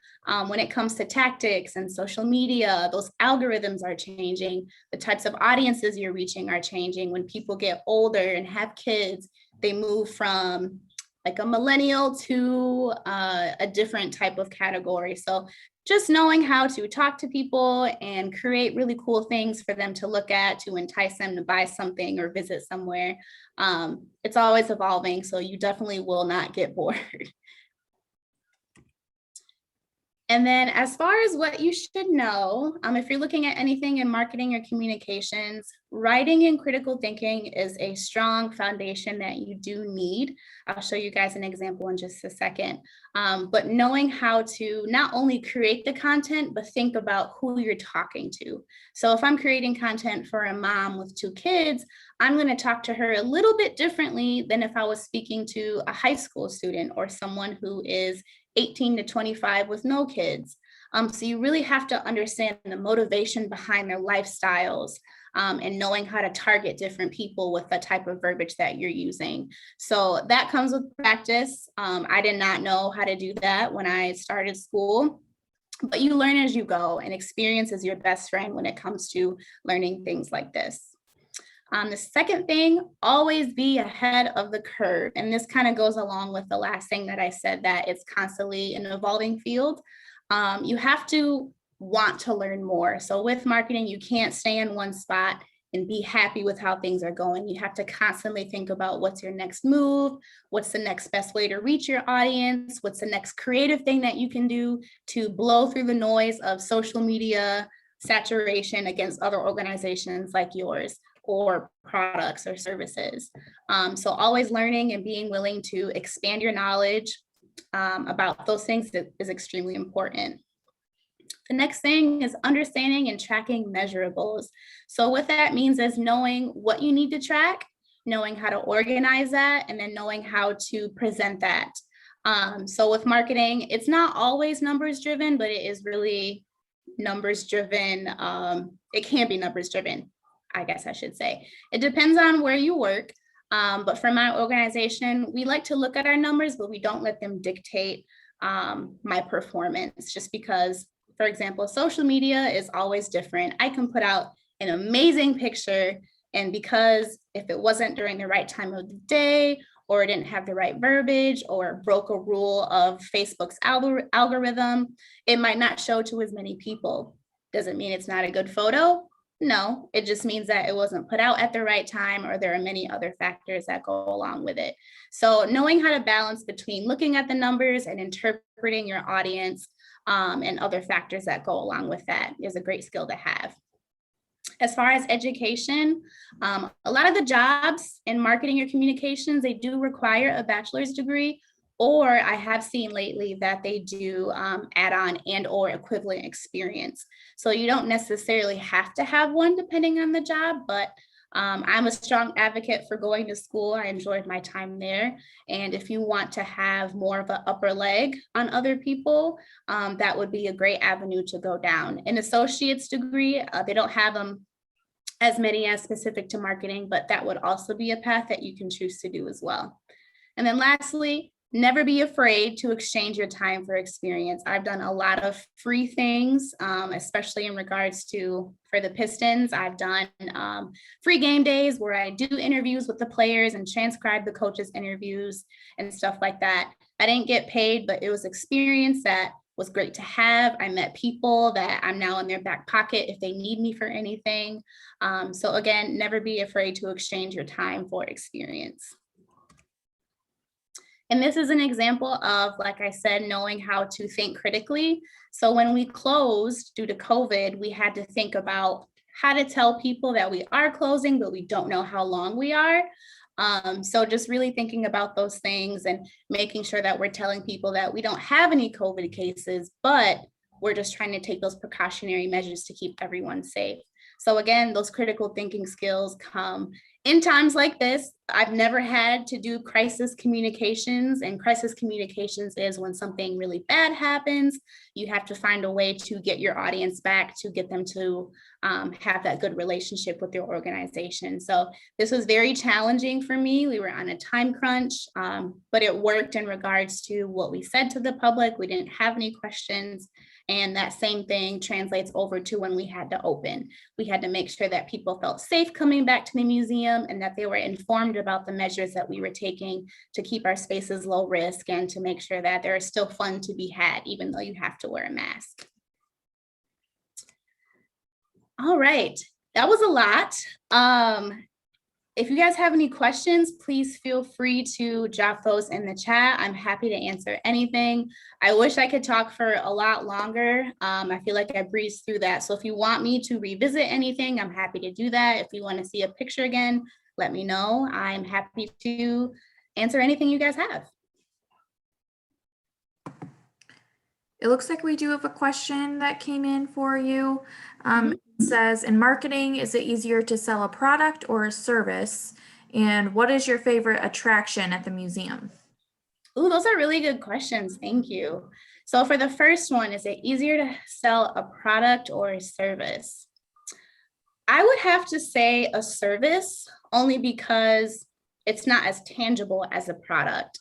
When it comes to tactics and social media, those algorithms are changing. The types of audiences you're reaching are changing. When people get older and have kids, they move from like a millennial to a different type of category. So just knowing how to talk to people and create really cool things for them to look at, to entice them to buy something or visit somewhere. It's always evolving, so you definitely will not get bored. And then as far as what you should know, if you're looking at anything in marketing or communications, writing and critical thinking is a strong foundation that you do need. I'll show you guys an example in just a second. But knowing how to not only create the content, but think about who you're talking to. So if I'm creating content for a mom with 2 kids, I'm going to talk to her a little bit differently than if I was speaking to a high school student or someone who is 18 to 25 with no kids. So you really have to understand the motivation behind their lifestyles and knowing how to target different people with the type of verbiage that you're using. So that comes with practice. I did not know how to do that when I started school, but you learn as you go, and experience is your best friend when it comes to learning things like this. The second thing, always be ahead of the curve. And this kind of goes along with the last thing that I said, that it's constantly an evolving field. You have to want to learn more. So with marketing, you can't stay in one spot and be happy with how things are going. You have to constantly think about what's your next move, what's the next best way to reach your audience, what's the next creative thing that you can do to blow through the noise of social media saturation against other organizations like yours, or products or services. So always learning and being willing to expand your knowledge about those things is extremely important. The next thing is understanding and tracking measurables. So what that means is knowing what you need to track, knowing how to organize that, and then knowing how to present that. So with marketing, it's not always numbers driven, but it is really numbers driven. It can be numbers driven, I guess I should say. It depends on where you work. But for my organization, we like to look at our numbers, but we don't let them dictate my performance, just because, for example, social media is always different. I can put out an amazing picture, and because if it wasn't during the right time of the day, or it didn't have the right verbiage, or broke a rule of Facebook's algorithm, it might not show to as many people. Does it mean it's not a good photo? No, it just means that it wasn't put out at the right time, or there are many other factors that go along with it. So knowing how to balance between looking at the numbers and interpreting your audience and other factors that go along with that is a great skill to have. As far as education, a lot of the jobs in marketing or communications, they do require a bachelor's degree, or I have seen lately that they do add-on and or equivalent experience. So you don't necessarily have to have one depending on the job, but I'm a strong advocate for going to school. I enjoyed my time there. And if you want to have more of an upper leg on other people, that would be a great avenue to go down. An associate's degree, they don't have them as many as specific to marketing, but that would also be a path that you can choose to do as well. And then lastly, never be afraid to exchange your time for experience. I've done a lot of free things, especially in regards to, for the Pistons, I've done free game days where I do interviews with the players and transcribe the coaches' interviews and stuff like that. I didn't get paid, but it was experience that was great to have. I met people that I'm now in their back pocket if they need me for anything. So again, never be afraid to exchange your time for experience. And this is an example of, like I said, knowing how to think critically. So when we closed due to COVID, we had to think about how to tell people that we are closing, but we don't know how long we are. So just really thinking about those things and making sure that we're telling people that we don't have any COVID cases, but we're just trying to take those precautionary measures to keep everyone safe. So again, those critical thinking skills come in times like this. I've never had to do crisis communications, and crisis communications is when something really bad happens, you have to find a way to get your audience back, to get them to have that good relationship with your organization. So this was very challenging for me. We were on a time crunch, but it worked in regards to what we said to the public. We didn't have any questions. And that same thing translates over to when we had to open. We had to make sure that people felt safe coming back to the museum and that they were informed about the measures that we were taking to keep our spaces low risk and to make sure that there is still fun to be had, even though you have to wear a mask. All right, that was a lot. If you guys have any questions, please feel free to drop those in the chat. I'm happy to answer anything. I wish I could talk for a lot longer. I feel like I breezed through that. So if you want me to revisit anything, I'm happy to do that. If you want to see a picture again, let me know. I'm happy to answer anything you guys have. It looks like we do have a question that came in for you. It says, in marketing, is it easier to sell a product or a service? And what is your favorite attraction at the museum? Ooh, those are really good questions. Thank you. So for the first one, is it easier to sell a product or a service? I would have to say a service, only because it's not as tangible as a product.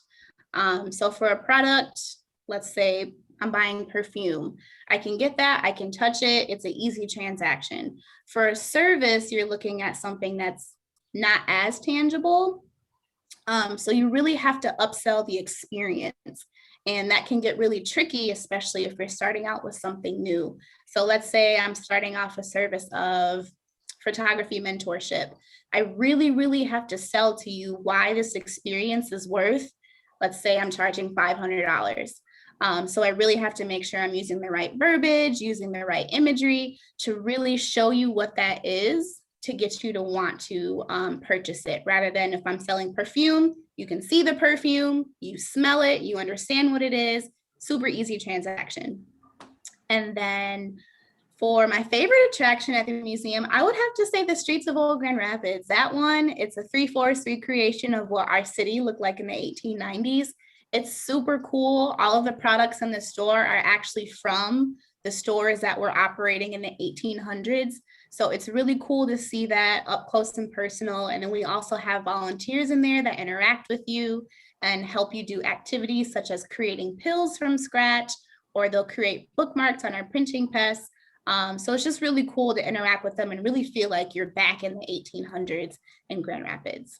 So for a product, let's say I'm buying perfume. I can get that, I can touch it, it's an easy transaction. For a service, you're looking at something that's not as tangible. So you really have to upsell the experience. And that can get really tricky, especially if you're starting out with something new. So let's say I'm starting off a service of photography mentorship. I really have to sell to you why this experience is worth, let's say I'm charging $500. So I really have to make sure I'm using the right verbiage, using the right imagery to really show you what that is to get you to want to purchase it, rather than if I'm selling perfume, you can see the perfume, you smell it, you understand what it is, super easy transaction. And then for my favorite attraction at the museum, I would have to say the streets of Old Grand Rapids. That one, it's a 3/4 recreation of what our city looked like in the 1890s. It's super cool. All of the products in the store are actually from the stores that were operating in the 1800s. So it's really cool to see that up close and personal. And then we also have volunteers in there that interact with you and help you do activities such as creating pills from scratch, or they'll create bookmarks on our printing press. So it's just really cool to interact with them and really feel like you're back in the 1800s in Grand Rapids.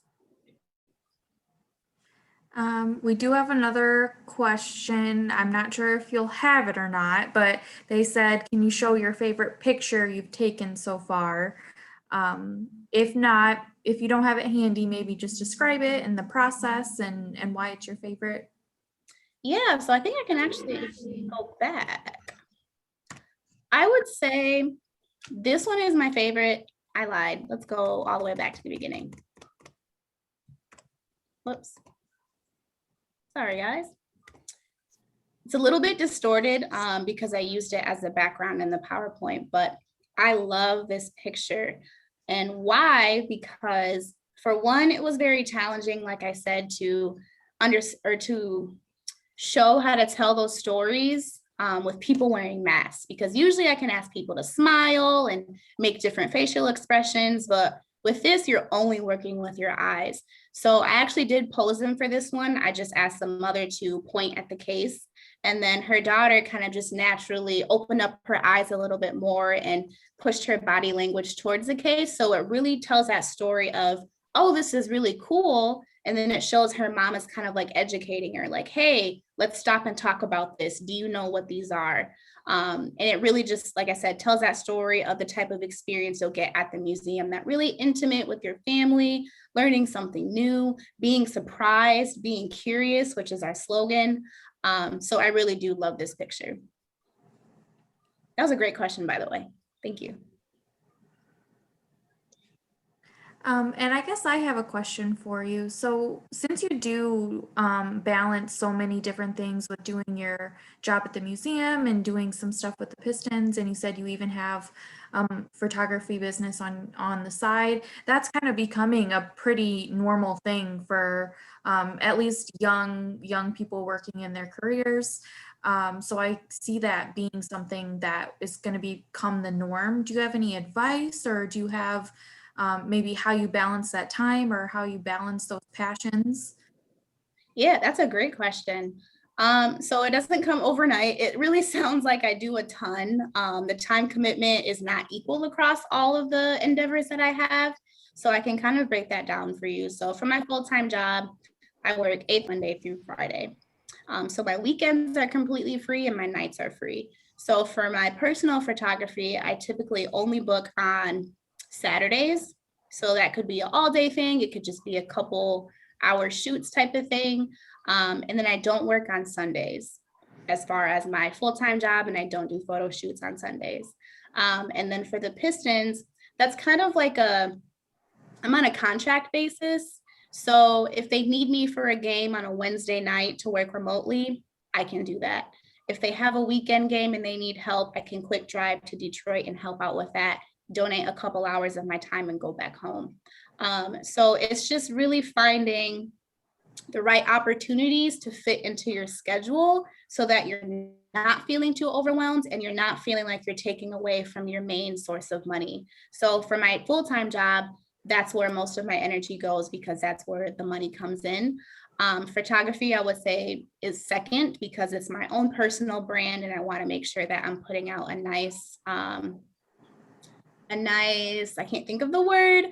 We do have another question. I'm not sure if you'll have it or not, but they said, can you show your favorite picture you've taken so far? If not, if you don't have it handy, maybe just describe it and the process and why it's your favorite. Yeah, so I think I can actually go back. I would say this one is my favorite. I lied. Let's go all the way back to the beginning. Whoops. Sorry, guys. It's a little bit distorted because I used it as a background in the PowerPoint, but I love this picture. And why? Because for one, it was very challenging, like I said, to show how to tell those stories with people wearing masks, because usually I can ask people to smile and make different facial expressions, but with this, you're only working with your eyes. So I actually did pose them for this one. I just asked the mother to point at the case, and then her daughter kind of just naturally opened up her eyes a little bit more and pushed her body language towards the case. So it really tells that story of, oh, this is really cool. And then it shows her mom is kind of like educating her, like, hey, let's stop and talk about this. Do you know what these are? And it really just, like I said, tells that story of the type of experience you'll get at the museum, that really intimate with your family, learning something new, being surprised, being curious, which is our slogan. So I really do love this picture. That was a great question, by the way. Thank you. And I guess I have a question for you. So since you do balance so many different things with doing your job at the museum and doing some stuff with the Pistons, and you said you even have photography business on the side, that's kind of becoming a pretty normal thing for at least young people working in their careers. So I see that being something that is going to become the norm. Do you have any advice, or do you have maybe how you balance that time or how you balance those passions? Yeah, that's a great question. So it doesn't come overnight. It really sounds like I do a ton. The time commitment is not equal across all of the endeavors that I have. So I can kind of break that down for you. So for my full-time job, I work 8 Monday through Friday. So my weekends are completely free and my nights are free. So for my personal photography, I typically only book on Saturdays. So that could be an all-day thing. It could just be a couple hour shoots type of thing. And then I don't work on Sundays as far as my full-time job, and I don't do photo shoots on Sundays. And then for the Pistons, that's kind of like I'm on a contract basis. So if they need me for a game on a Wednesday night to work remotely, I can do that. If they have a weekend game and they need help, I can quick drive to Detroit and help out with that, donate a couple hours of my time and go back home. So it's just really finding the right opportunities to fit into your schedule so that you're not feeling too overwhelmed and you're not feeling like you're taking away from your main source of money. So for my full-time job, that's where most of my energy goes because that's where the money comes in. Photography, I would say, is second because it's my own personal brand and I want to make sure that I'm putting out a nice, I can't think of the word,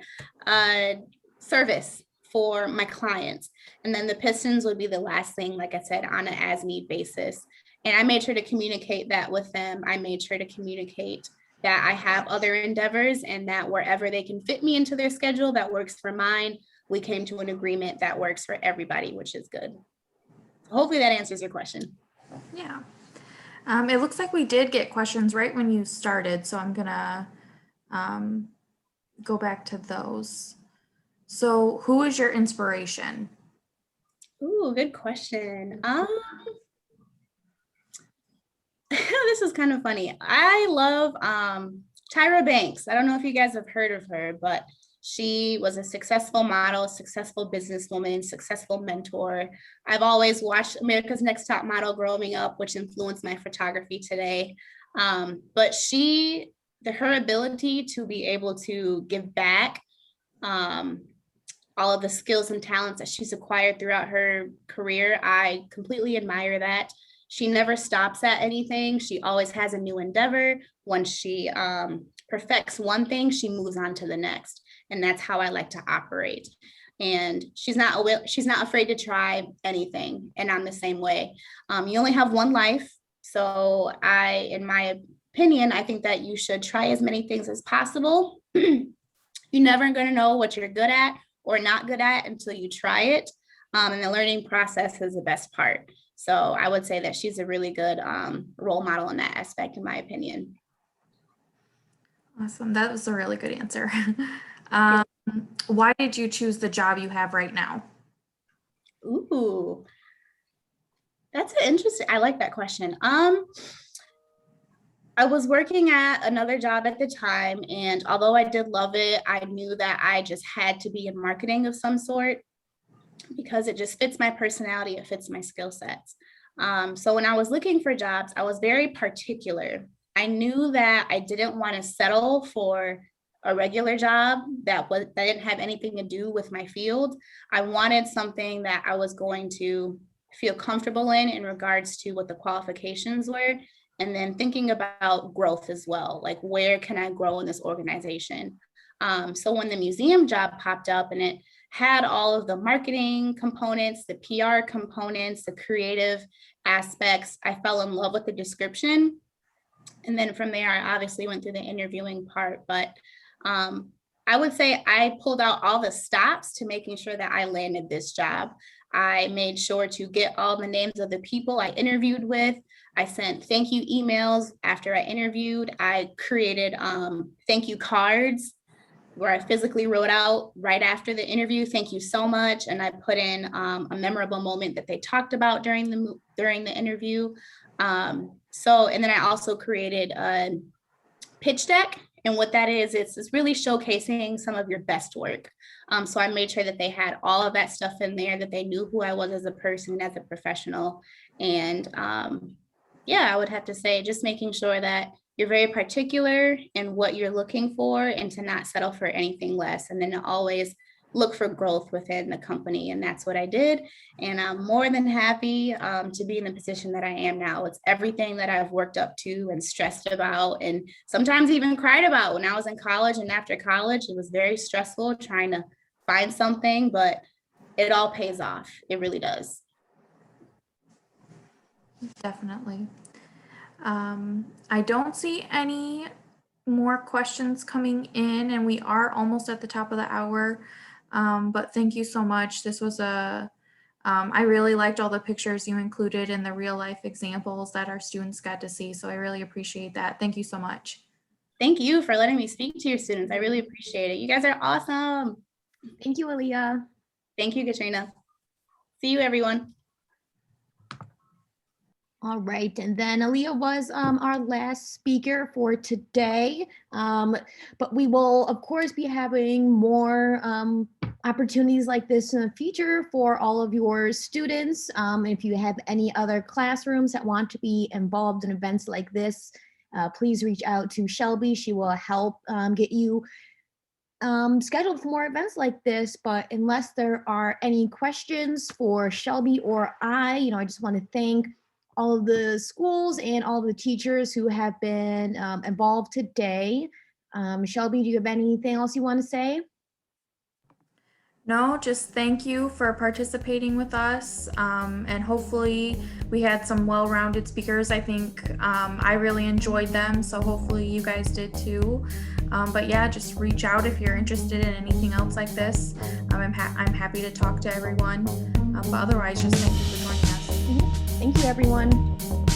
service for my clients. And then the Pistons would be the last thing, like I said, on an as-need basis. And I made sure to communicate that with them. I made sure to communicate that I have other endeavors and that wherever they can fit me into their schedule that works for mine, we came to an agreement that works for everybody, which is good. Hopefully that answers your question. Yeah. It looks like we did get questions right when you started, so I'm gonna go back to those. So who is your inspiration? Ooh, good question. This is kind of funny. I love Tyra Banks. I don't know if you guys have heard of her, but she was a successful model, successful businesswoman, successful mentor. I've always watched America's Next Top Model growing up, which influenced my photography today. But her ability to be able to give back all of the skills and talents that she's acquired throughout her career, I completely admire that. She never stops at anything. She always has a new endeavor. Once she perfects one thing, she moves on to the next. And that's how I like to operate. and she's not afraid to try anything. And I'm the same way. You only have one life. So in my opinion, I think that you should try as many things as possible. You're never going to know what you're good at or not good at until you try it. And the learning process is the best part. So I would say that she's a really good role model in that aspect, in my opinion. Awesome. That was a really good answer. Why did you choose the job you have right now? Ooh, that's an interesting, I like that question. I was working at another job at the time, and although I did love it, I knew that I just had to be in marketing of some sort because it just fits my personality, it fits my skill sets. So when I was looking for jobs, I was very particular. I knew that I didn't want to settle for a regular job that didn't have anything to do with my field. I wanted something that I was going to feel comfortable in regards to what the qualifications were. And then thinking about growth as well, like where can I grow in this organization? So when the museum job popped up and it had all of the marketing components, the PR components, the creative aspects, I fell in love with the description. And then from there, I obviously went through the interviewing part, but I would say I pulled out all the stops to making sure that I landed this job. I made sure to get all the names of the people I interviewed with. I sent thank you emails after I interviewed. I created thank you cards where I physically wrote out right after the interview, thank you so much. And I put in a memorable moment that they talked about during the interview. And then I also created a pitch deck. And what that is, it's really showcasing some of your best work. So I made sure that they had all of that stuff in there, that they knew who I was as a person, as a professional. And yeah, I would have to say just making sure that you're very particular in what you're looking for and to not settle for anything less. And then to always look for growth within the company. And that's what I did. And I'm more than happy to be in the position that I am now. It's everything that I've worked up to and stressed about and sometimes even cried about when I was in college and after college. It was very stressful trying to find something, but it all pays off. It really does. Definitely. I don't see any more questions coming in, and we are almost at the top of the hour. But thank you so much. This was I really liked all the pictures you included and the real life examples that our students got to see. So I really appreciate that. Thank you so much. Thank you for letting me speak to your students. I really appreciate it. You guys are awesome. Thank you, Aaliyah. Thank you, Katrina. See you, everyone. All right, and then Aaliyah was our last speaker for today, but we will, of course, be having more opportunities like this in the future for all of your students. If you have any other classrooms that want to be involved in events like this, please reach out to Shelby. She will help get you scheduled for more events like this. But unless there are any questions for Shelby or I just want to thank all of the schools and all of the teachers who have been involved today. Shelby, do you have anything else you want to say? No, just thank you for participating with us. And hopefully we had some well-rounded speakers. I think I really enjoyed them. So hopefully you guys did too. But yeah, just reach out if you're interested in anything else like this. I'm happy to talk to everyone. But otherwise, just thank you for joining us. Thank you, everyone.